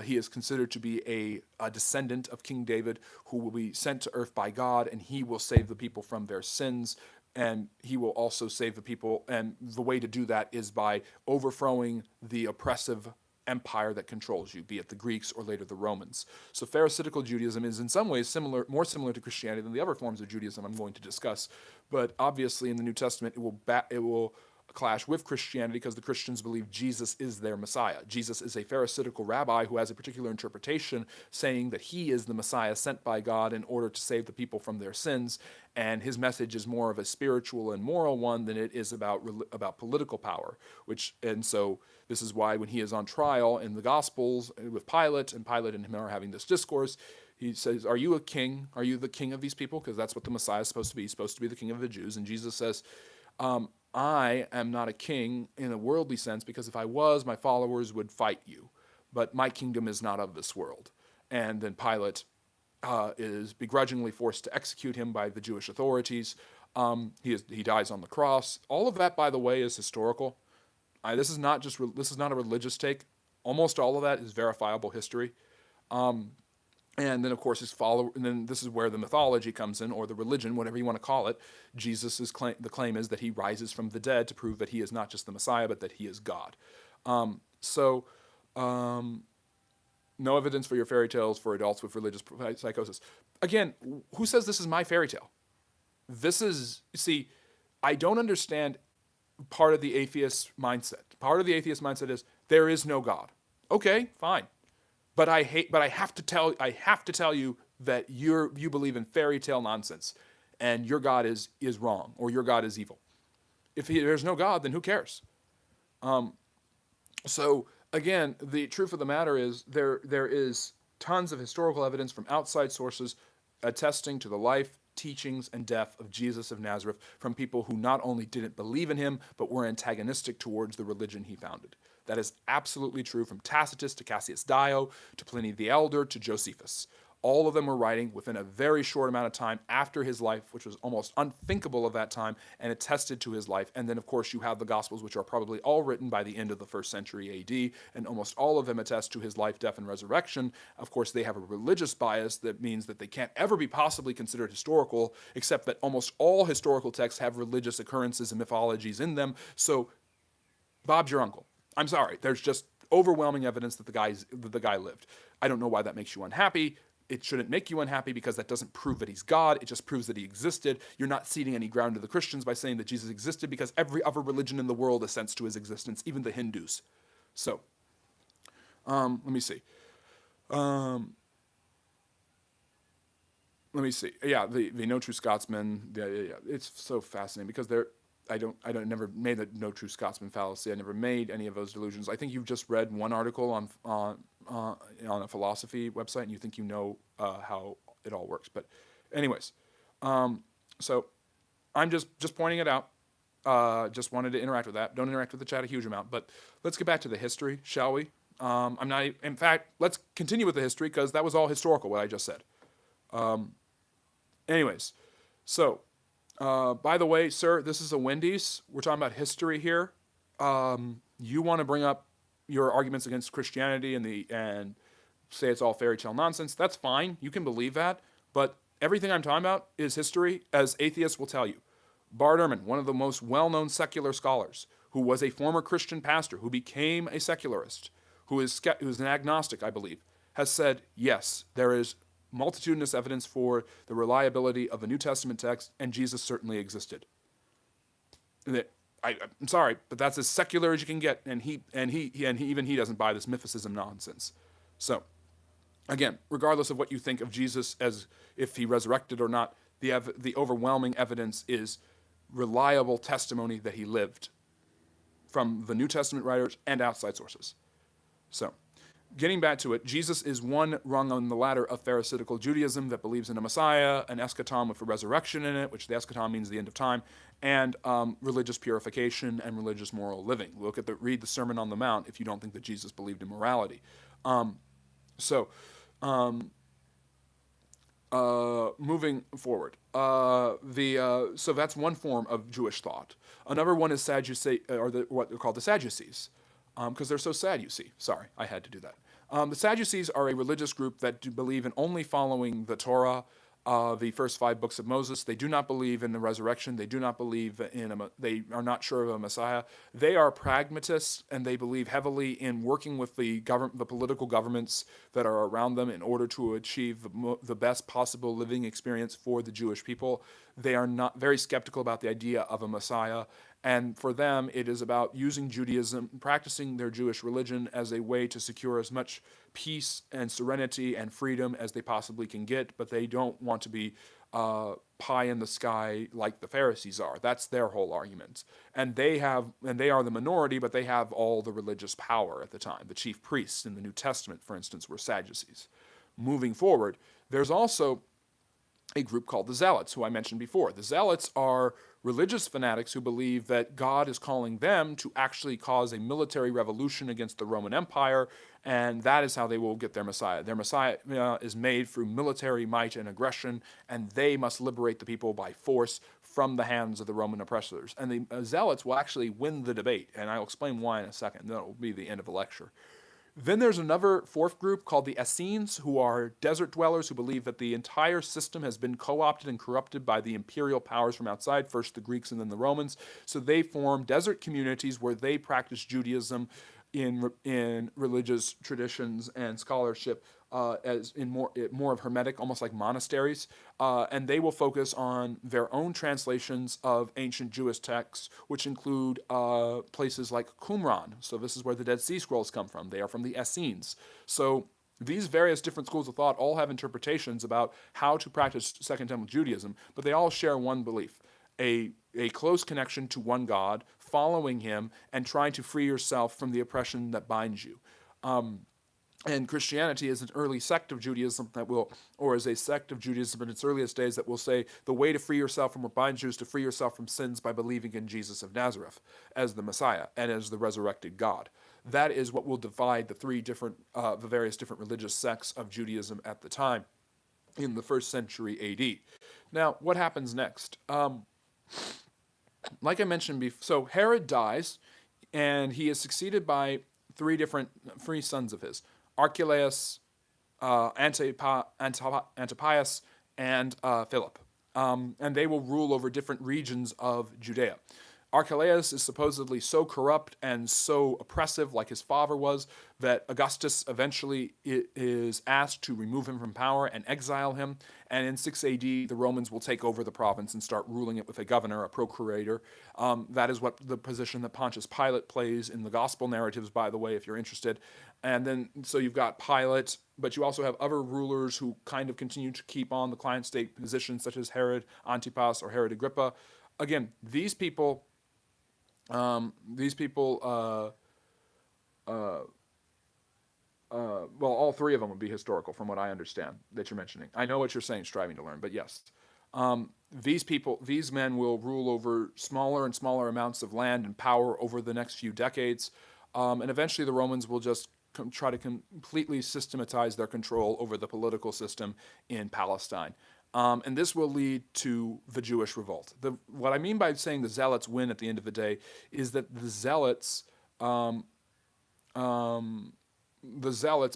he is considered to be a descendant of King David who will be sent to earth by God, and he will save the people from their sins, and he will also save the people. And the way to do that is by overthrowing the oppressive empire that controls you, be it the Greeks or later the Romans. So Pharisaical Judaism is in some ways more similar to Christianity than the other forms of Judaism I'm going to discuss. But obviously in the New Testament, it will clash with Christianity because the Christians believe Jesus is their Messiah. Jesus is a Pharisaical rabbi who has a particular interpretation saying that he is the Messiah sent by God in order to save the people from their sins, and his message is more of a spiritual and moral one than it is about political power. And so this is why when he is on trial in the Gospels with Pilate, and Pilate and him are having this discourse, he says, "Are you a king? Are you the king of these people?" Because that's what the Messiah is supposed to be. He's supposed to be the king of the Jews. And Jesus says, I am not a king in a worldly sense, because if I was, my followers would fight you. But my kingdom is not of this world. And then Pilate is begrudgingly forced to execute him by the Jewish authorities. He dies on the cross. All of that, by the way, is historical. This is not a religious take. Almost all of that is verifiable history. And then, of course, his follower, and then this is where the mythology comes in, or the religion, whatever you want to call it. The claim is that he rises from the dead to prove that he is not just the Messiah, but that he is God. So, no evidence for your fairy tales for adults with religious psychosis. Again, who says this is my fairy tale? See, I don't understand part of the atheist mindset. Part of the atheist mindset is there is no God. Okay, fine. But I have to tell you that you believe in fairy tale nonsense, and your God is wrong, or your God is evil. If there's no God, then who cares? So again, the truth of the matter is there is tons of historical evidence from outside sources attesting to the life, teachings, and death of Jesus of Nazareth from people who not only didn't believe in him, but were antagonistic towards the religion he founded. That is absolutely true from Tacitus to Cassius Dio to Pliny the Elder to Josephus. All of them were writing within a very short amount of time after his life, which was almost unthinkable of that time, and attested to his life. And then, of course, you have the Gospels, which are probably all written by the end of the 1st century AD, and almost all of them attest to his life, death, and resurrection. Of course, they have a religious bias that means that they can't ever be possibly considered historical, except that almost all historical texts have religious occurrences and mythologies in them. So, Bob's your uncle. I'm sorry. There's just overwhelming evidence that the guy lived. I don't know why that makes you unhappy. It shouldn't make you unhappy because that doesn't prove that he's God. It just proves that he existed. You're not ceding any ground to the Christians by saying that Jesus existed because every other religion in the world assents to his existence, even the Hindus. So, let me see. Let me see. Yeah, the No True Scotsman. Yeah. It's so fascinating because I never made the No True Scotsman fallacy. I never made any of those delusions. I think you've just read one article on a philosophy website, and you think you know how it all works. But, anyways, so I'm just pointing it out. Just wanted to interact with that. Don't interact with the chat a huge amount. But let's get back to the history, shall we? In fact, let's continue with the history because that was all historical, what I just said. Anyways, so. By the way, sir, this is a Wendy's. We're talking about history here. You want to bring up your arguments against Christianity and say it's all fairy tale nonsense. That's fine. You can believe that. But everything I'm talking about is history, as atheists will tell you. Bart Ehrman, one of the most well-known secular scholars, who was a former Christian pastor, who became a secularist, who is an agnostic, I believe, has said, yes, there is multitudinous evidence for the reliability of the New Testament text, and Jesus certainly existed. I'm sorry, but that's as secular as you can get, and even he doesn't buy this mythicism nonsense. So, again, regardless of what you think of Jesus as if he resurrected or not, the overwhelming evidence is reliable testimony that he lived from the New Testament writers and outside sources. So, getting back to it, Jesus is one rung on the ladder of Pharisaical Judaism that believes in a Messiah, an eschaton with a resurrection in it, which the eschaton means the end of time, and religious purification and religious moral living. Read the Sermon on the Mount if you don't think that Jesus believed in morality. Moving forward, so that's one form of Jewish thought. Another one is what they're called the Sadducees. Because they're so sad, you see. Sorry, I had to do that. The Sadducees are a religious group that do believe in only following the Torah, the first 5 books of Moses. They do not believe in the resurrection. They do not believe they are not sure of a Messiah. They are pragmatists, and they believe heavily in working with the political governments that are around them in order to achieve the best possible living experience for the Jewish people. They are not very skeptical about the idea of a Messiah. And for them, it is about using Judaism, practicing their Jewish religion as a way to secure as much peace and serenity and freedom as they possibly can get, but they don't want to be pie in the sky like the Pharisees are. That's their whole argument. And they are the minority, but they have all the religious power at the time. The chief priests in the New Testament, for instance, were Sadducees. Moving forward, there's also a group called the Zealots, who I mentioned before. The Zealots are religious fanatics who believe that God is calling them to actually cause a military revolution against the Roman Empire, and that is how they will get their Messiah. Their Messiah is made through military might and aggression, and they must liberate the people by force from the hands of the Roman oppressors. And the Zealots will actually win the debate, and I'll explain why in a second. That will be the end of the lecture. Then there's another fourth group called the Essenes, who are desert dwellers who believe that the entire system has been co-opted and corrupted by the imperial powers from outside, first the Greeks and then the Romans. So they form desert communities where they practice Judaism in religious traditions and scholarship, as in more of hermetic, almost like monasteries, and they will focus on their own translations of ancient Jewish texts, which include places like Qumran. So this is where the Dead Sea Scrolls come from. They are from the Essenes. So these various different schools of thought all have interpretations about how to practice Second Temple Judaism, but they all share one belief: a close connection to one God, following him, and trying to free yourself from the oppression that binds you. And Christianity is an early sect of Judaism that will, or is a sect of Judaism in its earliest days that will say the way to free yourself from what binds you is to free yourself from sins by believing in Jesus of Nazareth as the Messiah and as the resurrected God. That is what will divide the various different religious sects of Judaism at the time in the first century AD. Now, what happens next? Like I mentioned before, so Herod dies, and he is succeeded by three sons of his: Archelaus, Antipas, and Philip. And they will rule over different regions of Judea. Archelaus is supposedly so corrupt and so oppressive, like his father was, that Augustus eventually is asked to remove him from power and exile him. And in 6 AD, the Romans will take over the province and start ruling it with a governor, a procurator. That is what the position that Pontius Pilate plays in the gospel narratives, by the way, if you're interested. And then, so you've got Pilate, but you also have other rulers who kind of continue to keep on the client state positions, such as Herod Antipas or Herod Agrippa. Again, these people, well, all three of them would be historical, from what I understand that you're mentioning. I know what you're saying, striving to learn, but yes. These men will rule over smaller and smaller amounts of land and power over the next few decades, and eventually the Romans will just try to completely systematize their control over the political system in Palestine. And this will lead to the Jewish revolt. What I mean by saying the Zealots win at the end of the day is that the Zealots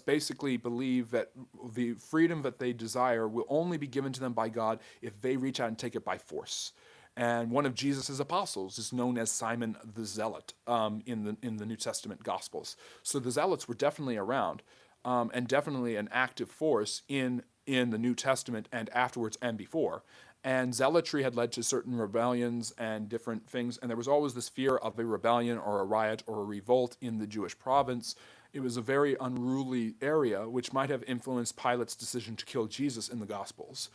basically believe that the freedom that they desire will only be given to them by God if they reach out and take it by force. And one of Jesus' apostles is known as Simon the Zealot in the New Testament Gospels. So the Zealots were definitely around, and definitely an active force in the New Testament and afterwards and before. And zealotry had led to certain rebellions and different things, and there was always this fear of a rebellion or a riot or a revolt in the Jewish province. It was a very unruly area, which might have influenced Pilate's decision to kill Jesus in the Gospels.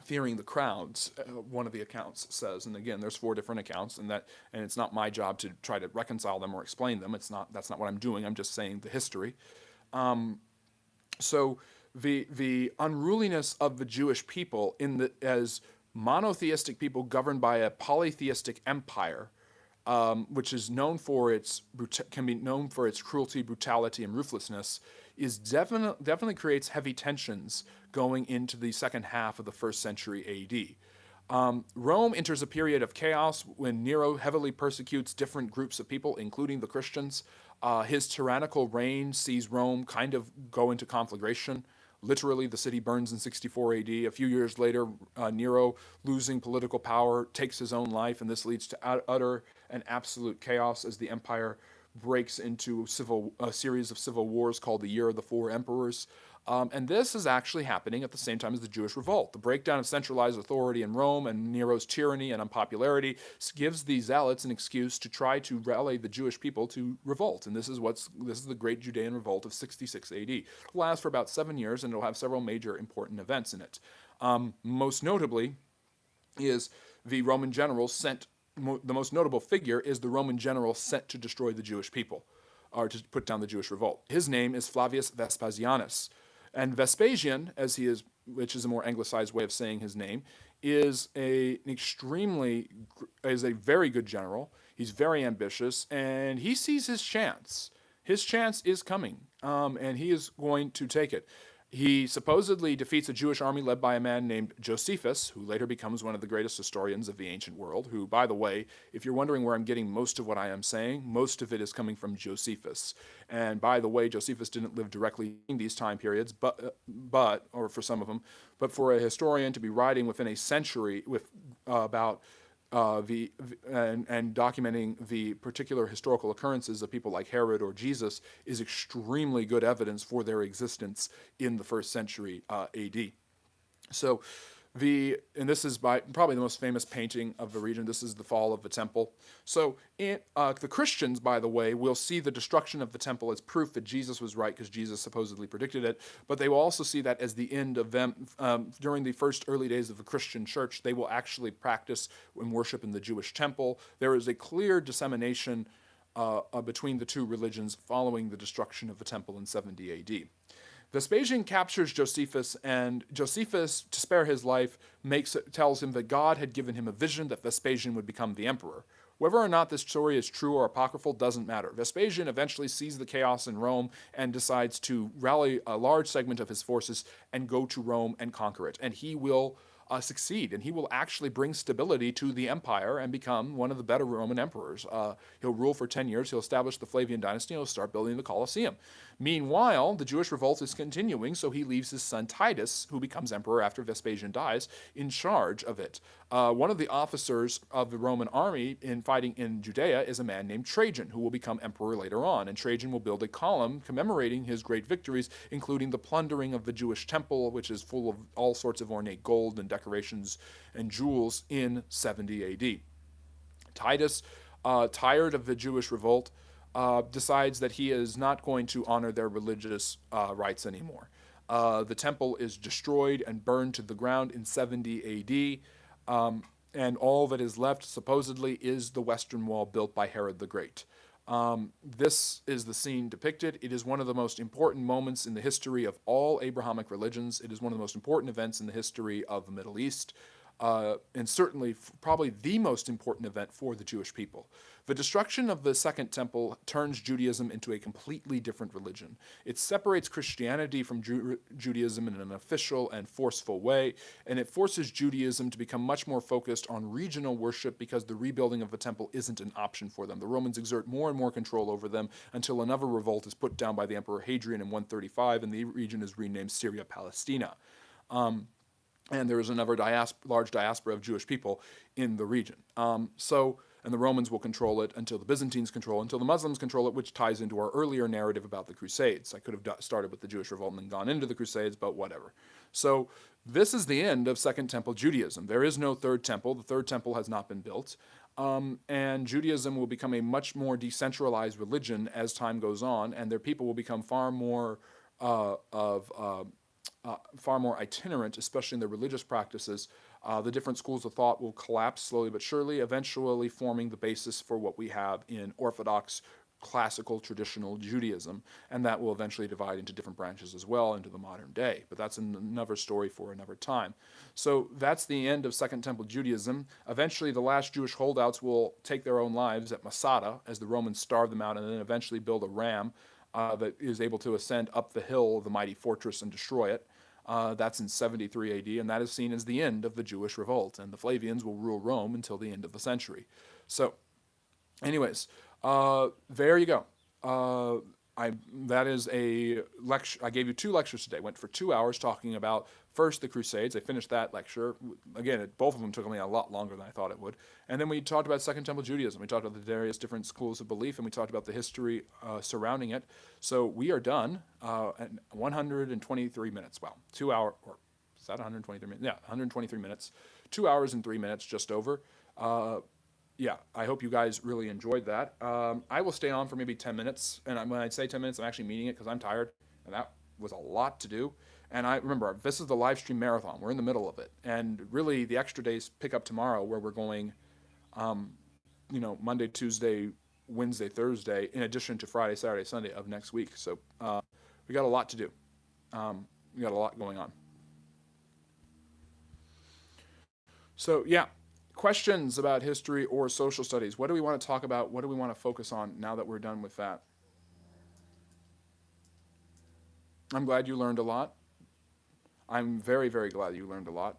Fearing the crowds, one of the accounts says, and again, there's 4 different accounts, and it's not my job to try to reconcile them or explain them. That's not what I'm doing. I'm just saying the history. So the unruliness of the Jewish people as monotheistic people governed by a polytheistic empire, which is known for can be known for its cruelty, brutality, and ruthlessness, is definitely creates heavy tensions going into the second half of the first century AD. Rome enters a period of chaos when Nero heavily persecutes different groups of people, including the Christians. His tyrannical reign sees Rome kind of go into conflagration. Literally, the city burns in 64 AD. A few years later, Nero, losing political power, takes his own life, and this leads to utter and absolute chaos as the empire breaks into a series of civil wars called the Year of the Four Emperors. And this is actually happening at the same time as the Jewish revolt. The breakdown of centralized authority in Rome and Nero's tyranny and unpopularity gives the Zealots an excuse to try to rally the Jewish people to revolt. And this is the Great Judean Revolt of 66 AD. It will last for about 7 years, and it will have several major important events in it. Most notably is the Roman generals sent. The most notable figure is the Roman general sent to destroy the Jewish people, or to put down the Jewish revolt. His name is Flavius Vespasianus. And Vespasian, which is a more anglicized way of saying his name, is a very good general. He's very ambitious, and he sees his chance. His chance is coming, and he is going to take it. He supposedly defeats a Jewish army led by a man named Josephus, who later becomes one of the greatest historians of the ancient world, who, by the way, if you're wondering where I'm getting most of what I am saying, most of it is coming from Josephus. And by the way, Josephus didn't live directly in these time periods, or for some of them, but for a historian to be writing within a century with about and documenting the particular historical occurrences of people like Herod or Jesus is extremely good evidence for their existence in the first century AD. So and this is by probably the most famous painting of the region. This is the fall of the temple. So the Christians, by the way, will see the destruction of the temple as proof that Jesus was right, because Jesus supposedly predicted it. But they will also see that as the end of them. During the first early days of the Christian church, they will actually practice and worship in the Jewish temple. There is a clear dissemination between the two religions following the destruction of the temple in 70 AD. Vespasian captures Josephus, and Josephus, to spare his life, tells him that God had given him a vision that Vespasian would become the emperor. Whether or not this story is true or apocryphal doesn't matter. Vespasian eventually sees the chaos in Rome and decides to rally a large segment of his forces and go to Rome and conquer it. And he will succeed, and he will actually bring stability to the empire and become one of the better Roman emperors. He'll rule for 10 years, he'll establish the Flavian dynasty, and he'll start building the Colosseum. Meanwhile, the Jewish revolt is continuing, so he leaves his son Titus, who becomes emperor after Vespasian dies, in charge of it. One of the officers of the Roman army in fighting in Judea is a man named Trajan, who will become emperor later on, and Trajan will build a column commemorating his great victories, including the plundering of the Jewish temple, which is full of all sorts of ornate gold and decorations and jewels, in 70 AD. Titus, tired of the Jewish revolt, decides that he is not going to honor their religious rites anymore. The temple is destroyed and burned to the ground in 70 AD. And all that is left, supposedly, is the Western Wall built by Herod the Great. This is the scene depicted. It is one of the most important moments in the history of all Abrahamic religions. It is one of the most important events in the history of the Middle East. And certainly probably the most important event for the Jewish people. The destruction of the Second Temple turns Judaism into a completely different religion. It separates Christianity from Judaism in an official and forceful way, and it forces Judaism to become much more focused on regional worship, because the rebuilding of the temple isn't an option for them. The Romans exert more and more control over them until another revolt is put down by the Emperor Hadrian in 135, and the region is renamed Syria Palestina. And there is another large diaspora of Jewish people in the region. And the Romans will control it until the Byzantines control it, until the Muslims control it, which ties into our earlier narrative about the Crusades. I could have started with the Jewish revolt and then gone into the Crusades, but whatever. So this is the end of Second Temple Judaism. There is no Third Temple. The Third Temple has not been built. And Judaism will become a much more decentralized religion as time goes on, and their people will become far more itinerant, especially in their religious practices. The different schools of thought will collapse slowly but surely, eventually forming the basis for what we have in Orthodox, classical, traditional Judaism, and that will eventually divide into different branches as well into the modern day. But that's another story for another time. So that's the end of Second Temple Judaism. Eventually, the last Jewish holdouts will take their own lives at Masada as the Romans starve them out, and then eventually build a ram that is able to ascend up the hill of the mighty fortress and destroy it. That's in 73 AD, and that is seen as the end of the Jewish revolt, and the Flavians will rule Rome until the end of the century. So, anyways, there you go. That is a lecture. I gave you 2 lectures today. Went for 2 hours talking about first the Crusades. I finished that lecture. Again, both of them took me a lot longer than I thought it would. And then we talked about Second Temple Judaism. We talked about the various different schools of belief, and we talked about the history surrounding it. So we are done at 123 minutes. Wow, 2 hour, or is that 123 minutes? Yeah, 123 minutes. 2 hours and 3 minutes, just over. Yeah, I hope you guys really enjoyed that. I will stay on for maybe 10 minutes, and when I say 10 minutes, I'm actually meaning it, because I'm tired, and that was a lot to do. And I remember, this is the live stream marathon. We're in the middle of it, and really the extra days pick up tomorrow, where we're going, Monday, Tuesday, Wednesday, Thursday, in addition to Friday, Saturday, Sunday of next week. So we got a lot to do. We got a lot going on. So yeah. Questions about history or social studies? What do we want to talk about? What do we want to focus on now that we're done with that? I'm glad you learned a lot. I'm very, very glad you learned a lot.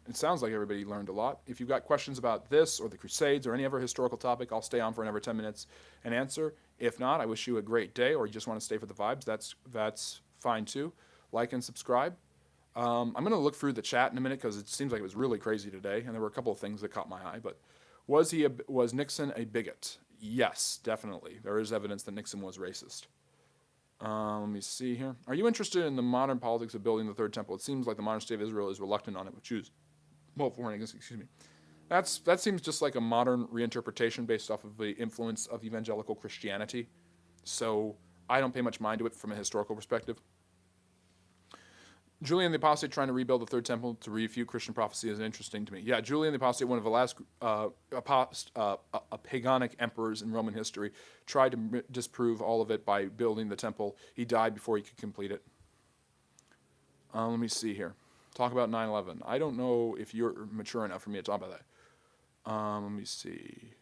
It sounds like everybody learned a lot. If you've got questions about this or the Crusades or any other historical topic, I'll stay on for another 10 minutes and answer. If not, I wish you a great day, or you just want to stay for the vibes. That's fine too. Like and subscribe. I'm going to look through the chat in a minute because it seems like it was really crazy today, and there were a couple of things that caught my eye. But was Nixon a bigot? Yes, definitely. There is evidence that Nixon was racist. Let me see here. Are you interested in the modern politics of building the third temple? It seems like the modern state of Israel is reluctant on it with Jews. Well, for excuse me. That seems just like a modern reinterpretation based off of the influence of evangelical Christianity. So I don't pay much mind to it from a historical perspective. Julian the Apostate trying to rebuild the third temple to refute Christian prophecy is interesting to me. Yeah, Julian the Apostate, one of the last paganic emperors in Roman history, tried to disprove all of it by building the temple. He died before he could complete it. Let me see here. Talk about 9/11. I don't know if you're mature enough for me to talk about that. Let me see.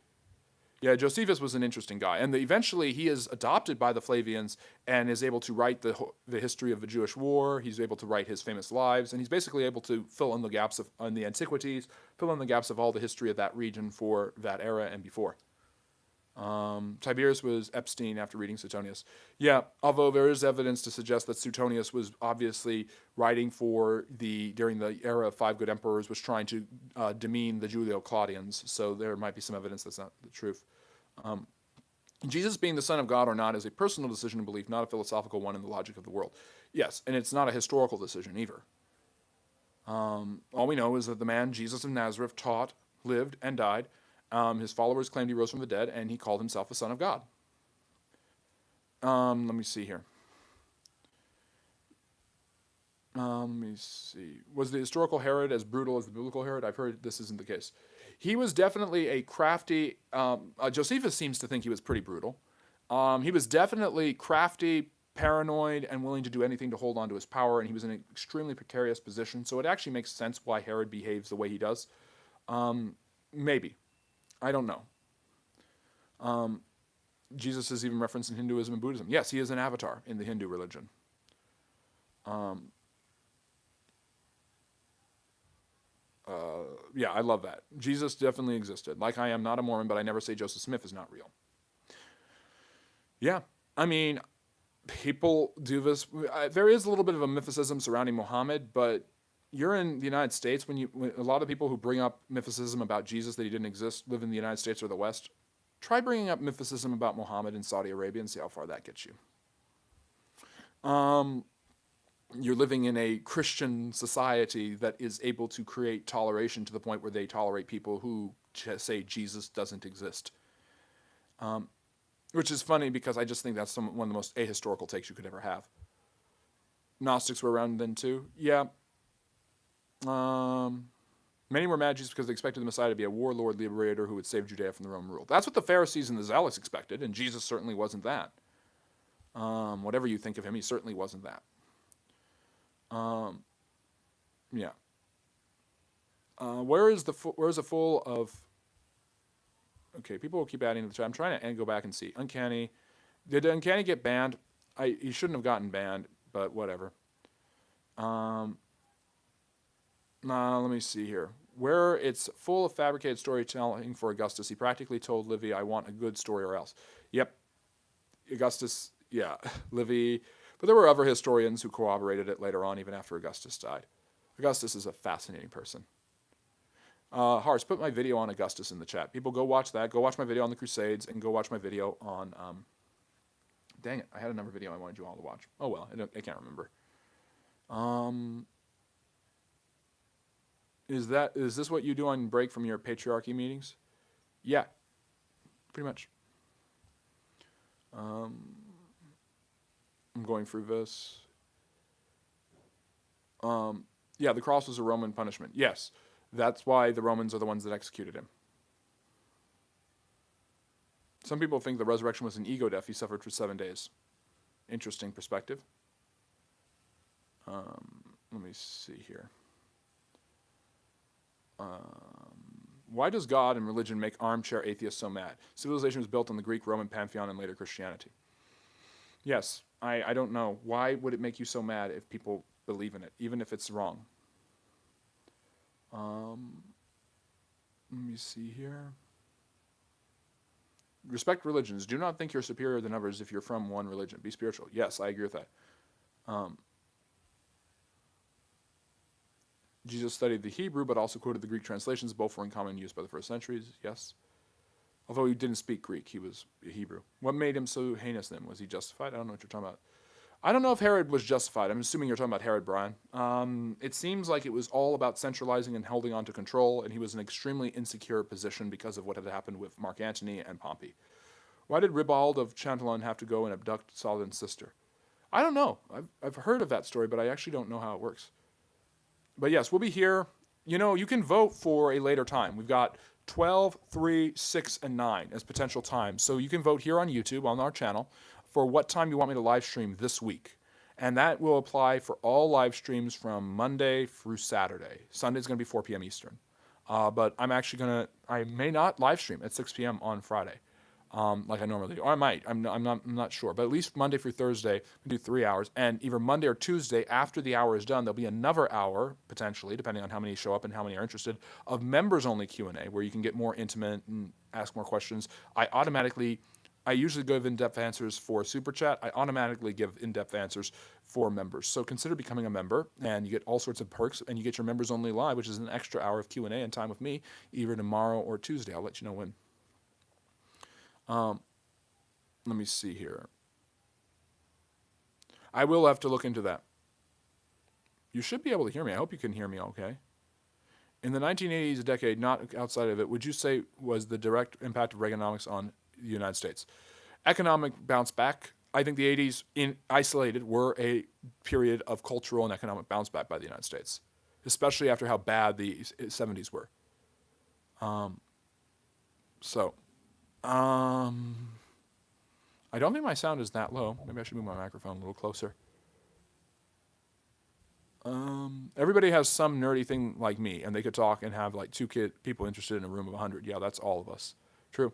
Yeah, Josephus was an interesting guy, and eventually he is adopted by the Flavians and is able to write the history of the Jewish war. He's able to write his famous lives, and he's basically able to fill in the gaps on the antiquities, fill in the gaps of all the history of that region for that era and before. Tiberius was Epstein after reading Suetonius. Yeah, although there is evidence to suggest that Suetonius was obviously writing during the era of five good emperors, was trying to demean the Julio-Claudians, so there might be some evidence that's not the truth. Jesus being the Son of God or not is a personal decision and belief, not a philosophical one in the logic of the world. Yes, and it's not a historical decision either. All we know is that the man, Jesus of Nazareth, taught, lived, and died. His followers claimed he rose from the dead, and he called himself the Son of God. Let me see here. Let me see. Was the historical Herod as brutal as the biblical Herod? I've heard this isn't the case. He was definitely a crafty. Josephus seems to think he was pretty brutal. He was definitely crafty, paranoid, and willing to do anything to hold on to his power, and he was in an extremely precarious position. So it actually makes sense why Herod behaves the way he does. Maybe. I don't know. Jesus is even referenced in Hinduism and Buddhism. Yes, he is an avatar in the Hindu religion. Yeah, I love that. Jesus definitely existed. Like, I am not a Mormon, but I never say Joseph Smith is not real. Yeah, I mean, people do this. There is a little bit of a mythicism surrounding Muhammad, but you're in the United States. When a lot of people who bring up mythicism about Jesus that he didn't exist live in the United States or the West. Try bringing up mythicism about Muhammad in Saudi Arabia and see how far that gets you. You're living in a Christian society that is able to create toleration to the point where they tolerate people who say Jesus doesn't exist. Which is funny because I just think that's one of the most ahistorical takes you could ever have. Gnostics were around then too. Yeah. Many were mad just because they expected the Messiah to be a warlord liberator who would save Judea from the Roman rule. That's what the Pharisees and the Zealots expected, and Jesus certainly wasn't that. Whatever you think of him, he certainly wasn't that. Yeah. Where is a full of? Okay, people will keep adding to the chat. I'm trying to go back and see. Uncanny. Did Uncanny get banned? He shouldn't have gotten banned, but whatever. Let me see here. Where it's full of fabricated storytelling for Augustus, he practically told Livy, I want a good story or else. Yep. Augustus, yeah, Livy. But there were other historians who corroborated it later on, even after Augustus died. Augustus is a fascinating person. Hars, put my video on Augustus in the chat. People, go watch that. Go watch my video on the Crusades, and go watch my video on... dang it, I had another video I wanted you all to watch. Oh well, I can't remember. Is this what you do on break from your patriarchy meetings? Yeah, pretty much. I'm going through this. Yeah, the cross was a Roman punishment. Yes, that's why the Romans are the ones that executed him. Some people think the resurrection was an ego death. He suffered for 7 days. Interesting perspective. Let me see here. Why does God and religion make armchair atheists so mad? Civilization was built on the Greek, Roman pantheon, and later Christianity. Yes, I don't know. Why would it make you so mad if people believe in it, even if it's wrong. Let me see here. Respect religions. Do not think you're superior than others if you're from one religion. Be spiritual. Yes, I agree with that. Jesus studied the Hebrew, but also quoted the Greek translations. Both were in common use by the first centuries. Yes. Although he didn't speak Greek, he was Hebrew. What made him so heinous then? Was he justified? I don't know what you're talking about. I don't know if Herod was justified. I'm assuming you're talking about Herod, Brian. It seems like it was all about centralizing and holding on to control, and he was in an extremely insecure position because of what had happened with Mark Antony and Pompey. Why did Ribald of Chatillon have to go and abduct Saladin's sister? I don't know. I've heard of that story, but I actually don't know how it works. But yes, we'll be here. You know, you can vote for a later time. We've got 12, 3, 6, and 9 as potential times. So you can vote here on YouTube on our channel for what time you want me to live stream this week. And that will apply for all live streams from Monday through Saturday. Sunday's going to be 4 p.m. Eastern. But I may not live stream at 6 p.m. on Friday. Like I normally do. Or I might. I'm not sure. But at least Monday through Thursday, we do 3 hours. And either Monday or Tuesday, after the hour is done, there'll be another hour, potentially, depending on how many show up and how many are interested, of members-only Q&A, where you can get more intimate and ask more questions. I usually give in-depth answers for Super Chat. I automatically give in-depth answers for members. So consider becoming a member, and you get all sorts of perks, and you get your members-only live, which is an extra hour of Q&A and time with me, either tomorrow or Tuesday. I'll let you know when. Let me see here. I will have to look into that. You should be able to hear me. I hope you can hear me okay. In the 1980s decade, not outside of it, would you say was the direct impact of Reaganomics on the United States? Economic bounce back. I think the 80s, in isolated, were a period of cultural and economic bounce back by the United States, especially after how bad the 70s were. I don't think my sound is that low. Maybe I should move my microphone a little closer. Everybody has some nerdy thing like me, and they could talk and have like people interested in a room of 100. Yeah, that's all of us. True.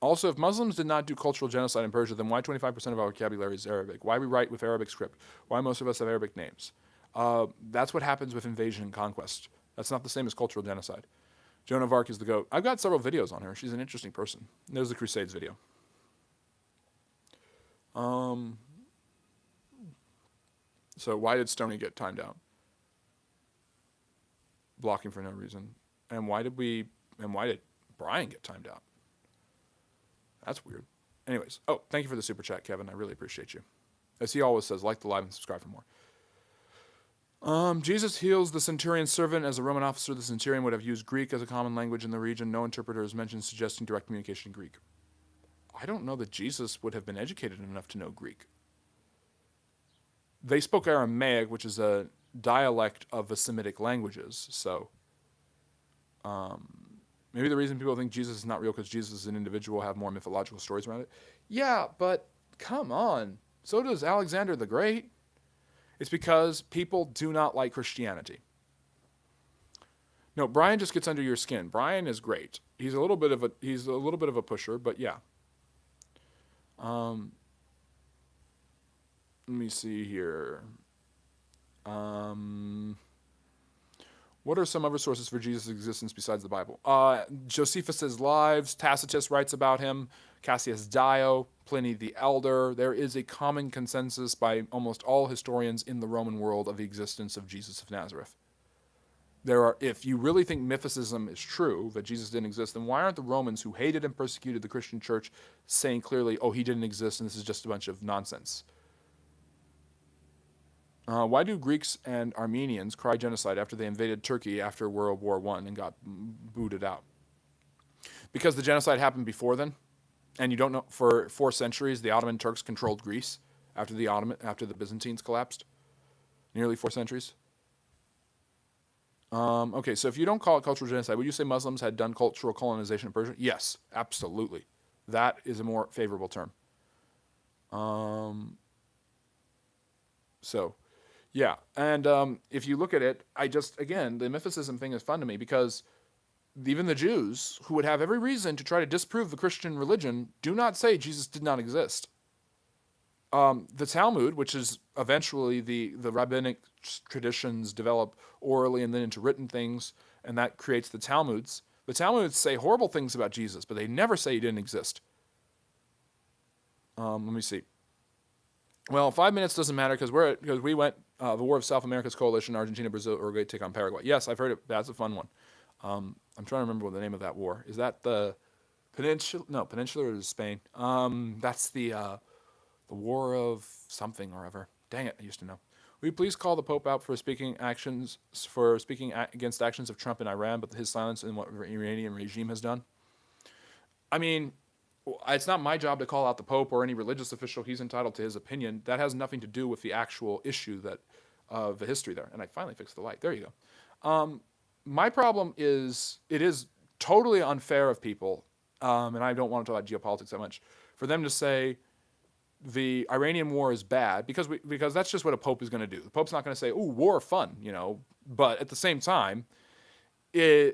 Also, if Muslims did not do cultural genocide in Persia, then why 25% of our vocabulary is Arabic? Why we write with Arabic script? Why most of us have Arabic names? That's what happens with invasion and conquest. That's not the same as cultural genocide. Joan of Arc is the GOAT. I've got several videos on her. She's an interesting person. There's the Crusades video. So why did Stoney get timed out? Blocking for no reason. And why did Brian get timed out? That's weird. Anyways, thank you for the super chat, Kevin. I really appreciate you. As he always says, like the live and subscribe for more. Jesus heals the centurion's servant. As a Roman officer, the centurion would have used Greek as a common language in the region. No interpreter is mentioned, suggesting direct communication in Greek. I don't know that Jesus would have been educated enough to know Greek. They spoke Aramaic, which is a dialect of the Semitic languages. So maybe the reason people think Jesus is not real because Jesus is an individual, have more mythological stories around it. Yeah, but come on. So does Alexander the Great. It's because people do not like Christianity. No, Brian just gets under your skin. Brian is great. He's a little bit of a pusher, but yeah. Let me see here. What are some other sources for Jesus' existence besides the Bible? Josephus' Lives, Tacitus writes about him, Cassius Dio, Pliny the Elder. There is a common consensus by almost all historians in the Roman world of the existence of Jesus of Nazareth. If you really think mythicism is true, that Jesus didn't exist, then why aren't the Romans who hated and persecuted the Christian church saying clearly, he didn't exist and this is just a bunch of nonsense? Why do Greeks and Armenians cry genocide after they invaded Turkey after World War I and got booted out? Because the genocide happened before then, and you don't know, for 4 centuries, the Ottoman Turks controlled Greece after the Byzantines collapsed. Nearly 4 centuries. Okay, so if you don't call it cultural genocide, would you say Muslims had done cultural colonization in Persia? Yes, absolutely. That is a more favorable term. Yeah, and if you look at it, the mythicism thing is fun to me because even the Jews, who would have every reason to try to disprove the Christian religion, do not say Jesus did not exist. The Talmud, which is eventually the rabbinic traditions develop orally and then into written things, and that creates the Talmuds. The Talmuds say horrible things about Jesus, but they never say he didn't exist. Let me see. Well, 5 minutes doesn't matter because we went the War of South America's coalition, Argentina, Brazil, Uruguay take on Paraguay. Yes, I've heard it. That's a fun one. I'm trying to remember what the name of that war is. That the Peninsula? No, Peninsula is Spain. That's the War of something or other. Dang it, I used to know. Will you please call the Pope out for speaking against actions of Trump in Iran, but his silence in what the Iranian regime has done? I mean, it's not my job to call out the Pope or any religious official. He's entitled to his opinion. That has nothing to do with the actual issue that the history there. And I finally fixed the light. There you go. My problem is it is totally unfair of people, and I don't want to talk about geopolitics that much, for them to say the Iranian war is bad because that's just what a pope is going to do. The pope's not going to say, "Ooh, war fun," But at the same time, there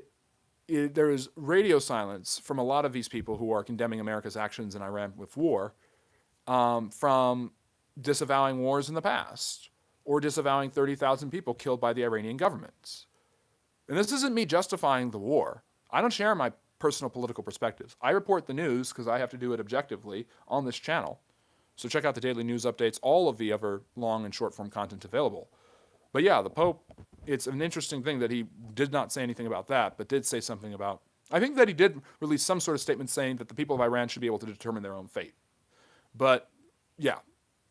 is radio silence from a lot of these people who are condemning America's actions in Iran with war, from disavowing wars in the past or disavowing 30,000 people killed by the Iranian government. And this isn't me justifying the war. I don't share my personal political perspectives. I report the news because I have to do it objectively on this channel. So check out the daily news updates, all of the other long and short form content available. But yeah, the Pope, it's an interesting thing that he did not say anything about that, but did say something about, I think that he did release some sort of statement saying that the people of Iran should be able to determine their own fate. But yeah,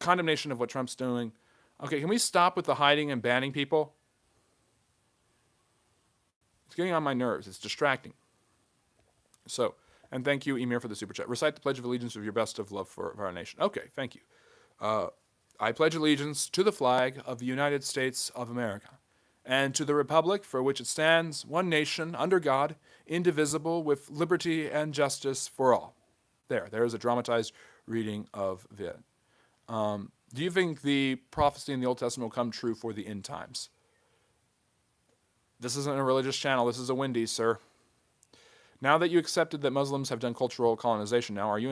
condemnation of what Trump's doing. Okay, can we stop with the hiding and banning people? It's getting on my nerves. It's distracting. So, and thank you, Emir, for the super chat. Recite the Pledge of Allegiance with your best of love for our nation. Okay, thank you. I pledge allegiance to the flag of the United States of America and to the republic for which it stands, one nation, under God, indivisible, with liberty and justice for all. There is a dramatized reading of it. Do you think the prophecy in the Old Testament will come true for the end times? This isn't a religious channel. This is a Wendy's, sir. Now that you accepted that Muslims have done cultural colonization now, are you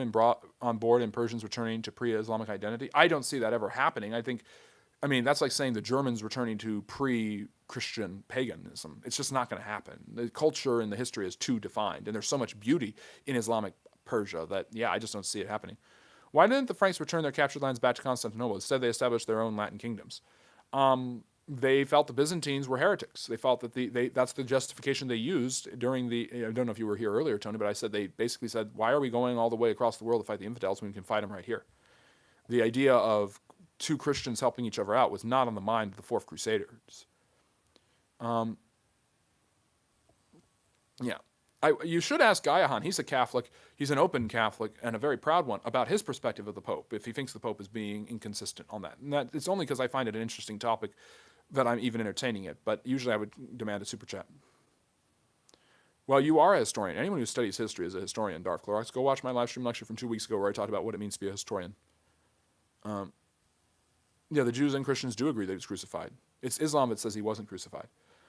on board in Persians returning to pre-Islamic identity? I don't see that ever happening. That's like saying the Germans returning to pre-Christian paganism. It's just not going to happen. The culture and the history is too defined, and there's so much beauty in Islamic Persia that, I just don't see it happening. Why didn't the Franks return their captured lands back to Constantinople? Instead, they established their own Latin kingdoms. They felt the Byzantines were heretics. They felt that that's the justification they used during I don't know if you were here earlier, Tony, but I said they basically said, why are we going all the way across the world to fight the infidels when we can fight them right here? The idea of two Christians helping each other out was not on the mind of the Fourth Crusaders. You should ask Gayahan. He's a Catholic. He's an open Catholic and a very proud one about his perspective of the Pope, if he thinks the Pope is being inconsistent on that. And it's only because I find it an interesting topic that I'm even entertaining it. But usually I would demand a super chat. Well, you are a historian. Anyone who studies history is a historian, Darth Clorox. Go watch my live stream lecture from 2 weeks ago where I talked about what it means to be a historian. The Jews and Christians do agree that he was crucified. It's Islam that says he wasn't crucified.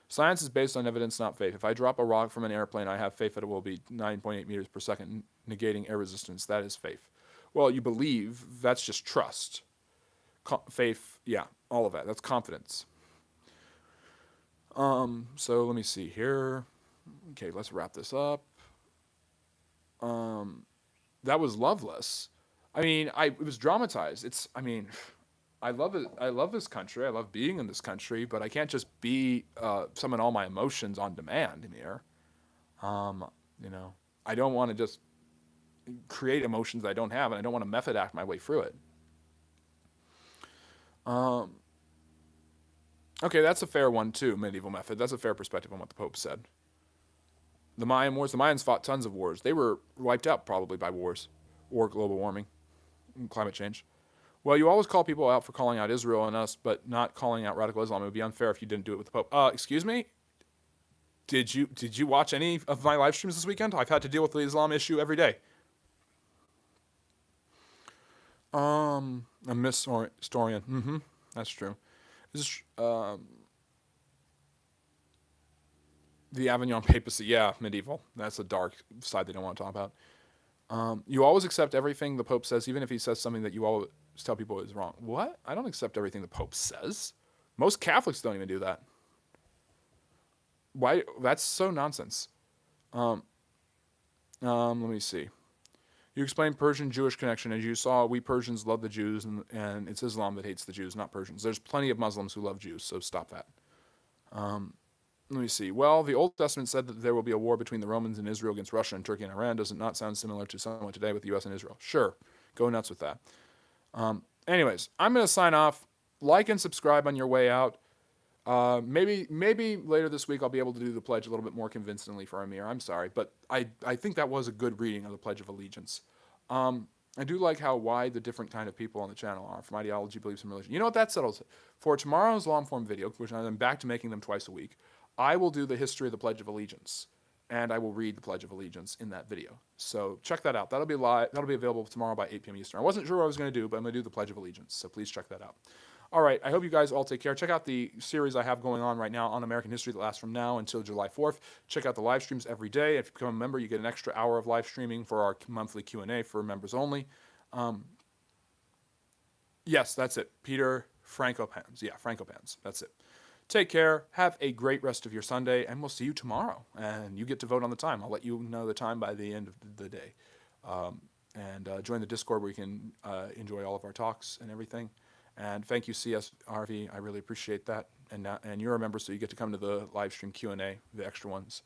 Science is based on evidence, not faith. If I drop a rock from an airplane, I have faith that it will be 9.8 meters per second, negating air resistance. That is faith. Well, you believe. That's just trust. Faith, all of that. That's confidence. So let me see here. Okay, let's wrap this up. That was loveless. It was dramatized. I love it. I love this country. I love being in this country, but I can't just summon all my emotions on demand in here. I don't want to just create emotions I don't have, and I don't want to method act my way through it. Okay, that's a fair one too, medieval method. That's a fair perspective on what the Pope said. The Mayan Wars, the Mayans fought tons of wars. They were wiped out probably by wars or global warming and climate change. Well, you always call people out for calling out Israel and us, but not calling out radical Islam. It would be unfair if you didn't do it with the Pope. Excuse me? Did you watch any of my live streams this weekend? I've had to deal with the Islam issue every day. A historian. That's true. This is, the Avignon papacy. Yeah, medieval. That's a dark side they don't want to talk about. You always accept everything the Pope says, even if he says something that you all Just tell people it's wrong. What? I don't accept everything the Pope says. Most Catholics don't even do that. Why? That's so nonsense. Let me see. You explained Persian-Jewish connection. As you saw, we Persians love the Jews, and it's Islam that hates the Jews, not Persians. There's plenty of Muslims who love Jews, so stop that. Let me see. Well, the Old Testament said that there will be a war between the Romans and Israel against Russia and Turkey and Iran. Does it not sound similar to someone today with the U.S. and Israel? Sure. Go nuts with that. Anyways, I'm going to sign off. Like and subscribe on your way out. Maybe later this week I'll be able to do the pledge a little bit more convincingly for Amir. I'm sorry, but I think that was a good reading of the Pledge of Allegiance. I do like how wide the different kind of people on the channel are, from ideology, beliefs, and religion. You know what? That settles it. For tomorrow's long-form video, which I'm back to making them twice a week, I will do the history of the Pledge of Allegiance, and I will read the Pledge of Allegiance in that video. So check that out. That'll be live. That'll be available tomorrow by 8 p.m. Eastern. I wasn't sure what I was going to do, but I'm going to do the Pledge of Allegiance, so please check that out. All right, I hope you guys all take care. Check out the series I have going on right now on American history that lasts from now until July 4th. Check out the live streams every day. If you become a member, you get an extra hour of live streaming for our monthly Q&A for members only. Yes, that's it. Peter Frankopans. Yeah, Frankopans. That's it. Take care. Have a great rest of your Sunday, and we'll see you tomorrow. And you get to vote on the time. I'll let you know the time by the end of the day. And join the Discord where you can enjoy all of our talks and everything. And thank you, CSRV. I really appreciate that. And you're a member, so you get to come to the live stream Q&A, the extra ones.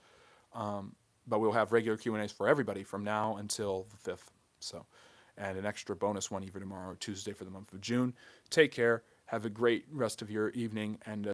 But we'll have regular Q&As for everybody from now until the 5th. So, and an extra bonus one even tomorrow, Tuesday, for the month of June. Take care. Have a great rest of your evening, and